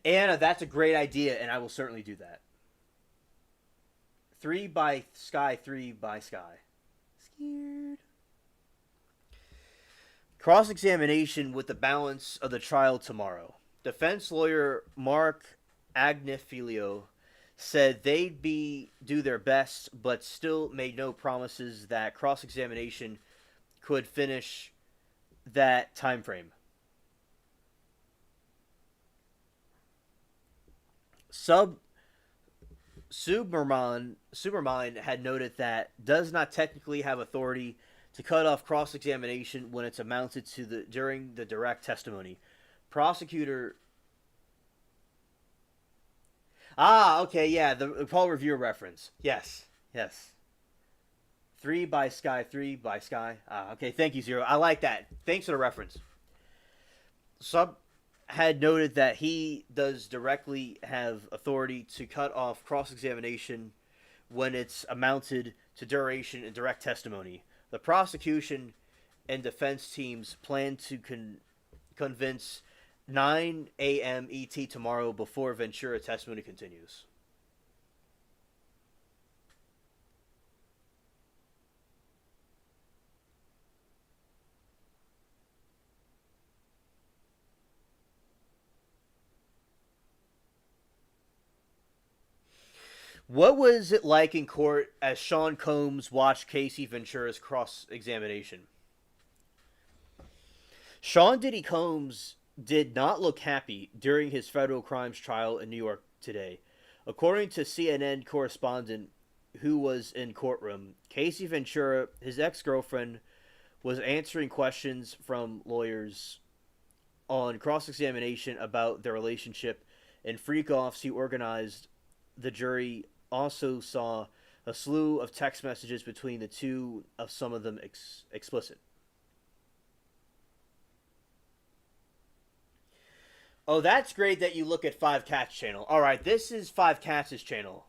Anna, that's a great idea, and I will certainly do that. 3 by Sky, 3 by Sky. Scared. Cross-examination with the balance of the trial tomorrow. Defense lawyer Mark Agnifilio said they'd do their best, but still made no promises that cross-examination could finish that time frame. Superman had noted that does not technically have authority to cut off cross-examination when it's amounted to during the direct testimony. Prosecutor. Okay, yeah, the Paul Revere reference. Yes. 3 by Sky, 3 by Sky. Okay, thank you, Zero. I like that. Thanks for the reference. Sub had noted that he does directly have authority to cut off cross-examination when it's amounted to duration and direct testimony. The prosecution and defense teams plan to convince 9 a.m. ET tomorrow before Ventura testimony continues. What was it like in court as Sean Combs watched Casey Ventura's cross-examination? Sean Diddy Combs did not look happy during his federal crimes trial in New York today. According to CNN correspondent who was in courtroom, Casey Ventura, his ex-girlfriend, was answering questions from lawyers on cross-examination about their relationship and freak-offs he organized. The jury also saw a slew of text messages between the two, of some of them explicit. Oh, that's great that you look at Five Cats channel. All right, this is Five Cats' channel.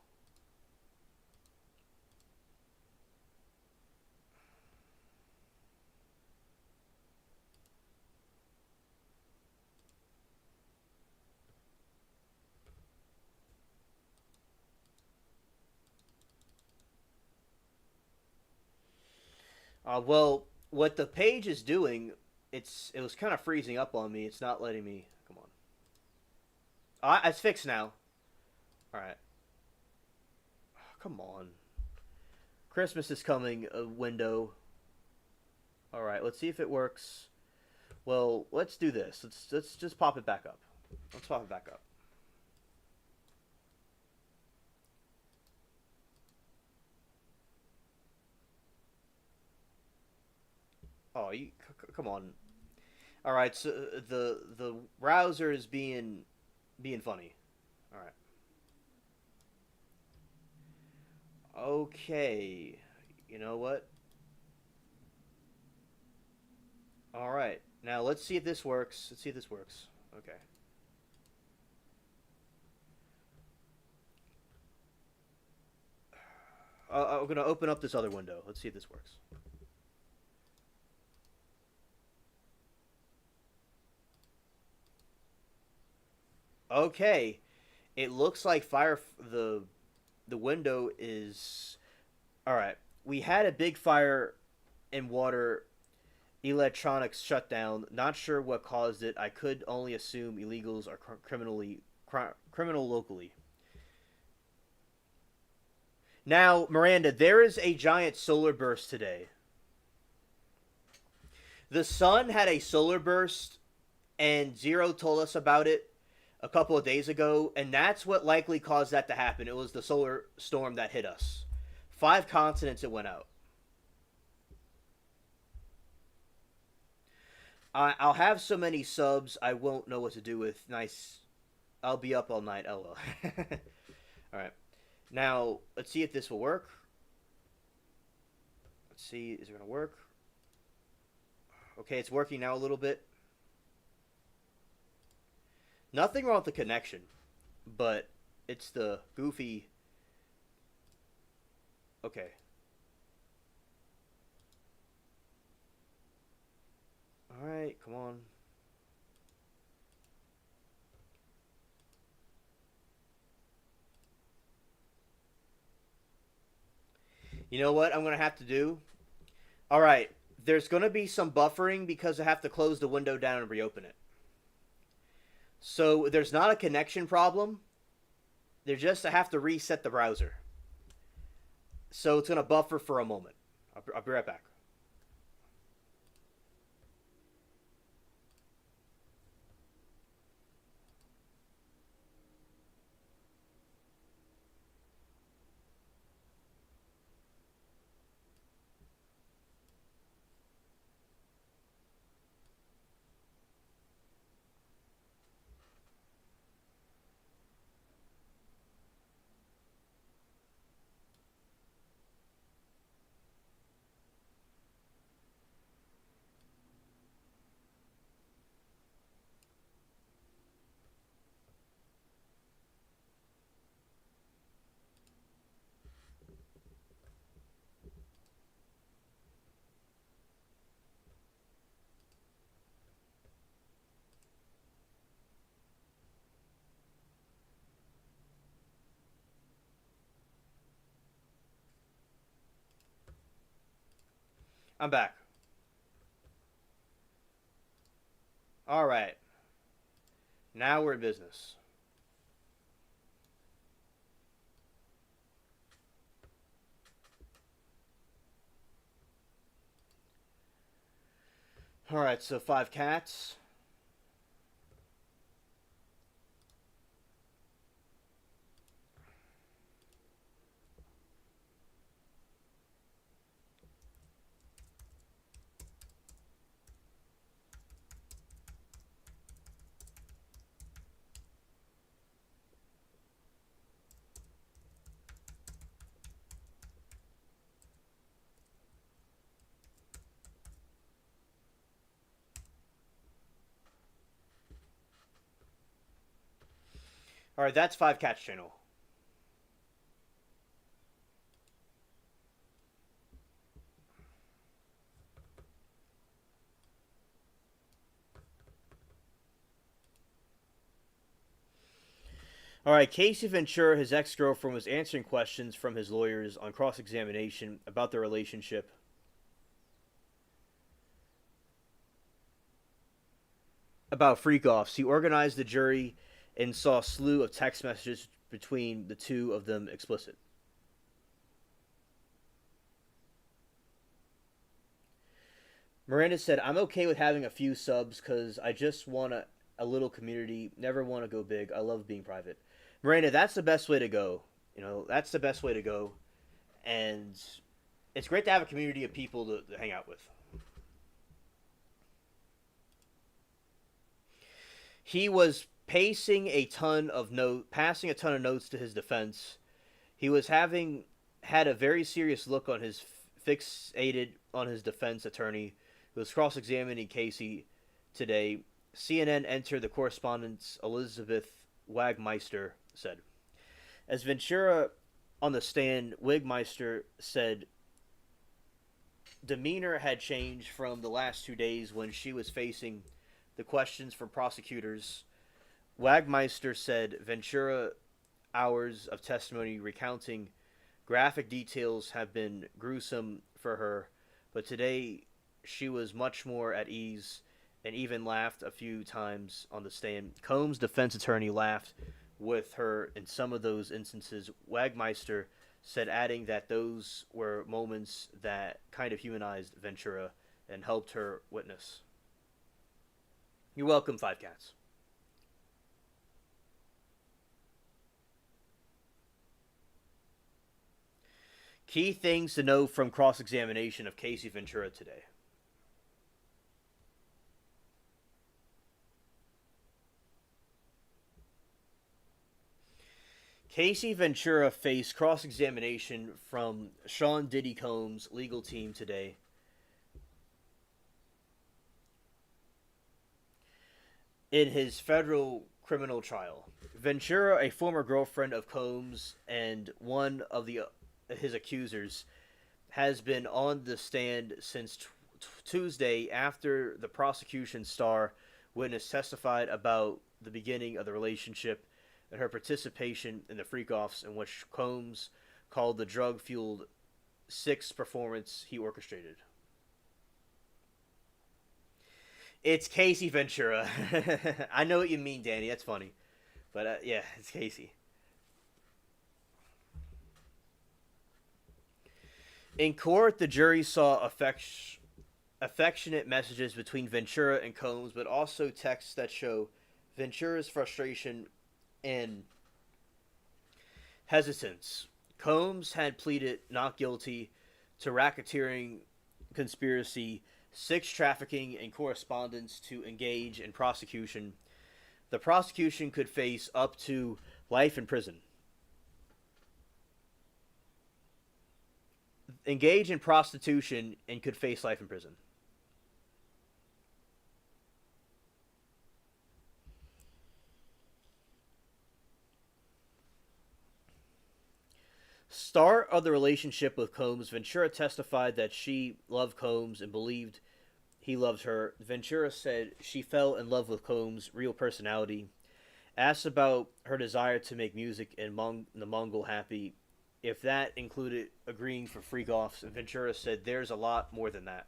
Well, what the page is doing, it was kind of freezing up on me. It's not letting me. Come on. It's fixed now. All right. Come on. Christmas is coming. A window. All right. Let's see if it works. Well, let's do this. Let's just pop it back up. Let's pop it back up. Oh, come on. All right. So the browser is being funny. All right. Okay. You know what? All right. Now let's see if this works. Let's see if this works. Okay. I'm gonna open up this other window. Let's see if this works. Okay. It looks like the window is all right. We had a big fire in water electronics shutdown. Not sure what caused it. I could only assume illegals are criminal locally. Now, Miranda, there is a giant solar burst today. The sun had a solar burst, and Zero told us about it a couple of days ago, and that's what likely caused that to happen. It was the solar storm that hit us. 5 continents it went out. I'll have so many subs, I won't know what to do with. Nice. I'll be up all night. LOL. All right. Now, let's see if this will work. Let's see. Is it going to work? Okay, it's working now a little bit. Nothing wrong with the connection, but it's the goofy. Okay. All right, come on. You know what I'm going to have to do? All right, there's going to be some buffering because I have to close the window down and reopen it. So there's not a connection problem. There's just I have to reset the browser. So it's going to buffer for a moment. I'll be right back. I'm back. All right. Now we're in business. All right, so 5 cats. All right, that's Five Cats channel. All right, Casey Ventura, his ex-girlfriend, was answering questions from his lawyers on cross-examination about their relationship. About freak-offs, he organized the jury and saw a slew of text messages between the two of them explicit. Miranda said, "I'm okay with having a few subs because I just want a little community. Never want to go big. I love being private." Miranda, that's the best way to go. You know, that's the best way to go. And it's great to have a community of people to hang out with. He was passing a ton of notes to his defense. He was having had a very serious look on his fixated on his defense attorney, who was cross-examining Casey today. CNN entered the correspondence Elizabeth Wagmeister said. As Ventura on the stand, Wigmeister said demeanor had changed from the last 2 days when she was facing the questions from prosecutors. Wagmeister said Ventura hours of testimony recounting graphic details have been gruesome for her, but today she was much more at ease and even laughed a few times on the stand. Combs' defense attorney laughed with her in some of those instances, Wagmeister said, adding that those were moments that kind of humanized Ventura and helped her witness. You're welcome, Five Cats. Key things to know from cross-examination of Casey Ventura today. Casey Ventura faced cross-examination from Sean Diddy Combs' legal team today. In his federal criminal trial, Ventura, a former girlfriend of Combs and one of his accusers, has been on the stand since Tuesday after the prosecution's star witness testified about the beginning of the relationship and her participation in the freak-offs in which Combs called the drug-fueled six performance he orchestrated. It's Casey Ventura. I know what you mean, Danny. That's funny. But yeah, it's Casey. In court, the jury saw affectionate messages between Ventura and Combs, but also texts that show Ventura's frustration and hesitance. Combs had pleaded not guilty to racketeering, conspiracy, sex trafficking, and correspondence to engage in prosecution. The prosecution could face up to life in prison. Engage in prostitution and could face life in prison. Start of the relationship with Combs, Ventura testified that she loved Combs and believed he loved her. Ventura said she fell in love with Combs' real personality. Asked about her desire to make music and the Mongol happy, if that included agreeing for freak-offs, Ventura said there's a lot more than that.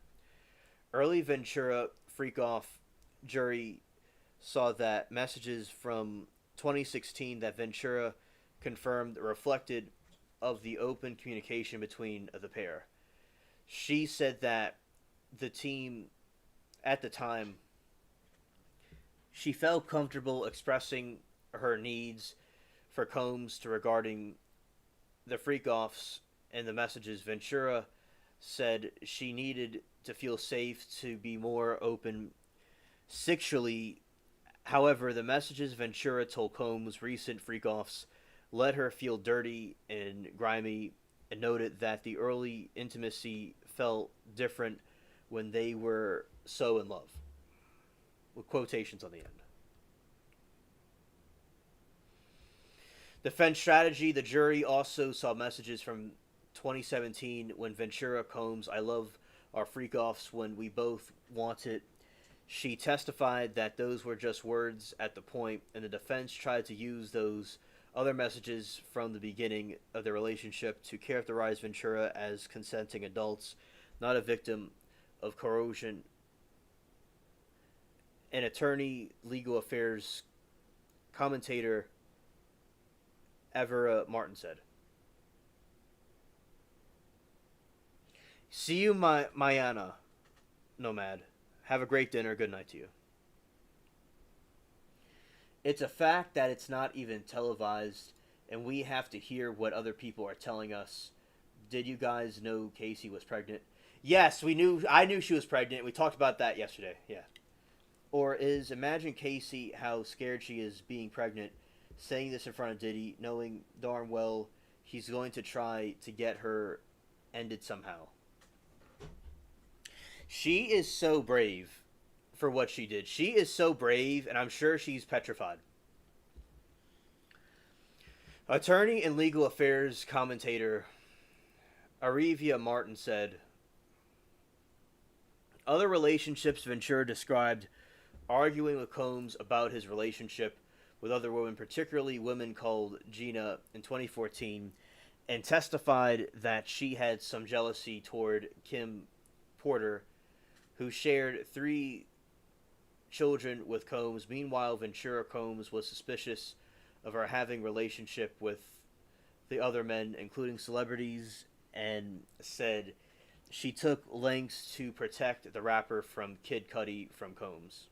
Early Ventura freak-off jury saw that messages from 2016 that Ventura confirmed reflected of the open communication between the pair. She said that the team at the time, she felt comfortable expressing her needs for Combs to regarding the freak-offs and the messages. Ventura said she needed to feel safe to be more open sexually. However, the messages Ventura told Combs' recent freak-offs let her feel dirty and grimy, and noted that the early intimacy felt different when they were so in love, with quotations on the end. Defense strategy. The jury also saw messages from 2017 when Ventura Combs, I love our freak offs when we both want it. She testified that those were just words at the point, and the defense tried to use those other messages from the beginning of the relationship to characterize Ventura as consenting adults, not a victim of coercion. An attorney, legal affairs commentator, Evera Martin said. See you, Mayana, Nomad. Have a great dinner. Good night to you. It's a fact that it's not even televised, and we have to hear what other people are telling us. Did you guys know Casey was pregnant? Yes, we knew. I knew she was pregnant. We talked about that yesterday. Yeah. Or is imagine Casey how scared she is being pregnant, saying this in front of Diddy, knowing darn well he's going to try to get her ended somehow. She is so brave for what she did. She is so brave, and I'm sure she's petrified. Attorney and legal affairs commentator Arivia Martin said, other relationships Ventura described arguing with Combs about his relationship with other women, particularly women called Gina in 2014, and testified that she had some jealousy toward Kim Porter, who shared 3 children with Combs. Meanwhile, Ventura Combs was suspicious of her having relationship with the other men, including celebrities, and said she took lengths to protect the rapper from Kid Cudi from Combs.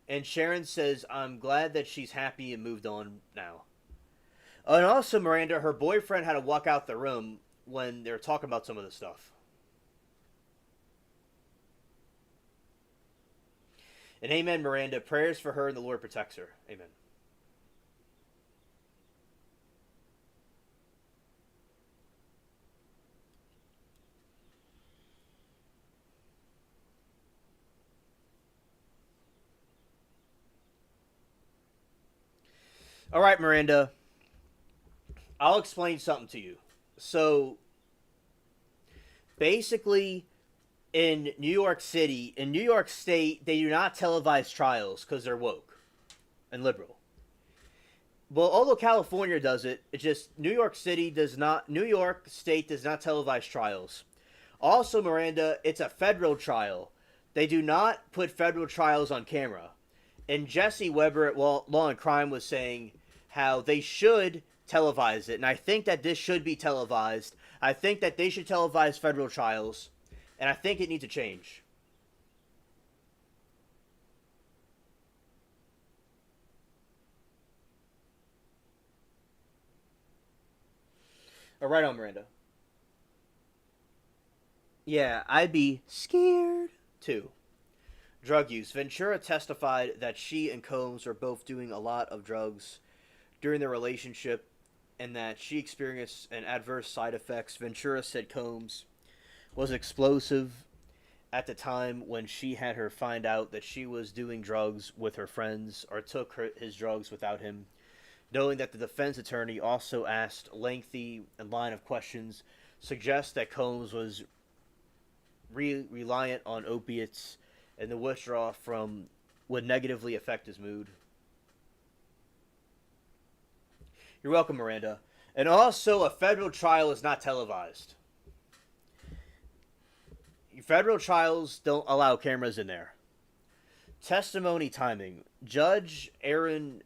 And Sharon says, I'm glad that she's happy and moved on now. And also, Miranda, her boyfriend had to walk out the room when they were talking about some of the stuff. And amen, Miranda. Prayers for her and the Lord protects her. Amen. All right, Miranda. I'll explain something to you. So, basically, in New York City, in New York State, they do not televise trials because they're woke and liberal. Well, although California does it, it's just New York City does not. New York State does not televise trials. Also, Miranda, it's a federal trial. They do not put federal trials on camera. And Jesse Weber at Law and Crime was saying how they should televise it, and I think that this should be televised. I think that they should televise federal trials, and I think it needs to change. All right on, Miranda. Yeah, I'd be scared too. Drug use. Ventura testified that she and Combs were both doing a lot of drugs during their relationship and that she experienced an adverse side effects. Ventura said Combs was explosive at the time when she had her find out that she was doing drugs with her friends or took his drugs without him, knowing that the defense attorney also asked lengthy and line of questions suggests that Combs was reliant on opiates and the withdrawal from would negatively affect his mood. You're welcome, Miranda. And also, a federal trial is not televised. Federal trials don't allow cameras in there. Testimony timing. Judge Aaron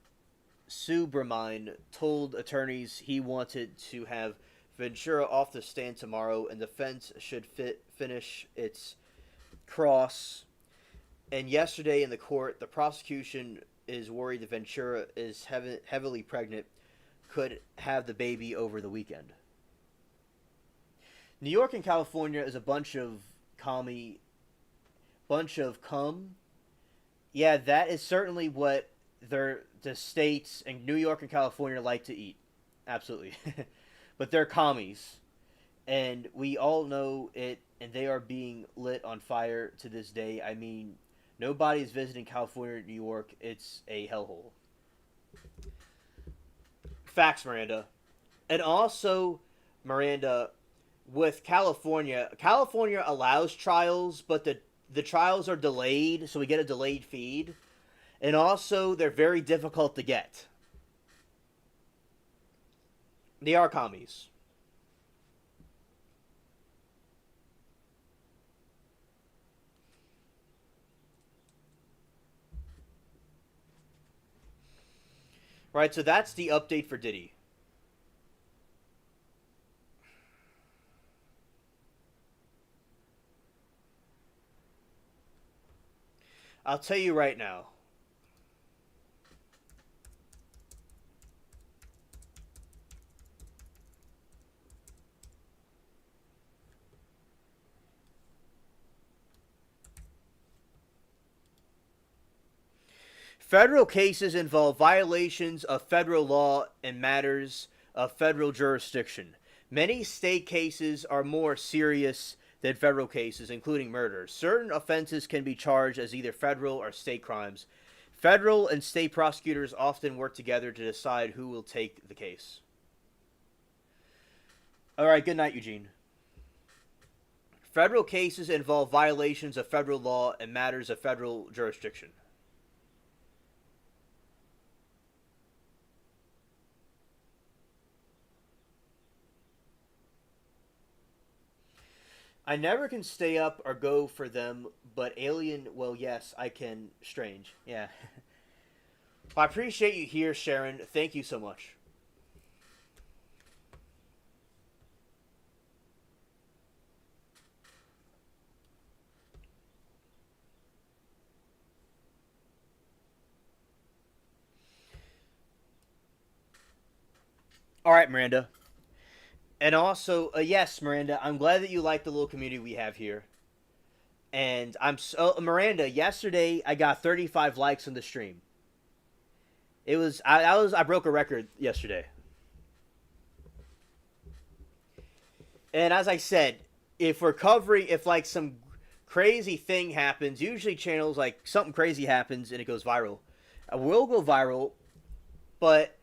Subramine told attorneys he wanted to have Ventura off the stand tomorrow, and defense should finish its cross. And yesterday in the court, the prosecution is worried that Ventura is heavily pregnant, could have the baby over the weekend. New York and California is a bunch of cum. Yeah, that is certainly what the states and New York and California like to eat. Absolutely. But they're commies. And we all know it, and they are being lit on fire to this day. I mean, Nobody's visiting California or New York. It's a hellhole. Facts, Miranda. And also, Miranda, with California, California allows trials, but the trials are delayed, so we get a delayed feed. And also, they're very difficult to get. They are commies. Right, so that's the update for Diddy. I'll tell you right now. Federal cases involve violations of federal law and matters of federal jurisdiction. Many state cases are more serious than federal cases, including murder. Certain offenses can be charged as either federal or state crimes. Federal and state prosecutors often work together to decide who will take the case. All right, good night, Eugene. Federal cases involve violations of federal law and matters of federal jurisdiction. I never can stay up or go for them, but Alien, well, yes, I can. Strange. Yeah. I appreciate you here, Sharon. Thank you so much. All right, Miranda. And also, yes, Miranda, I'm glad that you like the little community we have here. And I'm so Miranda. Yesterday, I got 35 likes on the stream. I broke a record yesterday. And as I said, if like some crazy thing happens, usually channels like something crazy happens and it goes viral. I will go viral, but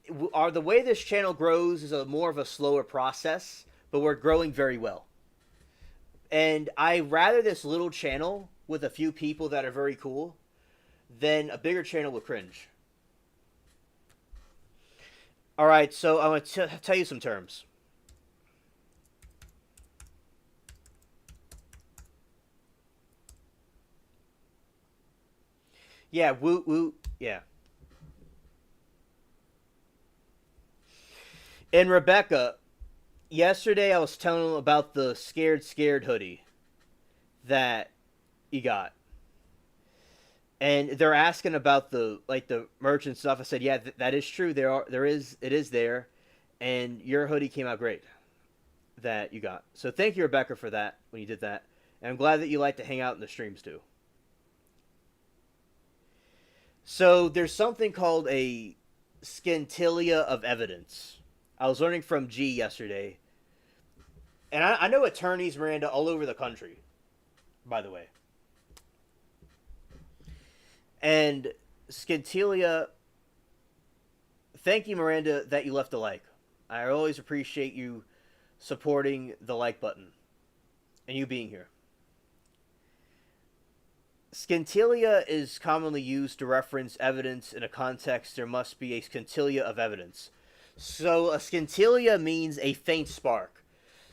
the way this channel grows is a more of a slower process, but we're growing very well. And I rather this little channel with a few people that are very cool than a bigger channel with cringe. All right, so I'm going to tell you some terms. Yeah, woot woot, yeah. And Rebecca, yesterday I was telling them about the scared hoodie that you got. And they're asking about the merch and stuff. I said, yeah, that is true. It is there, and your hoodie came out great that you got. So thank you, Rebecca, for that when you did that. And I'm glad that you like to hang out in the streams too. So there's something called a scintilla of evidence. I was learning from G yesterday, and I know attorneys, Miranda, all over the country. By the way. And Scintilia, thank you, Miranda, that you left a like. I always appreciate you supporting the like button and you being here. Scintilla is commonly used to reference evidence in a context. There must be a scintilla of evidence. So a scintilla means a faint spark.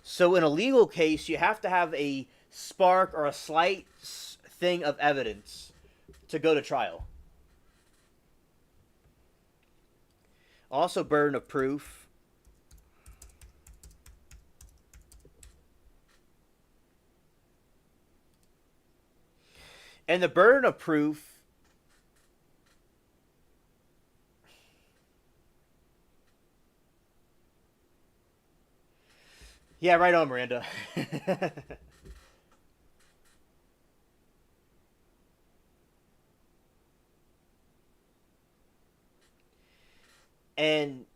So in a legal case, you have to have a spark or a slight thing of evidence to go to trial. Also, burden of proof. And the burden of proof yeah, right on, Miranda. And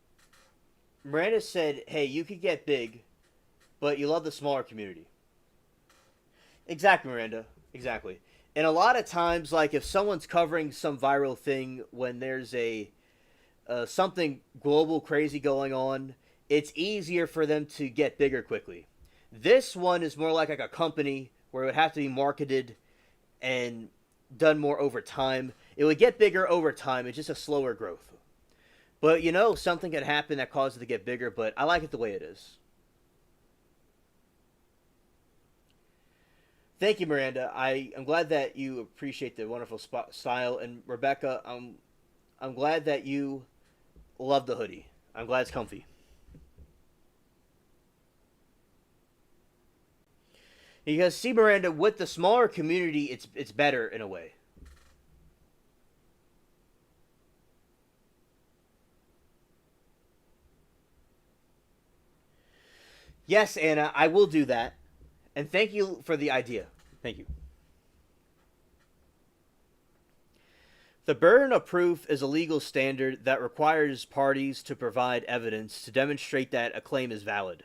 Miranda said, hey, you could get big, but you love the smaller community. Exactly, Miranda. Exactly. And a lot of times, like if someone's covering some viral thing when there's a something global crazy going on, it's easier for them to get bigger quickly. This one is more like a company where it would have to be marketed and done more over time. It would get bigger over time. It's just a slower growth. But something could happen that causes it to get bigger. But I like it the way it is. Thank you, Miranda. I'm glad that you appreciate the wonderful style, and Rebecca, I'm glad that you love the hoodie. I'm glad it's comfy. Because see, Miranda, with the smaller community, it's better in a way. Yes, Anna, I will do that. And thank you for the idea. Thank you. The burden of proof is a legal standard that requires parties to provide evidence to demonstrate that a claim is valid.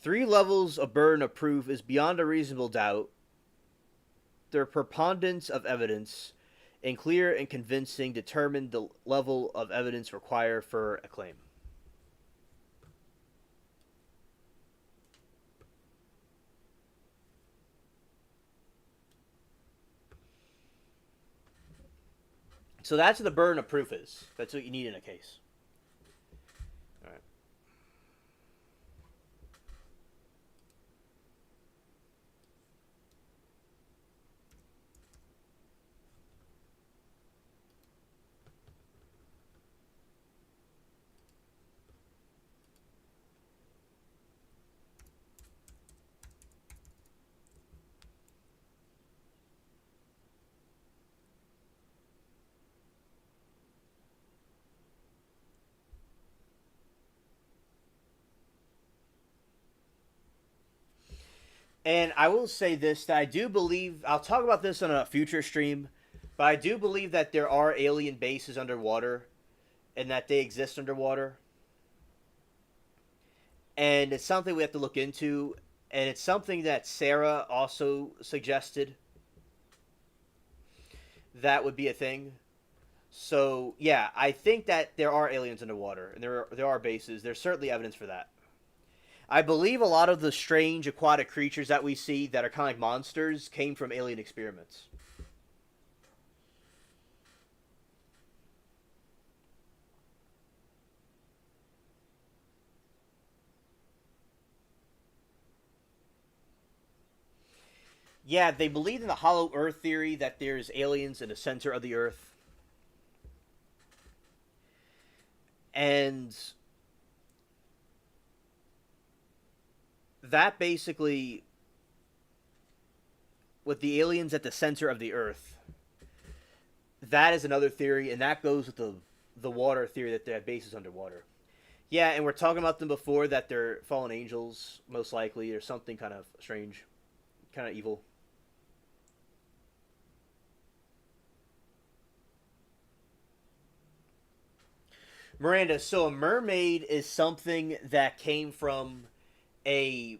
Three levels of burden of proof is beyond a reasonable doubt. Their preponderance of evidence and clear and convincing determine the level of evidence required for a claim. So that's what the burden of proof is. That's what you need in a case. All right. And I will say this, that I do believe, I'll talk about this on a future stream, but I do believe that there are alien bases underwater and that they exist underwater. And it's something we have to look into. And it's something that Sarah also suggested that would be a thing. So, yeah, I think that there are aliens underwater and there are bases. There's certainly evidence for that. I believe a lot of the strange aquatic creatures that we see that are kind of like monsters came from alien experiments. Yeah, they believe in the hollow earth theory that there's aliens in the center of the earth. And that basically, with the aliens at the center of the earth, that is another theory, and that goes with the water theory that they have bases underwater. Yeah, and we're talking about them before that they're fallen angels, most likely, or something kind of strange, kind of evil. Miranda, so a mermaid is something that came from a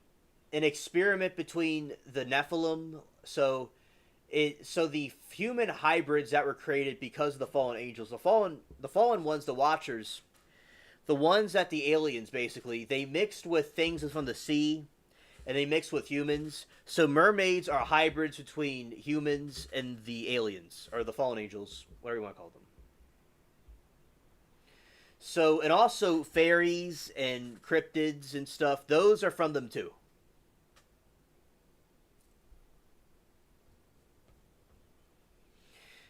an experiment between the Nephilim. So the human hybrids that were created because of the fallen angels, the fallen ones, the Watchers, the ones that the aliens basically they mixed with things from the sea, and they mixed with humans. So mermaids are hybrids between humans and the aliens or the fallen angels, whatever you want to call them. So and also fairies and cryptids and stuff, those are from them too.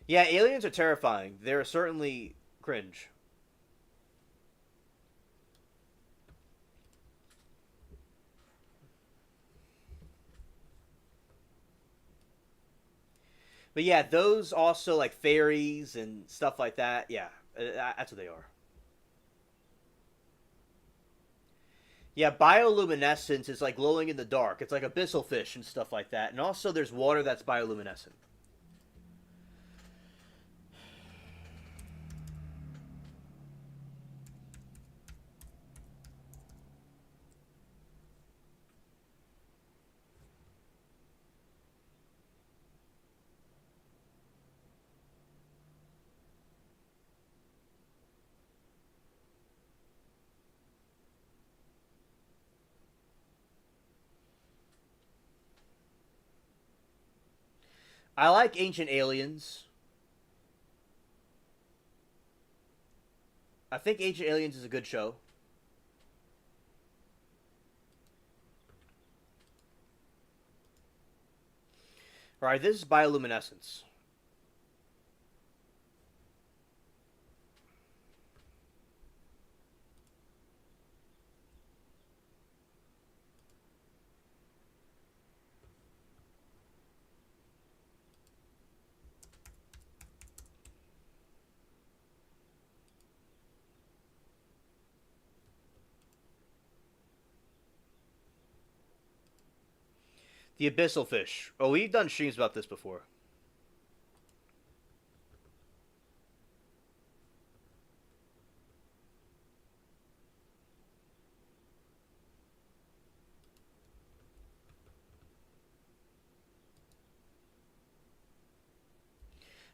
Yeah, aliens are terrifying. They're certainly cringe. But yeah, those also like fairies and stuff like that. Yeah, that's what they are. Yeah, bioluminescence is like glowing in the dark. It's like abyssal fish and stuff like that. And also, there's water that's bioluminescent. I like Ancient Aliens. I think Ancient Aliens is a good show. All right, this is bioluminescence. The abyssal fish. Oh, we've done streams about this before.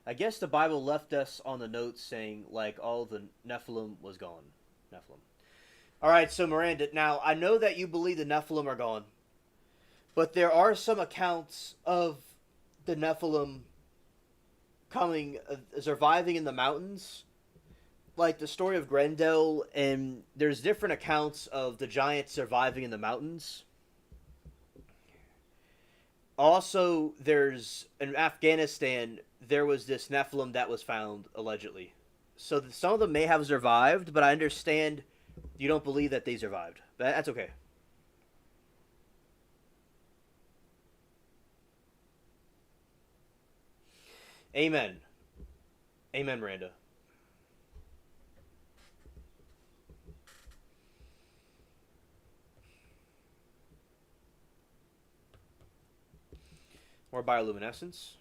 I guess the Bible left us on the notes saying, like, all the Nephilim was gone. Nephilim. All right, so Miranda, now I know that you believe the Nephilim are gone, but there are some accounts of the Nephilim coming, surviving in the mountains, like the story of Grendel, and there's different accounts of the giants surviving in the mountains. Also, there's in Afghanistan, there was this Nephilim that was found allegedly. So some of them may have survived, but I understand you don't believe that they survived. But that's okay. Amen. Amen, Miranda. More bioluminescence.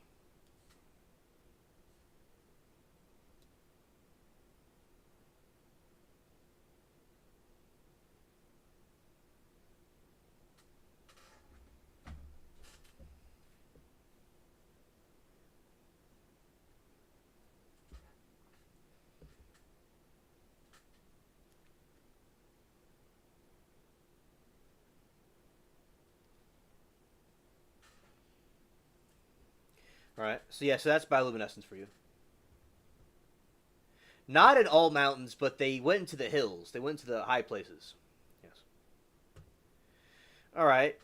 All right. So yeah, so that's bioluminescence for you. Not in all mountains, but they went into the hills. They went to the high places. Yes. All right.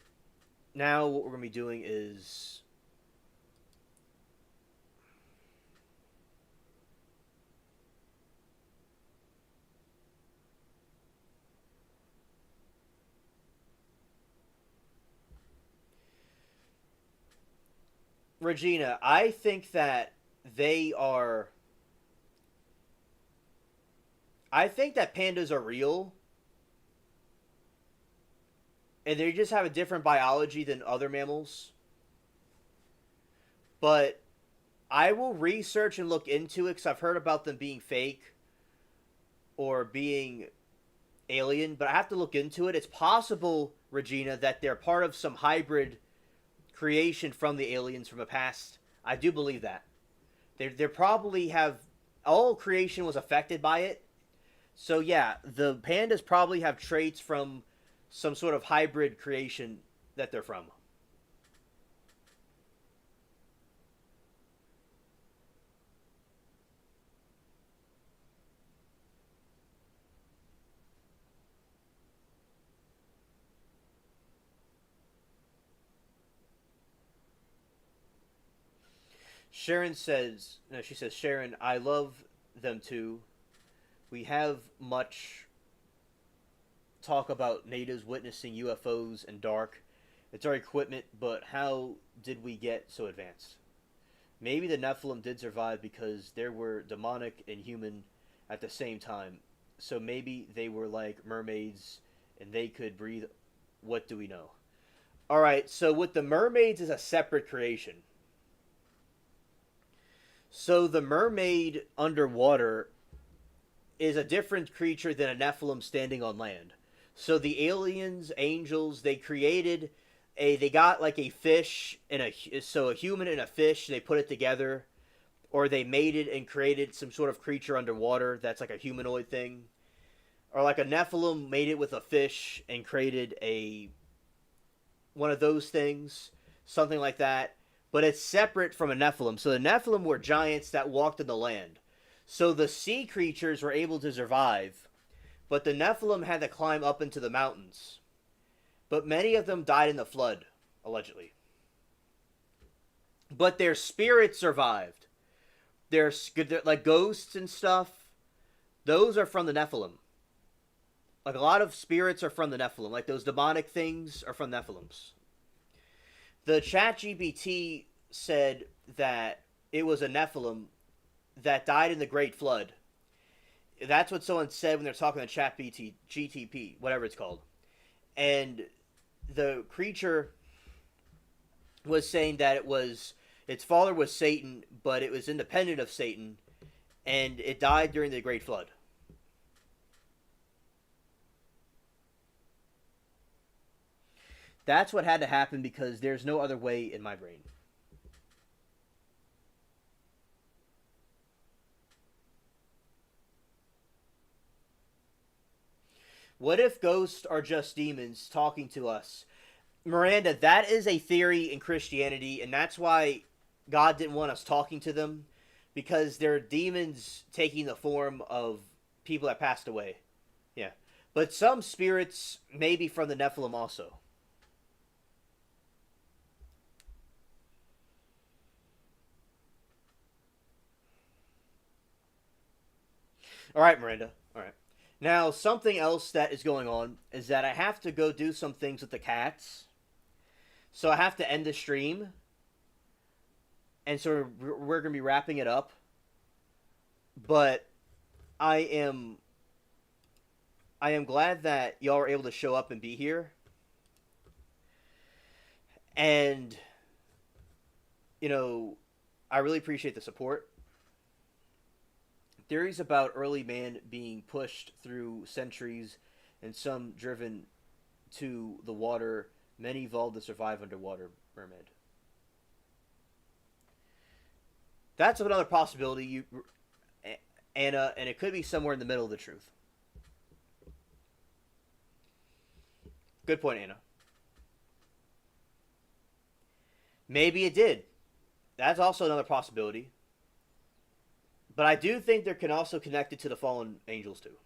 Now what we're gonna be doing is Regina. I think that they are. I think that pandas are real, and they just have a different biology than other mammals. But I will research and look into it because I've heard about them being fake or being alien, but I have to look into it. It's possible, Regina, that they're part of some hybrid creation from the aliens from the past. I do believe that. They probably have all creation was affected by it. So yeah, the pandas probably have traits from some sort of hybrid creation that they're from. Sharon says, no, she says, Sharon, I love them too. We have much talk about natives witnessing UFOs and dark. It's our equipment, but how did we get so advanced? Maybe the Nephilim did survive because they were demonic and human at the same time. So maybe they were like mermaids and they could breathe. What do we know? All right, so with the mermaids is a separate creation. So the mermaid underwater is a different creature than a Nephilim standing on land. So the aliens, angels, they got like a fish and a human and a fish. They put it together, or they mated and created some sort of creature underwater that's like a humanoid thing, or like a Nephilim made it with a fish and created a one of those things, something like that. but it's separate from a Nephilim. So the Nephilim were giants that walked in the land. So the sea creatures were able to survive, but the Nephilim had to climb up into the mountains. But many of them died in the flood, allegedly. But their spirits survived. They're like ghosts and stuff. Those are from the Nephilim. Like a lot of spirits are from the Nephilim. Like those demonic things are from Nephilims. The ChatGPT said that it was a Nephilim that died in the Great Flood. That's what someone said when they're talking to GTP, whatever it's called. And the creature was saying that its father was Satan, but it was independent of Satan, and it died during the Great Flood. That's what had to happen because there's no other way in my brain. What if ghosts are just demons talking to us? Miranda, that is a theory in Christianity, and that's why God didn't want us talking to them, because they're demons taking the form of people that passed away. Yeah. But some spirits may be from the Nephilim also. All right, Miranda. All right. Now, something else that is going on is that I have to go do some things with the cats. So I have to end the stream. And so we're going to be wrapping it up. But I am glad that y'all are able to show up and be here. And I really appreciate the support. Theories about early man being pushed through centuries and some driven to the water, many evolved to survive underwater. Mermaid. That's another possibility, Anna, and it could be somewhere in the middle of the truth. Good point, Anna. Maybe it did. That's also another possibility. But I do think they're also connected to the fallen angels too.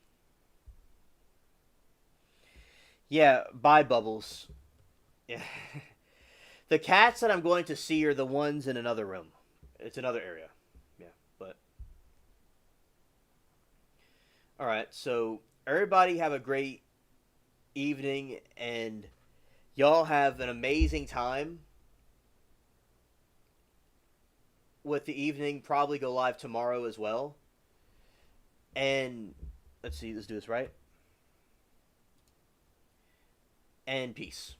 Yeah, bye, Bubbles. Yeah. The cats that I'm going to see are the ones in another room. It's another area. Yeah, but... Alright, so everybody have a great evening, and y'all have an amazing time with the evening. Probably go live tomorrow as well. And let's see, let's do this right. And peace.